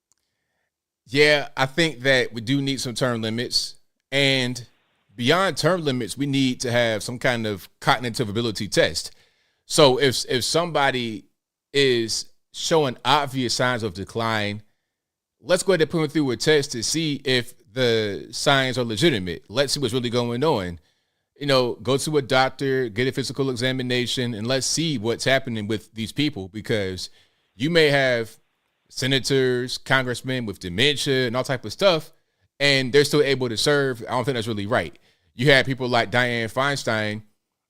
Yeah, I think that we do need some term limits. And beyond term limits, we need to have some kind of cognitive ability test. So if somebody is showing obvious signs of decline, let's go ahead and put them through a test to see if the signs are legitimate. Let's see what's really going on. You know, go to a doctor, get a physical examination, and let's see what's happening with these people, because you may have senators, congressmen with dementia and all type of stuff, and they're still able to serve. I don't think that's really right. You had people like Dianne Feinstein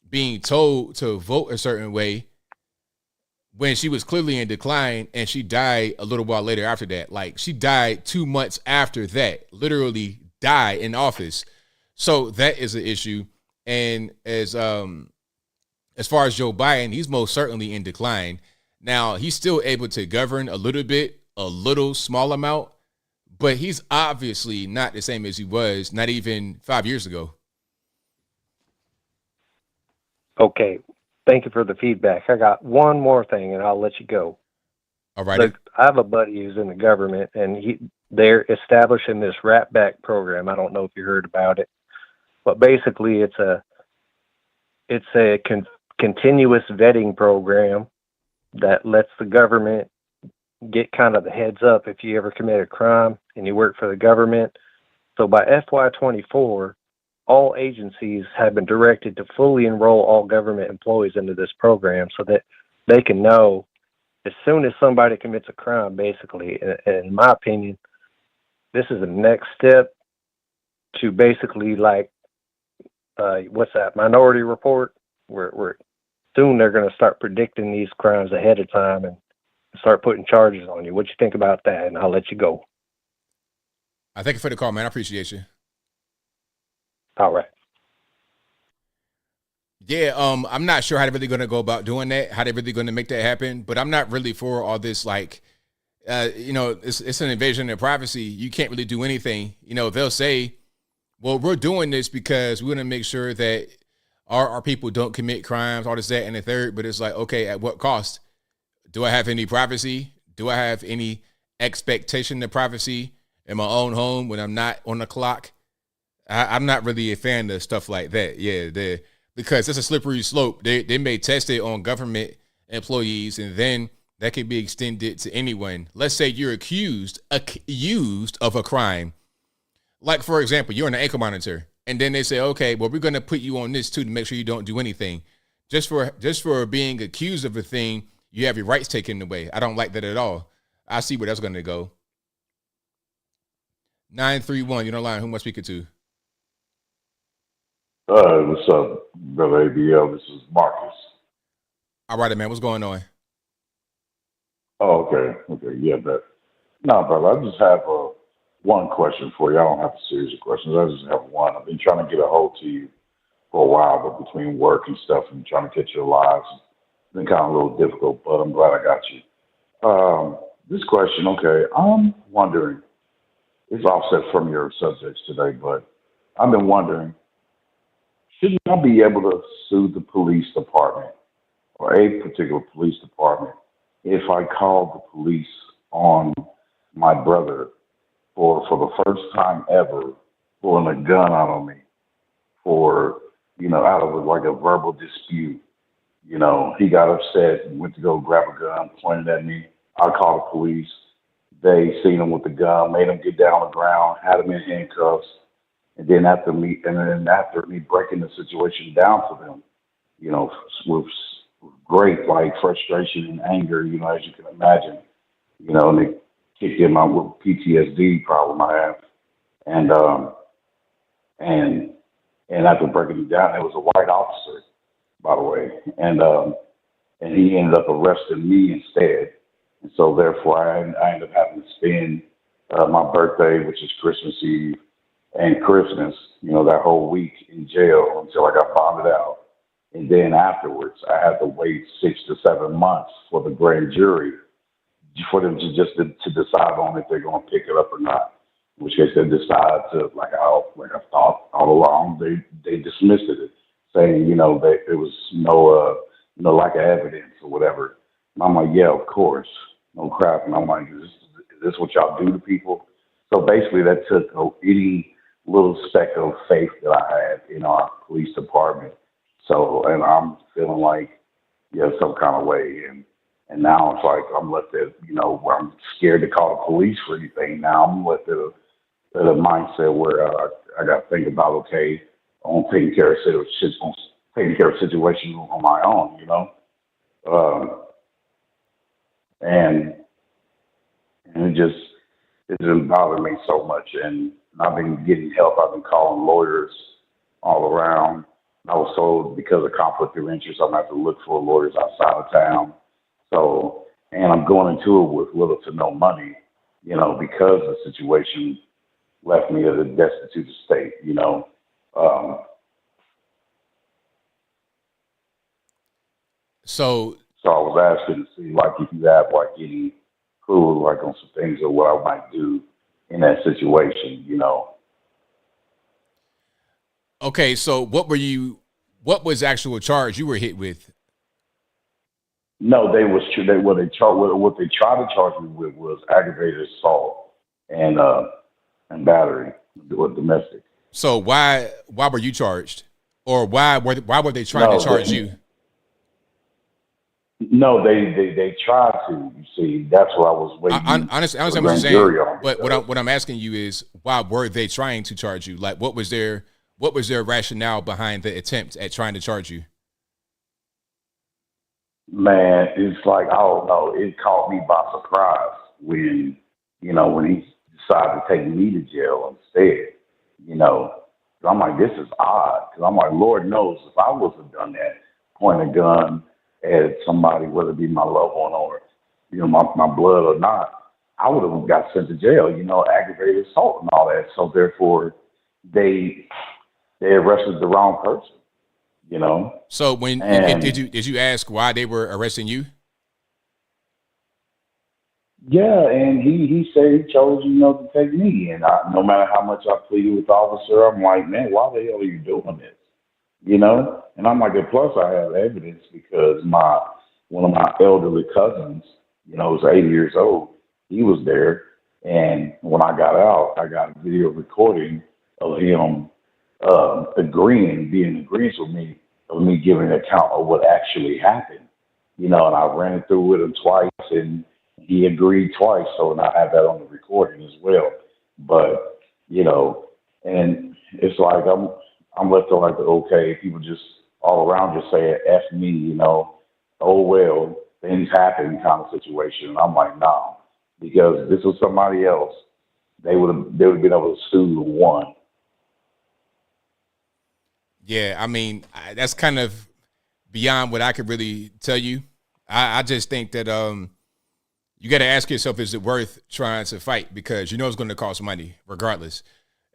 being told to vote a certain way when she was clearly in decline, and she died a little while later after that. Like, she died 2 months after that, literally died in office. So that is an issue. And as far as Joe Biden, he's most certainly in decline. Now, he's still able to govern a little bit, a little small amount, but he's obviously not the same as he was not even 5 years ago. Okay. Thank you for the feedback. I got one more thing, and I'll let you go. All right. Look, I have a buddy who's in the government, and they're establishing this rat back program. I don't know if you heard about it, but basically it's a continuous vetting program that lets the government get kind of the heads up if you ever commit a crime and you work for the government. So by FY24, all agencies have been directed to fully enroll all government employees into this program so that they can know as soon as somebody commits a crime, basically, in my opinion, this is the next step to basically like, what's that, Minority Report? Where soon they're going to start predicting these crimes ahead of time and start putting charges on you. What you think about that? And I'll let you go. I thank you for the call, man. I appreciate you. All right. Yeah, I'm not sure how they're really going to go about doing that, how they're really going to make that happen, but I'm not really for all this, like, it's an invasion of privacy. You can't really do anything. They'll say, well, we're doing this because we want to make sure that our people don't commit crimes, all this, that, and the third, but it's like, okay, at what cost? Do I have any privacy? Do I have any expectation of privacy in my own home when I'm not on the clock? I'm not really a fan of stuff like that. Yeah, because it's a slippery slope. They may test it on government employees, and then that can be extended to anyone. Let's say you're accused of a crime. Like, for example, you're on an ankle monitor, and then they say, okay, well, we're going to put you on this too to make sure you don't do anything. Just for being accused of a thing, you have your rights taken away. I don't like that at all. I see where that's going to go. 931, you're on the line. Who am I speaking to? What's up, brother ABL? This is Marcus. All right, man. What's going on? Oh, okay. Yeah, brother, I just have one question for you. I don't have a series of questions. I just have one. I've been trying to get a hold to you for a while, but between work and stuff and trying to catch your lives, it's been kind of a little difficult, but I'm glad I got you. This question, okay, I'm wondering, it's offset from your subjects today, but I've been wondering, shouldn't I be able to sue the police department or a particular police department if I call the police on my brother for the first time ever pulling a gun out on me for, out of like a verbal dispute? He got upset and went to go grab a gun, pointed at me. I called the police. They seen him with the gun, made him get down on the ground, had him in handcuffs. And then after me breaking the situation down for them, with great like frustration and anger, as you can imagine, and they kicked him out with PTSD problem I have. And after breaking it down, it was a white officer, by the way. And he ended up arresting me instead. And so therefore I ended up having to spend my birthday, which is Christmas Eve, and Christmas, that whole week in jail until I got bonded out. And then afterwards, I had to wait 6 to 7 months for the grand jury for them to decide on if they're going to pick it up or not. In which case they decide to, like I thought all along, they dismissed it, saying, that there was no lack of evidence or whatever. And I'm like, yeah, of course, no crap. And I'm like, is this what y'all do to people? So basically that took any little speck of faith that I had in our police department. So, and I'm feeling like, some kind of way. And now it's like I'm left at, where I'm scared to call the police for anything. Now I'm left at a mindset where I got to think about, okay, I'm taking care of situations on my own, and it just bothered me so much. And I've been getting help. I've been calling lawyers all around. I was told because of conflict of interest, I'm going to have to look for lawyers outside of town. So, and I'm going into it with little to no money, because the situation left me at a destitute state, So I was asking to see, like, if you have, like, any clue, like, on some things or what I might do in that situation, Okay, so what was the actual charge you were hit with? No, what they tried to charge me with was aggravated assault and battery with domestic. So why were you charged, or why were they trying to charge you? No, they tried to. You see, that's what I was waiting. Honestly, I understand what you're saying, but what I'm asking you is, why were they trying to charge you? Like, what was their rationale behind the attempt at trying to charge you? Man, it's like, I don't know. It caught me by surprise when, when he decided to take me to jail instead. So I'm like, this is odd. Because I'm like, Lord knows if I was to have done that, point a gun at somebody, whether it be my loved one or, my blood or not, I would have got sent to jail, aggravated assault and all that. So therefore, they arrested the wrong person. So when did you ask why they were arresting you? Yeah, and he said he chose, to take me. And no matter how much I pleaded with the officer, I'm like, man, why the hell are you doing this? And I'm like, and plus I have evidence because one of my elderly cousins, was 80 years old. He was there, and when I got out, I got a video recording of him being in agreement with me giving an account of what actually happened. And I ran it through with him twice, and he agreed twice. So, and I have that on the recording as well. But, and it's like I'm left to like, okay, people just all around just say F me, oh well, things happen kind of situation. And I'm like, nah, because if this was somebody else, they would have been able to sue and won. Yeah, I mean, that's kind of beyond what I could really tell you. I just think that you got to ask yourself, is it worth trying to fight? Because it's going to cost money regardless.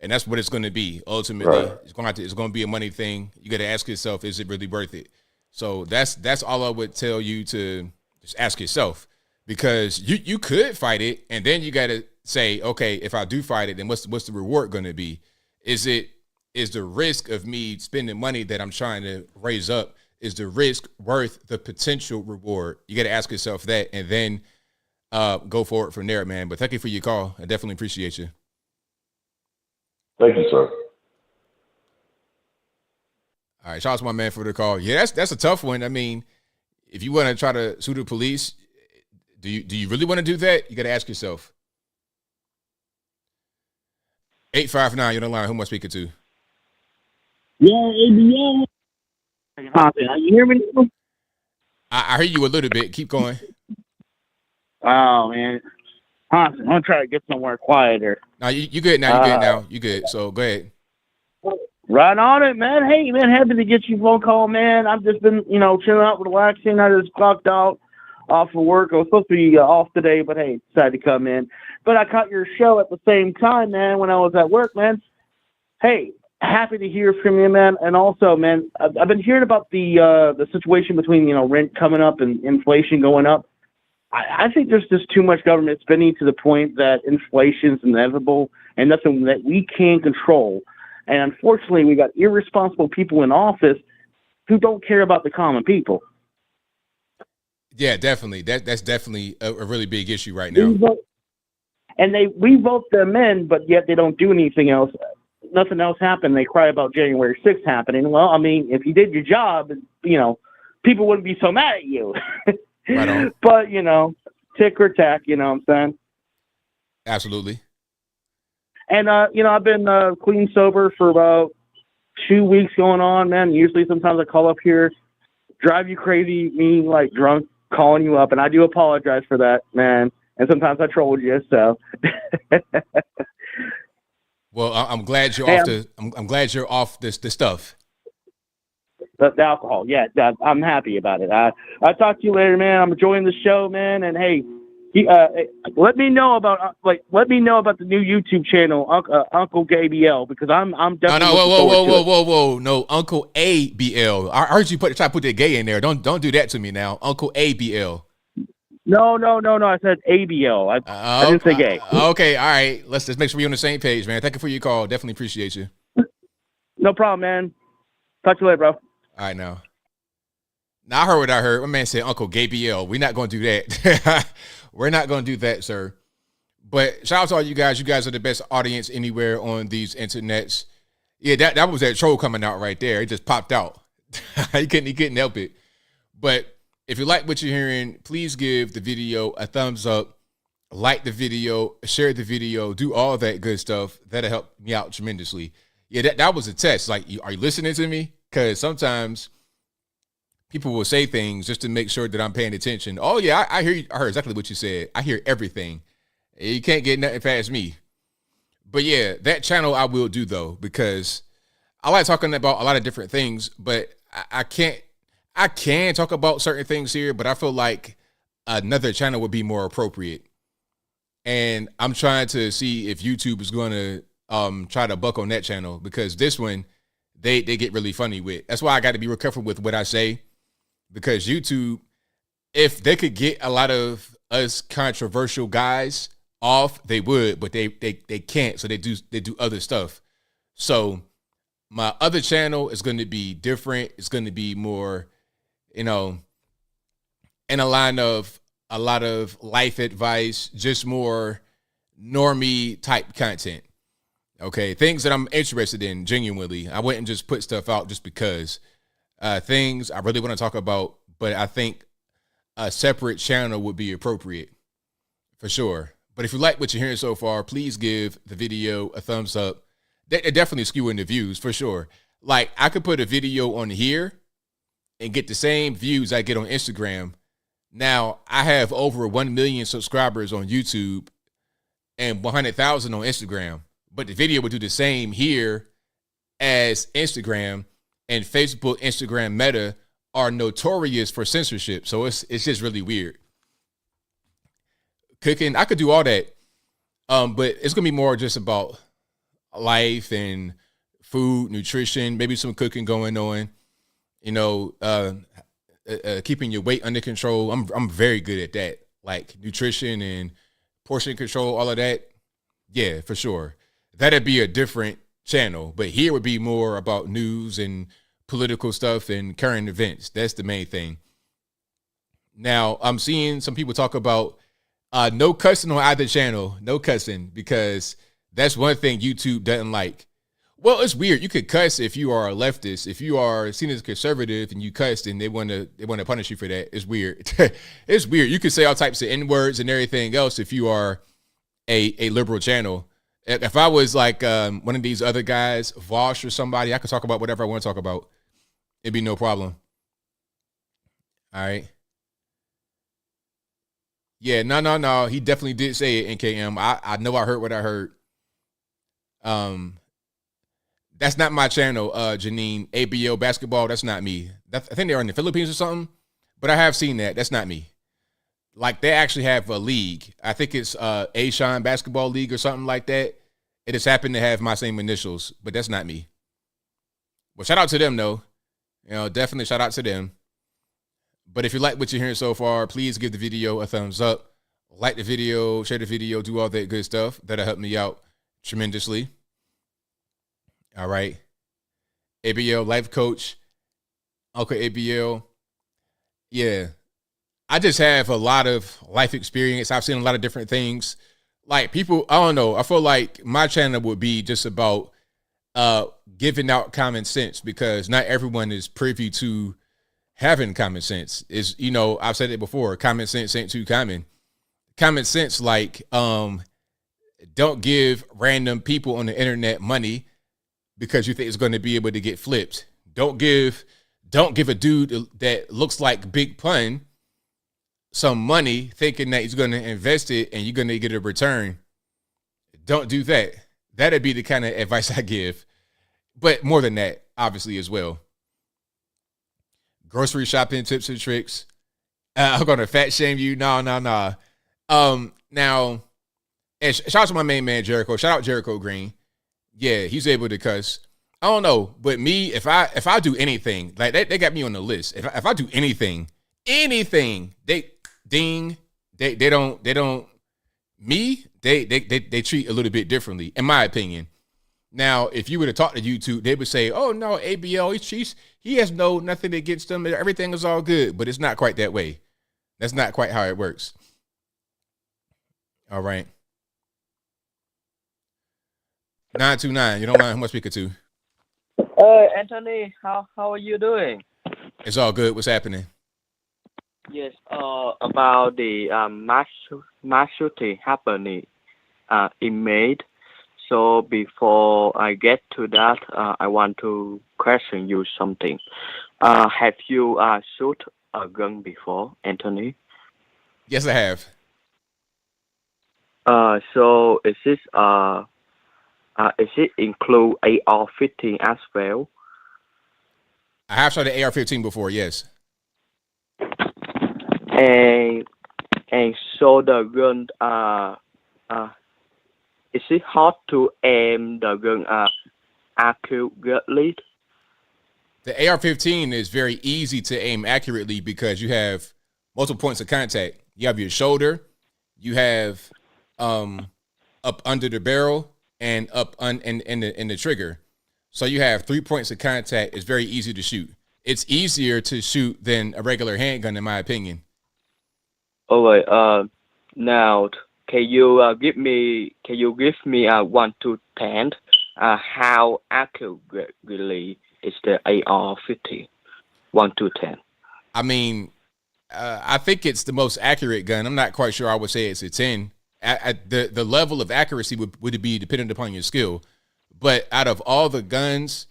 And that's what it's going to be. Ultimately, right. It's going to be a money thing. You got to ask yourself, is it really worth it? So that's all I would tell you, to just ask yourself, because you could fight it, and then you got to say, okay, if I do fight it, then what's the reward going to be? Is the risk of me spending money that I'm trying to raise up, is the risk worth the potential reward? You got to ask yourself that, and then go forward from there, man. But thank you for your call. I definitely appreciate you. Thank you, sir. All right, shout out to my man for the call. Yeah, that's a tough one. I mean, if you want to try to sue the police, do you really want to do that? You got to ask yourself. 859, you're on the line. Who am I speaking to? Yeah, ABL. You hear me? I hear you a little bit. Keep going. Oh, man. I'm going to try to get somewhere quieter. No, you good now. You good now. You good. So go ahead. Right on it, man. Hey, man, happy to get you phone call, man. I've just been, chilling out, relaxing. I just clocked out off of work. I was supposed to be off today, but hey, decided to come in. But I caught your show at the same time, man, when I was at work, man. Hey, happy to hear from you, man. And also, man, I've been hearing about the situation between, rent coming up and inflation going up. I think there's just too much government spending to the point that inflation is inevitable and nothing that we can control. And unfortunately, we got irresponsible people in office who don't care about the common people. Yeah, definitely. That's definitely a really big issue right now. We vote them in, but yet they don't do anything else. Nothing else happened. They cry about January 6th happening. Well, I mean, if you did your job, people wouldn't be so mad at you. Right on. But, tick or tack, you know what I'm saying? Absolutely. And, I've been clean sober for about 2 weeks going on, man. Usually sometimes I call up here, drive you crazy, me like drunk, calling you up. And I do apologize for that, man. And sometimes I trolled you, so. Well, I'm glad you're I'm glad you're off this stuff. The alcohol, yeah, I'm happy about it. I'll talk to you later, man. I'm enjoying the show, man. And hey, let me know about the new YouTube channel, Uncle ABL, because I'm definitely. Whoa, no, Uncle ABL. I heard you try to put that gay in there. Don't do that to me now, Uncle ABL. No. I said ABL. I didn't say gay. Okay, all right. Let's just make sure we're on the same page, man. Thank you for your call. Definitely appreciate you. No problem, man. Talk to you later, bro. All right, now I heard what I heard. My man said Uncle Gabriel. We're not going to do that. We're not going to do that, sir. But shout out to all you guys. You guys are the best audience anywhere on these internets. Yeah, that was that troll coming out right there. It just popped out. He couldn't help it. But if you like what you're hearing, please give the video a thumbs up, like the video, share the video, do all that good stuff. That'll help me out tremendously. Yeah, that was a test. Like, are you listening to me? Because sometimes people will say things just to make sure that I'm paying attention. Oh yeah, I hear. I heard exactly what you said. I hear everything. You can't get nothing past me. But yeah, that channel I will do though, because I like talking about a lot of different things, but I can talk about certain things here, but I feel like another channel would be more appropriate. And I'm trying to see if YouTube is going to try to buck on that channel, because this one they get really funny with. That's why I got to be real careful with what I say, because YouTube, if they could get a lot of us controversial guys off, they would, but they can't. So they do other stuff. So my other channel is going to be different. It's going to be more, in a line of a lot of life advice, just more normie type content. Okay, things that I'm interested in genuinely. I wouldn't just put stuff out just because. Things I really want to talk about, but I think a separate channel would be appropriate for sure. But if you like what you're hearing so far, please give the video a thumbs up. They're definitely skewing the views for sure. Like, I could put a video on here and get the same views I get on Instagram. Now, I have over 1 million subscribers on YouTube and 100,000 on Instagram, but the video would do the same here as Instagram. And Facebook, Instagram, Meta are notorious for censorship. So it's just really weird. Cooking, I could do all that. But it's going to be more just about life and food, nutrition, maybe some cooking going on, keeping your weight under control. I'm very good at that. Like nutrition and portion control, all of that. Yeah, for sure. That'd be a different channel, but here would be more about news and political stuff and current events. That's the main thing. Now, I'm seeing some people talk about no cussing on either channel. No cussing, because that's one thing YouTube doesn't like. Well, it's weird. You could cuss if you are a leftist. If you are seen as conservative and you cuss, and they want to punish you for that. It's weird. It's weird. You could say all types of N-words and everything else if you are a liberal channel. If I was like one of these other guys, Vosh or somebody, I could talk about whatever I want to talk about. It'd be no problem. All right. Yeah, no. He definitely did say it, NKM. I know I heard what I heard. That's not my channel, Janine. ABL basketball, that's not me. I think they're in the Philippines or something, but I have seen that. That's not me. Like, they actually have a league. I think it's Shaun Basketball League or something like that. It just happened to have my same initials, but that's not me. Well, shout out to them, though. Definitely shout out to them. But if you like what you're hearing so far, please give the video a thumbs up. Like the video, share the video, do all that good stuff. That'll help me out tremendously. All right. ABL, life coach. Uncle ABL. Yeah. I just have a lot of life experience. I've seen a lot of different things. Like, people, I don't know. I feel like my channel would be just about giving out common sense, because not everyone is privy to having common sense. Is, I've said it before, common sense ain't too common. Common sense, like, don't give random people on the internet money because you think it's going to be able to get flipped. Don't give a dude that looks like Big Pun some money thinking that he's going to invest it and you're going to get a return. Don't do that. That'd be the kind of advice I give. But more than that, obviously, as well. Grocery shopping tips and tricks. I'm going to fat shame you. No. Now, and shout out to my main man, Jericho. Shout out Jericho Green. Yeah, he's able to cuss. I don't know, but me, if I do anything, like they got me on the list. If I do anything, they treat a little bit differently, in my opinion. Now, if you were to talk to YouTube, they would say, "Oh no, ABL, he has nothing against them. Everything is all good." But it's not quite that way. That's not quite how it works. All right. 929. You don't mind who am I speaking to? Anthony, how are you doing? It's all good. What's happening? Yes, about the mass shooting happening in May. So before I get to that, I want to question you something. Have you shoot a gun before, Anthony? Yes, I have. So is it include AR-15 as well? I have shot an AR-15 before. Yes. And so the gun is it hard to aim the gun accurately? The AR-15 is very easy to aim accurately because you have multiple points of contact. You have your shoulder, you have up under the barrel, and up in the trigger. So you have 3 points of contact. It's very easy to shoot. It's easier to shoot than a regular handgun, in my opinion. All right. Now, can you give me 1 to 10? How accurately is the AR-15? 1 to 10. I mean, I think it's the most accurate gun. I'm not quite sure I would say it's a 10. The level of accuracy would be dependent upon your skill. But out of all the guns,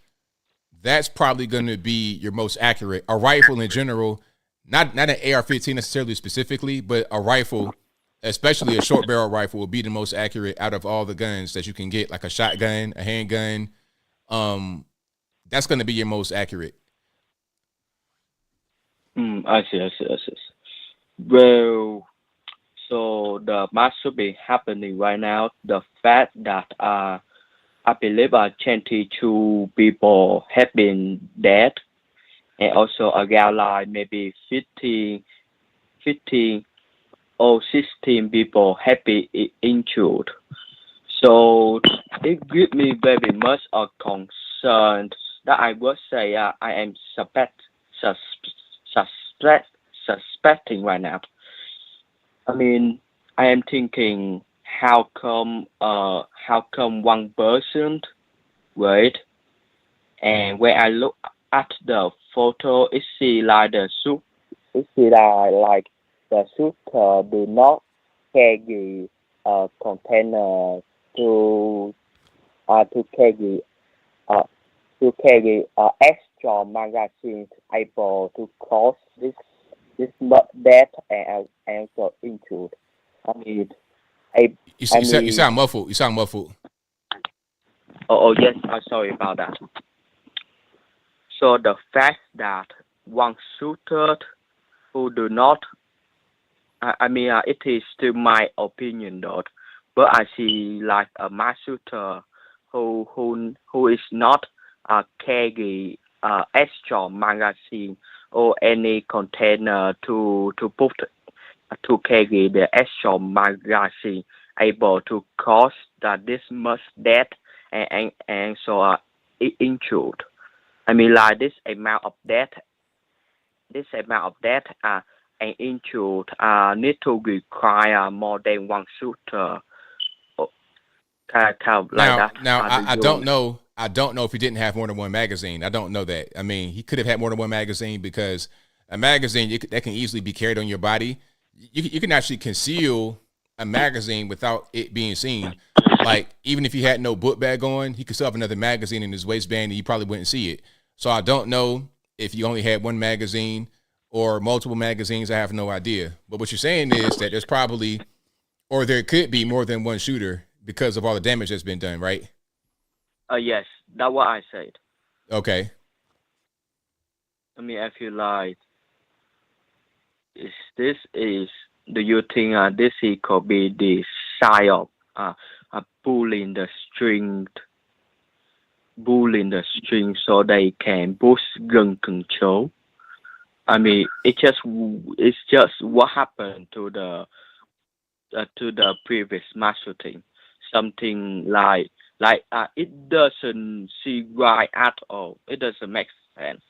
that's probably going to be your most accurate. A rifle in general, not an AR-15 necessarily specifically, but a rifle, especially a short barrel rifle, will be the most accurate out of all the guns that you can get, like a shotgun, a handgun. That's going to be your most accurate. I see. Well, so the match should be happening right now. The fact that I believe 22 people have been dead, and also around like maybe 15 or 16 people have been injured. So it gives me very much a concern that I would say I am suspecting right now. I mean, I am thinking, how come one person wait, and when I look at the photo, it see like the suit, like the shooter do not carry a container to carry extra magazines able to cause this death and also injured. I mean, You sound muffled. You sound muffled. Oh yes, I'm sorry about that. So the fact that one shooter who do not, it is still my opinion though, but I see like a mass shooter who is not carry extra magazine or any container to put to carry the extra magazine able to cause that this much death and so injured. I mean, like this amount of death and injured need to require more than one shooter. Kind of like that. Now I don't know. I don't know if he didn't have more than one magazine. I don't know that. I mean, he could have had more than one magazine because a magazine that can easily be carried on your body. You can actually conceal a magazine without it being seen. Like, even if he had no book bag on, he could still have another magazine in his waistband and you probably wouldn't see it. So I don't know if you only had one magazine or multiple magazines. I have no idea. But what you're saying is that there's probably, or there could be more than one shooter because of all the damage that's been done, right? Yes, that's what I said. Okay. I mean, I feel like, do you think this could be the sign of pulling the string so they can boost gun control? I mean, it's just what happened to the previous mass shooting. Something like it doesn't seem right at all. It doesn't make sense.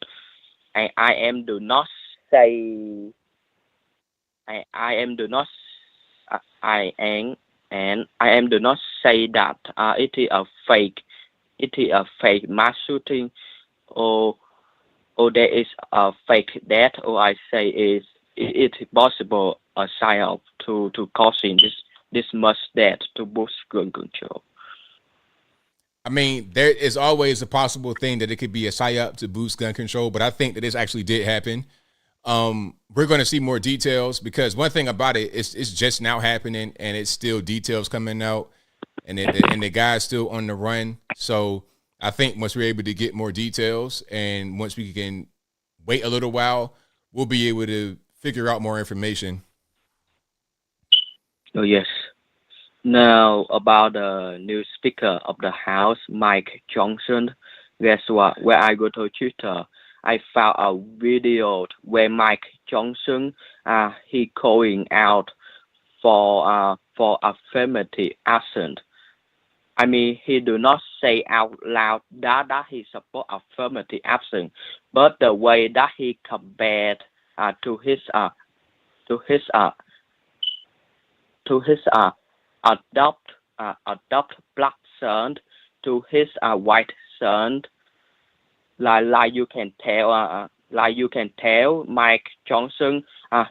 And I am do not say that it is a fake. It is a fake mass shooting, or there is a fake death, or I say it is possible a sign of to causing this much death to boost gun control. I mean, there is always a possible thing that it could be a psyop to boost gun control, but I think that this actually did happen. We're going to see more details because one thing about it is it's just now happening and it's still details coming out and the guy's still on the run. So I think once we're able to get more details and once we can wait a little while, we'll be able to figure out more information. Oh, yes. Now, about the new Speaker of the House, Mike Johnson, guess what? When I go to Twitter, I found a video where Mike Johnson, he calling out for affirmative action. I mean, he do not say out loud that he support affirmative action, but the way that he compared to his adopt black son to his white son, like you can tell, Mike Johnson,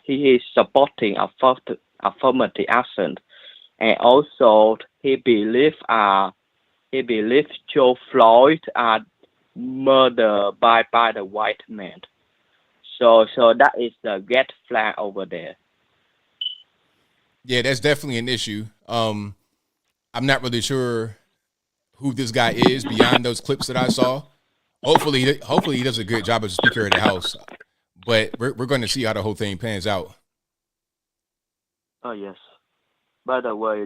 he is supporting affirmative action, and also he believes Joe Floyd murdered by the white man. So that is the red flag over there. Yeah, that's definitely an issue. I'm not really sure who this guy is beyond those clips that I saw. Hopefully he does a good job as Speaker of the House. But we're going to see how the whole thing pans out. Oh, yes. By the way,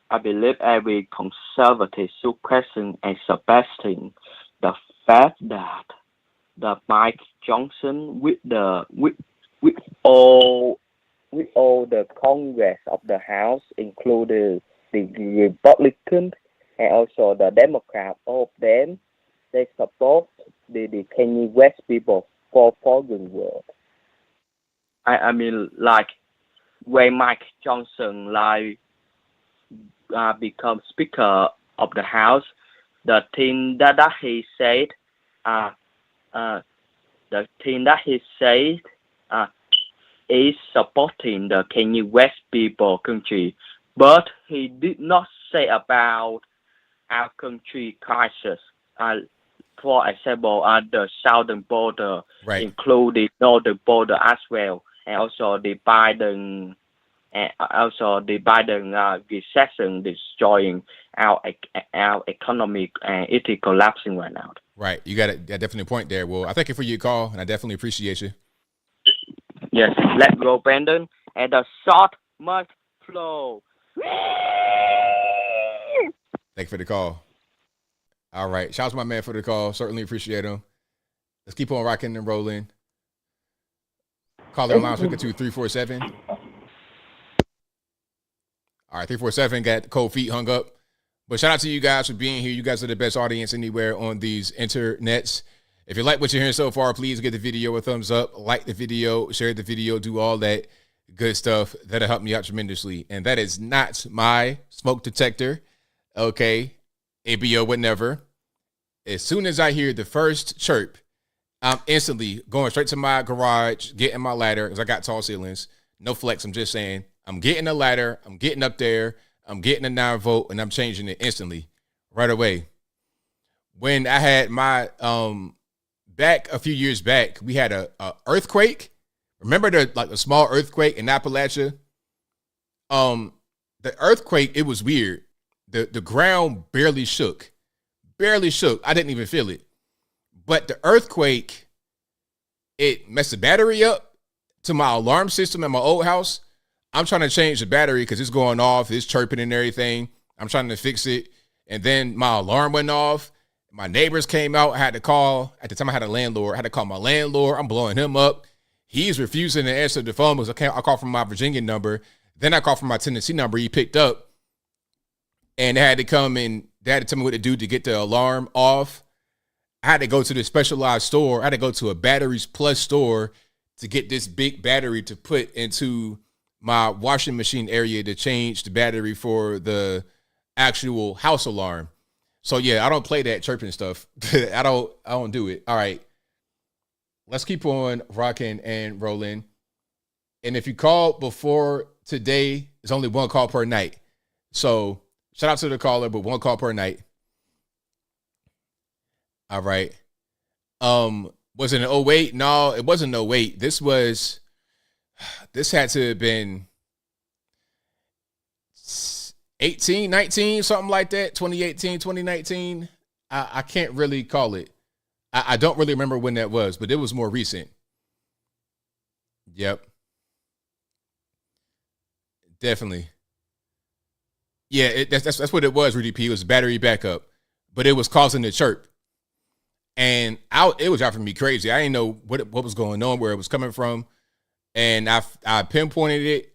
I believe every conservative should question and suppressing the fact that the Mike Johnson with all the Congress of the House, including the Republicans and also the Democrats, all of them, they support the Kanye West people for foreign world. I mean, like, when Mike Johnson become Speaker of the House, the thing that he said, is supporting the Kanye West people country, but he did not say about our country crisis. For example, the southern border, right, including northern border as well, and also the Biden recession destroying our economy and it is collapsing right now. Right, you got a definitely point there. Well, I thank you for your call, and I definitely appreciate you. Yes, let's go, Brandon, and the short must flow. Thank you for the call. All right, shout out to my man for the call. Certainly appreciate him. Let's keep on rocking and rolling. Caller line, speaker to 347. All right, 347 got the cold feet hung up. But shout out to you guys for being here. You guys are the best audience anywhere on these internets. If you like what you're hearing so far, please give the video a thumbs up, like the video, share the video, do all that good stuff. That'll help me out tremendously. And that is not my smoke detector. Okay. ABL, whatever. As soon as I hear the first chirp, I'm instantly going straight to my garage, getting my ladder, because I got tall ceilings. No flex, I'm just saying. I'm getting a ladder, I'm getting up there, I'm getting a 9-volt, and I'm changing it instantly, right away. When I had my, back a few years back, we had a earthquake. Remember the small earthquake in Appalachia? The earthquake, it was weird. The ground barely shook. Barely shook. I didn't even feel it. But the earthquake, it messed the battery up to my alarm system at my old house. I'm trying to change the battery because it's going off. It's chirping and everything. I'm trying to fix it. And then my alarm went off. My neighbors came out. I had to call. At the time, I had a landlord. I had to call my landlord. I'm blowing him up. He's refusing to answer the phone because I called from my Virginia number. Then I called from my Tennessee number. He picked up. And they had to come and they had to tell me what to do to get the alarm off. I had to go to the specialized store. I had to go to a Batteries Plus store to get this big battery to put into my washing machine area to change the battery for the actual house alarm. So yeah, I don't play that chirping stuff. I don't do it. All right. Let's keep on rocking and rolling. And if you call before today, it's only one call per night. So Shout out to the caller, but 1 call per night. All right. Was it an 08? No, it wasn't 08. This had to have been 18, 19, something like that. 2018, 2019. I can't really call it. I don't really remember when that was, but it was more recent. Yep. Definitely. Yeah, that's what it was, Rudy P. It was battery backup, but it was causing the chirp. And it was driving me crazy. I didn't know what was going on, where it was coming from. And I pinpointed it.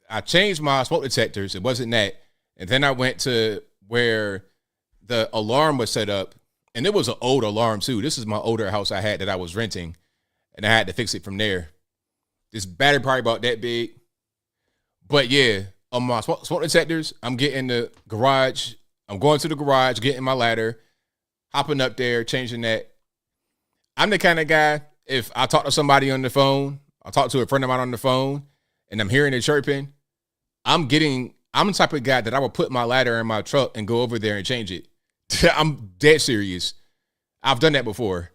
I changed my smoke detectors. It wasn't that. And then I went to where the alarm was set up. And it was an old alarm, too. This is my older house I had that I was renting. And I had to fix it from there. This battery probably about that big. But yeah, on my smoke detectors, I'm getting the garage. I'm going to the garage, getting my ladder, hopping up there, changing that. I'm the kind of guy, if I talk to somebody on the phone, I'll talk to a friend of mine on the phone, and I'm hearing it chirping, I'm the type of guy that I will put my ladder in my truck and go over there and change it. I'm dead serious. I've done that before.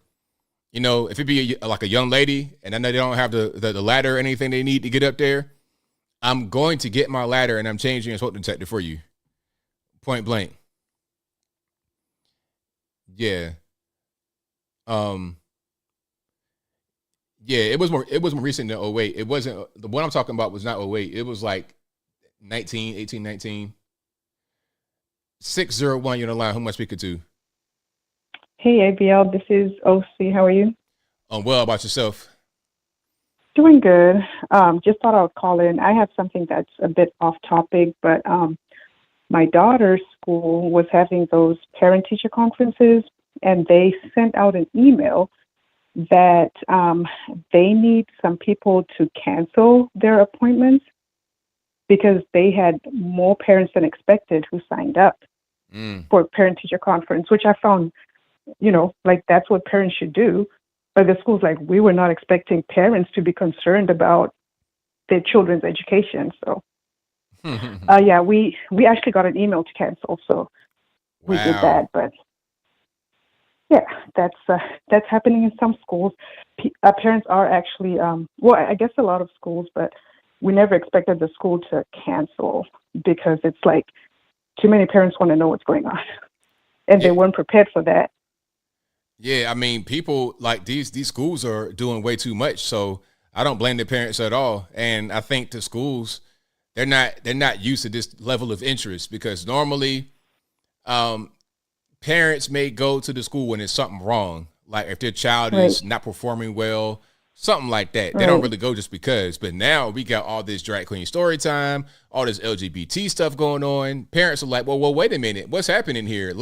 You know, if it be like a young lady and I know they don't have the ladder or anything they need to get up there, I'm going to get my ladder and I'm changing a smoke detector for you. Point blank. Yeah. Yeah, it was more recent than 08. It wasn't, the one I'm talking about was not 08. It was like 18, 19. 601, you're on the line. Who am I speaking to? Hey, ABL, this is OC. How are you? Well, about yourself? Doing good. Just thought I would call in. I have something that's a bit off topic, but my daughter's school was having those parent-teacher conferences, and they sent out an email that they need some people to cancel their appointments because they had more parents than expected who signed up for parent-teacher conference, which I found, like that's what parents should do. But the school's like, we were not expecting parents to be concerned about their children's education. So, yeah, we actually got an email to cancel, so we did that. But yeah, that's happening in some schools. Parents are actually, well, I guess a lot of schools, but we never expected the school to cancel because it's like too many parents want to know what's going on, and they weren't prepared for that. Yeah, I mean, people like these schools are doing way too much, so I don't blame the parents at all. And I think the schools, they're not used to this level of interest because normally parents may go to the school when there's something wrong, like if their child is not performing well, something like that. They don't really go just because. But now we got all this drag queen story time, all this LGBT stuff going on. Parents are like, well, wait a minute, what's happening here?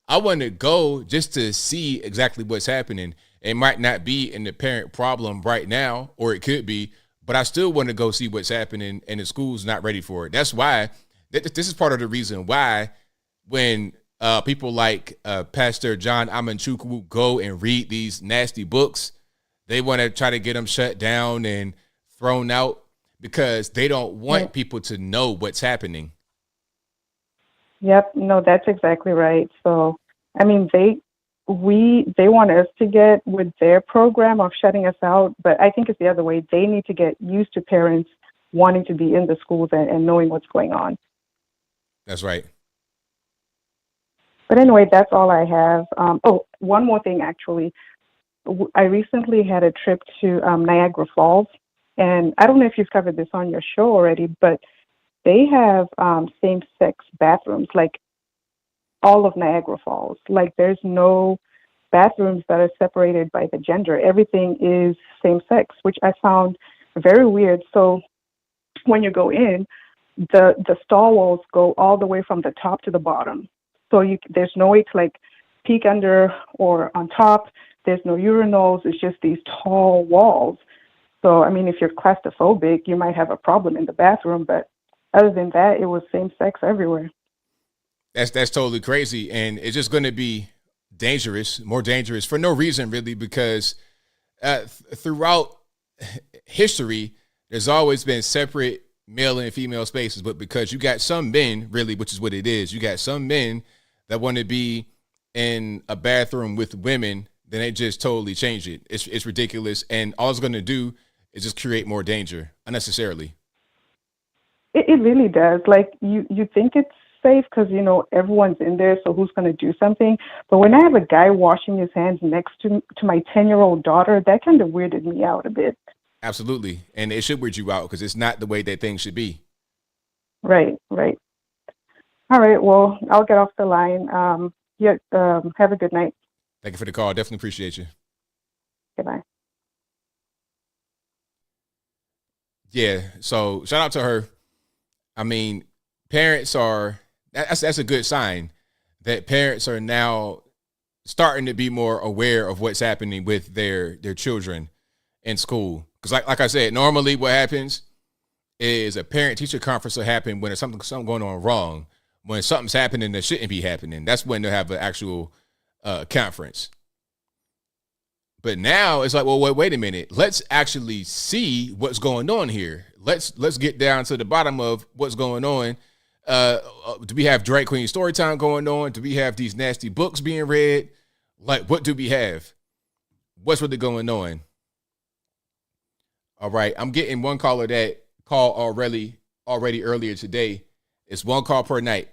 I want to go just to see exactly what's happening. It might not be in the parent problem right now, or it could be, but I still want to go see what's happening, and the school's not ready for it. That's why this is part of the reason why when people like Pastor John Amanchukwu go and read these nasty books, they want to try to get them shut down and thrown out because they don't want people to know what's happening. Yep, no, that's exactly right. So, I mean, they want us to get with their program of shutting us out, but I think it's the other way. They need to get used to parents wanting to be in the schools and knowing what's going on. That's right. But anyway, that's all I have. One more thing, actually. I recently had a trip to Niagara Falls, and I don't know if you've covered this on your show already, but they have same-sex bathrooms, like all of Niagara Falls. Like there's no bathrooms that are separated by the gender. Everything is same-sex, which I found very weird. So when you go in, the stall walls go all the way from the top to the bottom. So there's no way to like peek under or on top. There's no urinals. It's just these tall walls. So, I mean, if you're claustrophobic, you might have a problem in the bathroom, but other than that, it was same sex everywhere. That's totally crazy. And it's just going to be dangerous, more dangerous for no reason, really, because throughout history, there's always been separate male and female spaces, but because you got some men, really, which is what it is, you got some men that want to be in a bathroom with women, then they just totally change it. It's ridiculous, and all it's going to do is just create more danger unnecessarily. It really does. Like you think it's safe because everyone's in there, so who's going to do something? But when I have a guy washing his hands next to my 10-year-old daughter, that kind of weirded me out a bit. Absolutely, and it should weird you out because it's not the way that things should be. Right. All right. Well, I'll get off the line. Have a good night. Thank you for the call. Definitely appreciate you. Goodbye. Yeah. So shout out to her. I mean, parents that's a good sign that parents are now starting to be more aware of what's happening with their children in school. Because like I said, normally what happens is a parent-teacher conference will happen when there's something going on wrong. When something's happening that shouldn't be happening, that's when they'll have an actual conference. But now it's like, well, wait a minute. Let's actually see what's going on here. Let's get down to the bottom of what's going on. Do we have drag queen story time going on? Do we have these nasty books being read? Like, what do we have? What's really going on? All right, I'm getting one caller that called already earlier today. It's one call per night.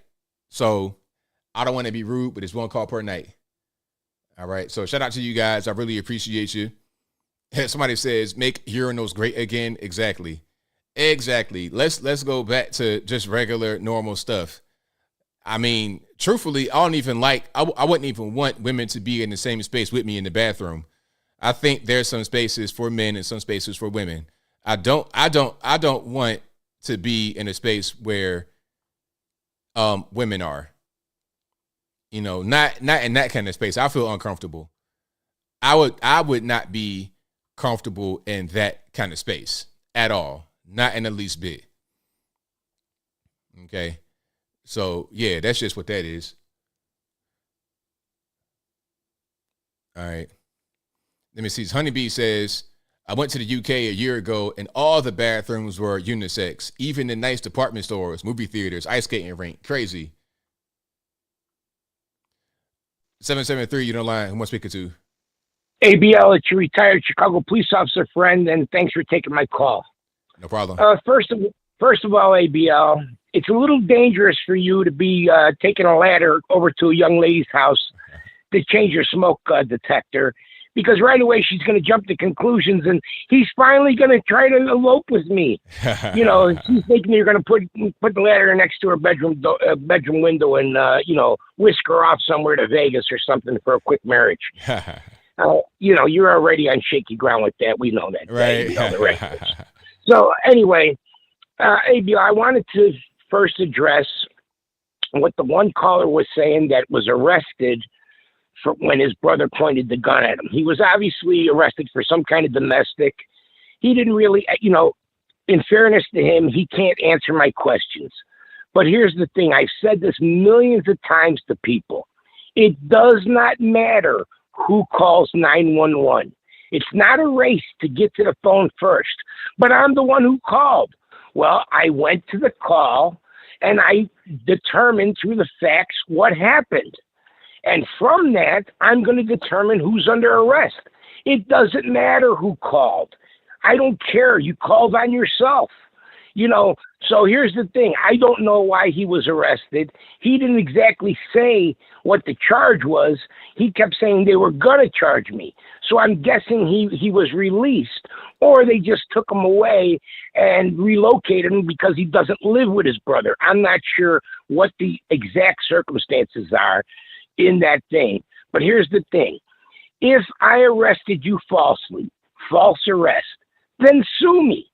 So I don't want to be rude, but it's one call per night. All right. So shout out to you guys. I really appreciate you. Somebody says, make urinals great again. Exactly. Let's go back to just regular, normal stuff. I mean, truthfully, I wouldn't even want women to be in the same space with me in the bathroom. I think there's some spaces for men and some spaces for women. I don't want to be in a space where women are, not in that kind of space. I feel uncomfortable. I would not be comfortable in that kind of space at all. Not in the least bit. Okay. So yeah, that's just what that is. All right. Let me see. Honeybee says, I went to the UK a year ago and all the bathrooms were unisex, even in nice department stores, movie theaters, ice skating rink. Crazy. 773, you don't lie. Who am I speaking to? ABL, it's your retired Chicago police officer friend, and thanks for taking my call. No problem. First of all, ABL, it's a little dangerous for you to be taking a ladder over to a young lady's house to change your smoke detector, because right away she's going to jump to conclusions, and he's finally going to try to elope with me. She's thinking you're going to put the ladder next to her bedroom window and whisk her off somewhere to Vegas or something for a quick marriage. You're already on shaky ground with that. We know that, right? The records. So anyway, ABL, I wanted to first address what the one caller was saying that was arrested for when his brother pointed the gun at him. He was obviously arrested for some kind of domestic. He didn't really, in fairness to him, he can't answer my questions. But here's the thing. I've said this millions of times to people. It does not matter who calls 911. It's not a race to get to the phone first, but I'm the one who called. Well, I went to the call and I determined through the facts what happened. And from that, I'm going to determine who's under arrest. It doesn't matter who called. I don't care. You called on yourself. So here's the thing. I don't know why he was arrested. He didn't exactly say what the charge was. He kept saying they were going to charge me. So I'm guessing he was released, or they just took him away and relocated him because he doesn't live with his brother. I'm not sure what the exact circumstances are in that thing. But here's the thing. If I arrested you falsely, false arrest, then sue me.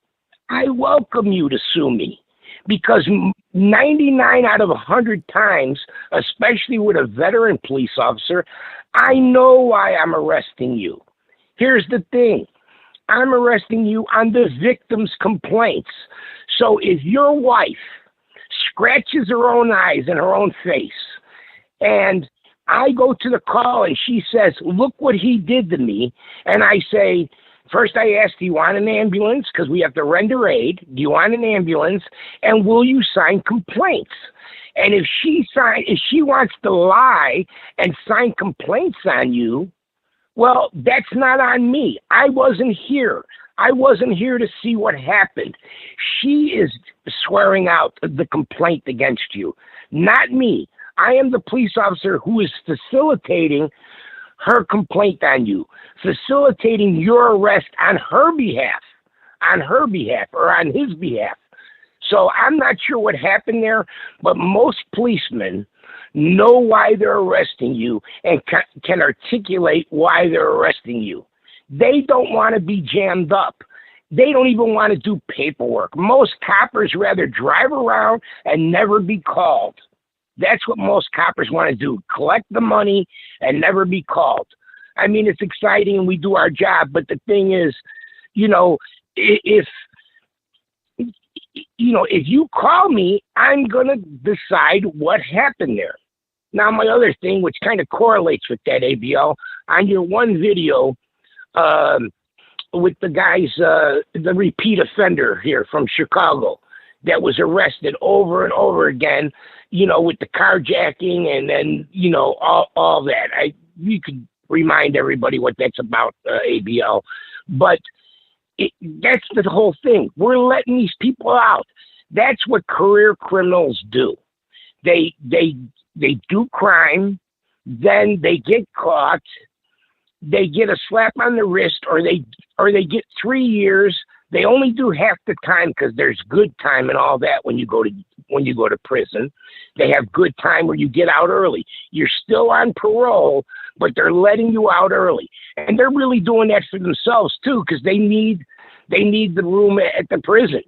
I welcome you to sue me, because 99 out of 100 times, especially with a veteran police officer, I know why I'm arresting you. Here's the thing. I'm arresting you on the victim's complaints. So if your wife scratches her own eyes and her own face, and I go to the call and she says, look what he did to me, and I say, First, I asked, do you want an ambulance? Because we have to render aid. Do you want an ambulance? And will you sign complaints? And if she wants to lie and sign complaints on you, well, that's not on me. I wasn't here. I wasn't here to see what happened. She is swearing out the complaint against you, not me. I am the police officer who is facilitating her complaint on you, facilitating your arrest on her behalf or on his behalf. So I'm not sure what happened there, but most policemen know why they're arresting you and can articulate why they're arresting you. They don't want to be jammed up. They don't even want to do paperwork. Most coppers rather drive around and never be called. That's what most coppers want to do, collect the money and never be called. I mean, it's exciting and we do our job, but the thing is, if you call me, I'm going to decide what happened there. Now, my other thing, which kind of correlates with that, ABL, on your one video with the guys, the repeat offender here from Chicago that was arrested over and over again, with the carjacking and then, all that. You could remind everybody what that's about, ABL. But that's the whole thing. We're letting these people out. That's what career criminals do. They do crime, then they get caught, they get a slap on the wrist, or they get 3 years. They only do half the time because there's good time and all that when you go to prison. They have good time where you get out early. You're still on parole, but they're letting you out early, and they're really doing that for themselves too, because they need the room at the prison.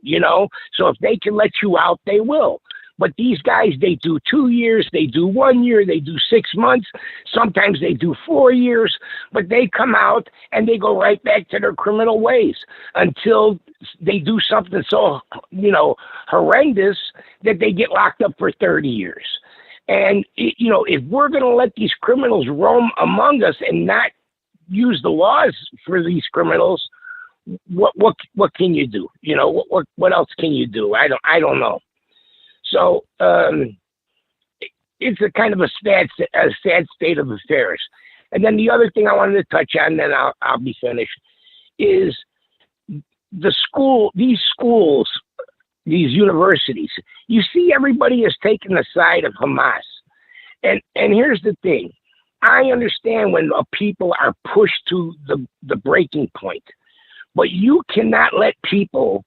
So if they can let you out, they will. But these guys, they do 2 years, they do 1 year, they do 6 months, sometimes they do 4 years, but they come out and they go right back to their criminal ways until they do something so, horrendous that they get locked up for 30 years. And, if we're going to let these criminals roam among us and not use the laws for these criminals, what can you do? What else can you do? I don't know. So it's a kind of a sad state of affairs. And then the other thing I wanted to touch on, then I'll be finished, is these schools, these universities. You see, everybody is taking the side of Hamas. And here's the thing. I understand when people are pushed to the breaking point, but you cannot let people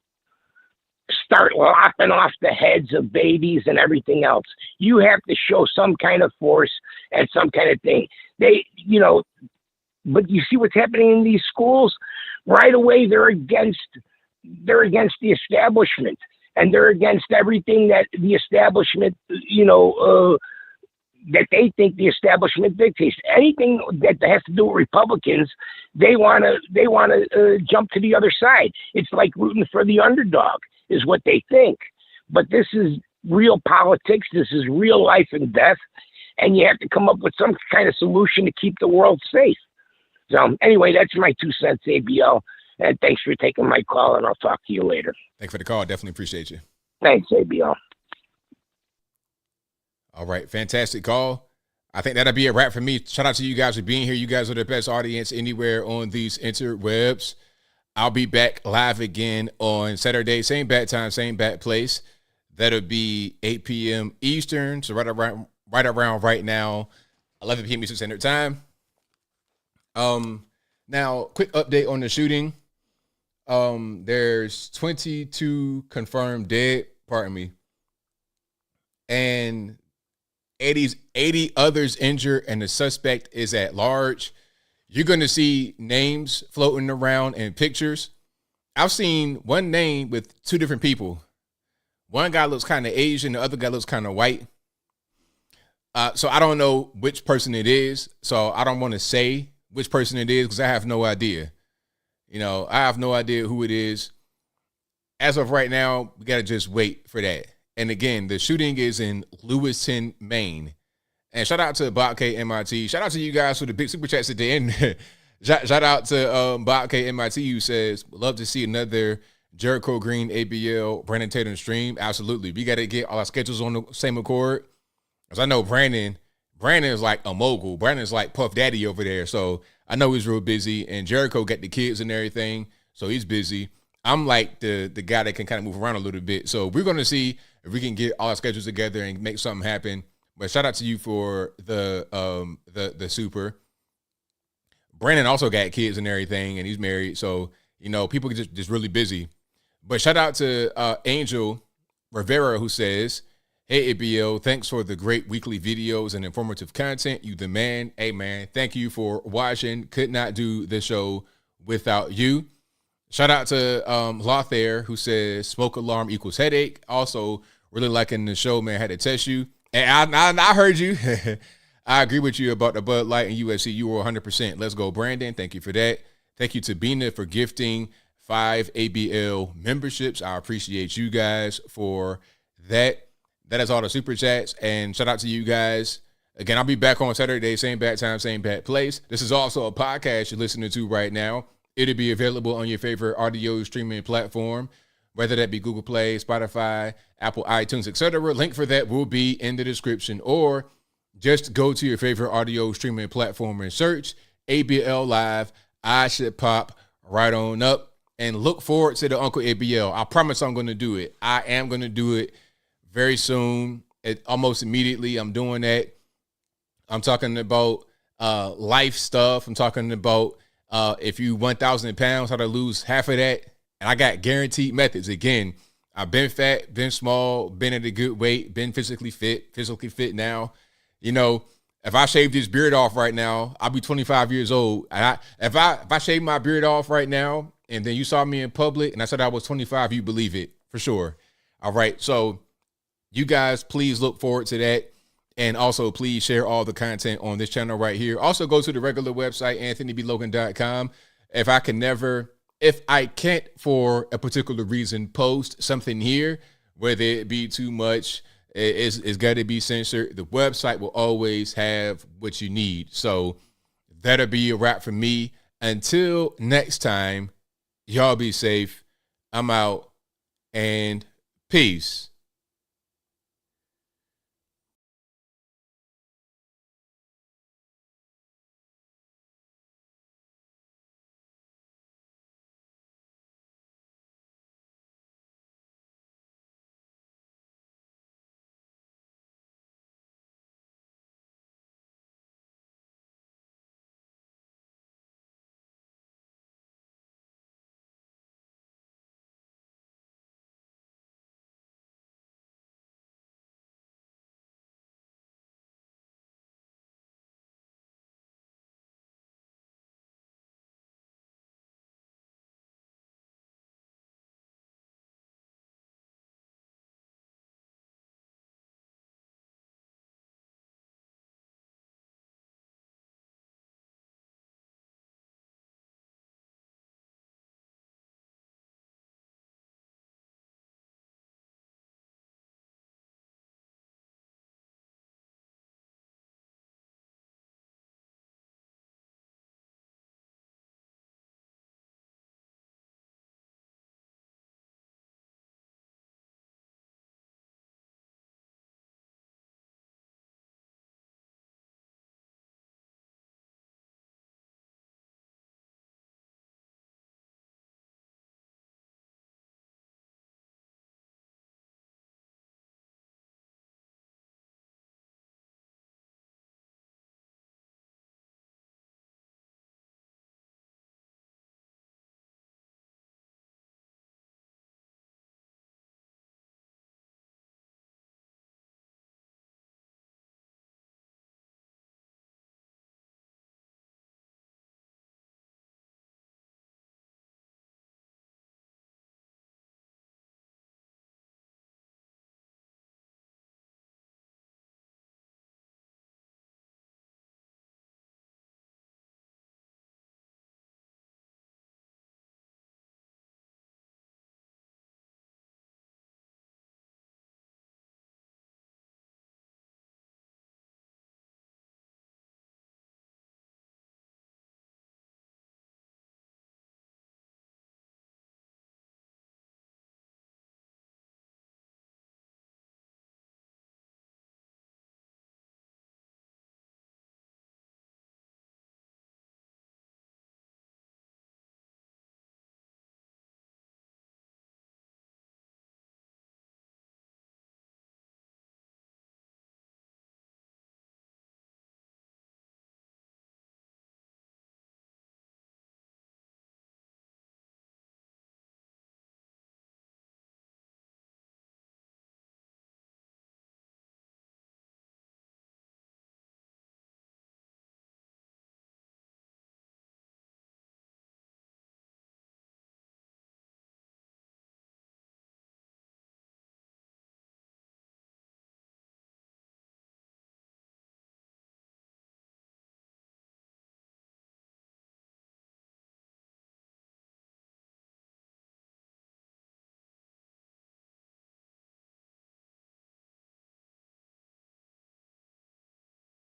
start lopping off the heads of babies and everything else. You have to show some kind of force and some kind of thing. But you see what's happening in these schools? Right away, they're against the establishment, and they're against everything that the establishment, that they think the establishment dictates. Anything that has to do with Republicans, they want to jump to the other side. It's like rooting for the underdog, is what they think. But this is real politics. This is real life and death. And you have to come up with some kind of solution to keep the world safe. So anyway, that's my 2 cents, ABL. And thanks for taking my call, and I'll talk to you later. Thanks for the call. Definitely appreciate you. Thanks, ABL. All right. Fantastic call. I think that'll be a wrap for me. Shout out to you guys for being here. You guys are the best audience anywhere on these interwebs. I'll be back live again on Saturday. Same bat time, same bat place. That'll be 8 p.m. Eastern. So right around right now, 11 p.m. Eastern Standard Time. Now, quick update on the shooting. There's 22 confirmed dead, pardon me, and 80 others injured, and the suspect is at large. You're going to see names floating around and pictures. I've seen one name with 2 different people. One guy looks kind of Asian, the other guy looks kind of white. So I don't know which person it is. So I don't want to say which person it is because I have no idea. I have no idea who it is. As of right now, we got to just wait for that. And again, the shooting is in Lewiston, Maine. And shout out to Bob K MIT. Shout out to you guys for the big super chats at the end. Shout out to Bob K MIT who says, love to see another Jericho Green, ABL, Brandon Tatum stream. Absolutely. We got to get all our schedules on the same accord. Because I know Brandon is like a mogul. Brandon's like Puff Daddy over there. So I know he's real busy. And Jericho got the kids and everything. So he's busy. I'm like the guy that can kind of move around a little bit. So we're going to see if we can get all our schedules together and make something happen. But shout out to you for the super. Brandon also got kids and everything, and he's married. So, you know, people are just really busy. But shout out to Angel Rivera, who says, hey, ABL, thanks for the great weekly videos and informative content. You the man. Hey, man, thank you for watching. Could not do the show without you. Shout out to Lothair, who says smoke alarm equals headache. Also, really liking the show, man. Had to test you. And I heard you. I agree with you about the Bud Light and UFC. You were 100%. Let's go, Brandon. Thank you for that. Thank you to Bina for gifting 5 ABL memberships. I appreciate you guys for that. That is all the super chats. And shout out to you guys. Again, I'll be back on Saturday, same bad time, same bad place. This is also a podcast you're listening to right now. It'll be available on your favorite audio streaming platform, whether that be Google Play, Spotify, Apple, iTunes, etc. Link for that will be in the description, or just go to your favorite audio streaming platform and search ABL Live. I should pop right on up, and look forward to the Uncle ABL. I promise I'm going to do it. I am going to do it very soon, almost immediately. I'm doing that. I'm talking about life stuff. I'm talking about if you 1,000 pounds, how to lose half of that. And I got guaranteed methods. Again, I've been fat, been small, been at a good weight, been physically fit now. You know, if I shave this beard off right now, I'll be 25 years old. And if I shave my beard off right now, and then you saw me in public and I said I was 25, you believe it for sure. All right. So you guys, please look forward to that. And also, please share all the content on this channel right here. Also, go to the regular website, anthonyblogan.com. If I can't, for a particular reason, post something here, whether it be too much, it's got to be censored, the website will always have what you need. So that'll be a wrap for me. Until next time, y'all be safe. I'm out, and peace.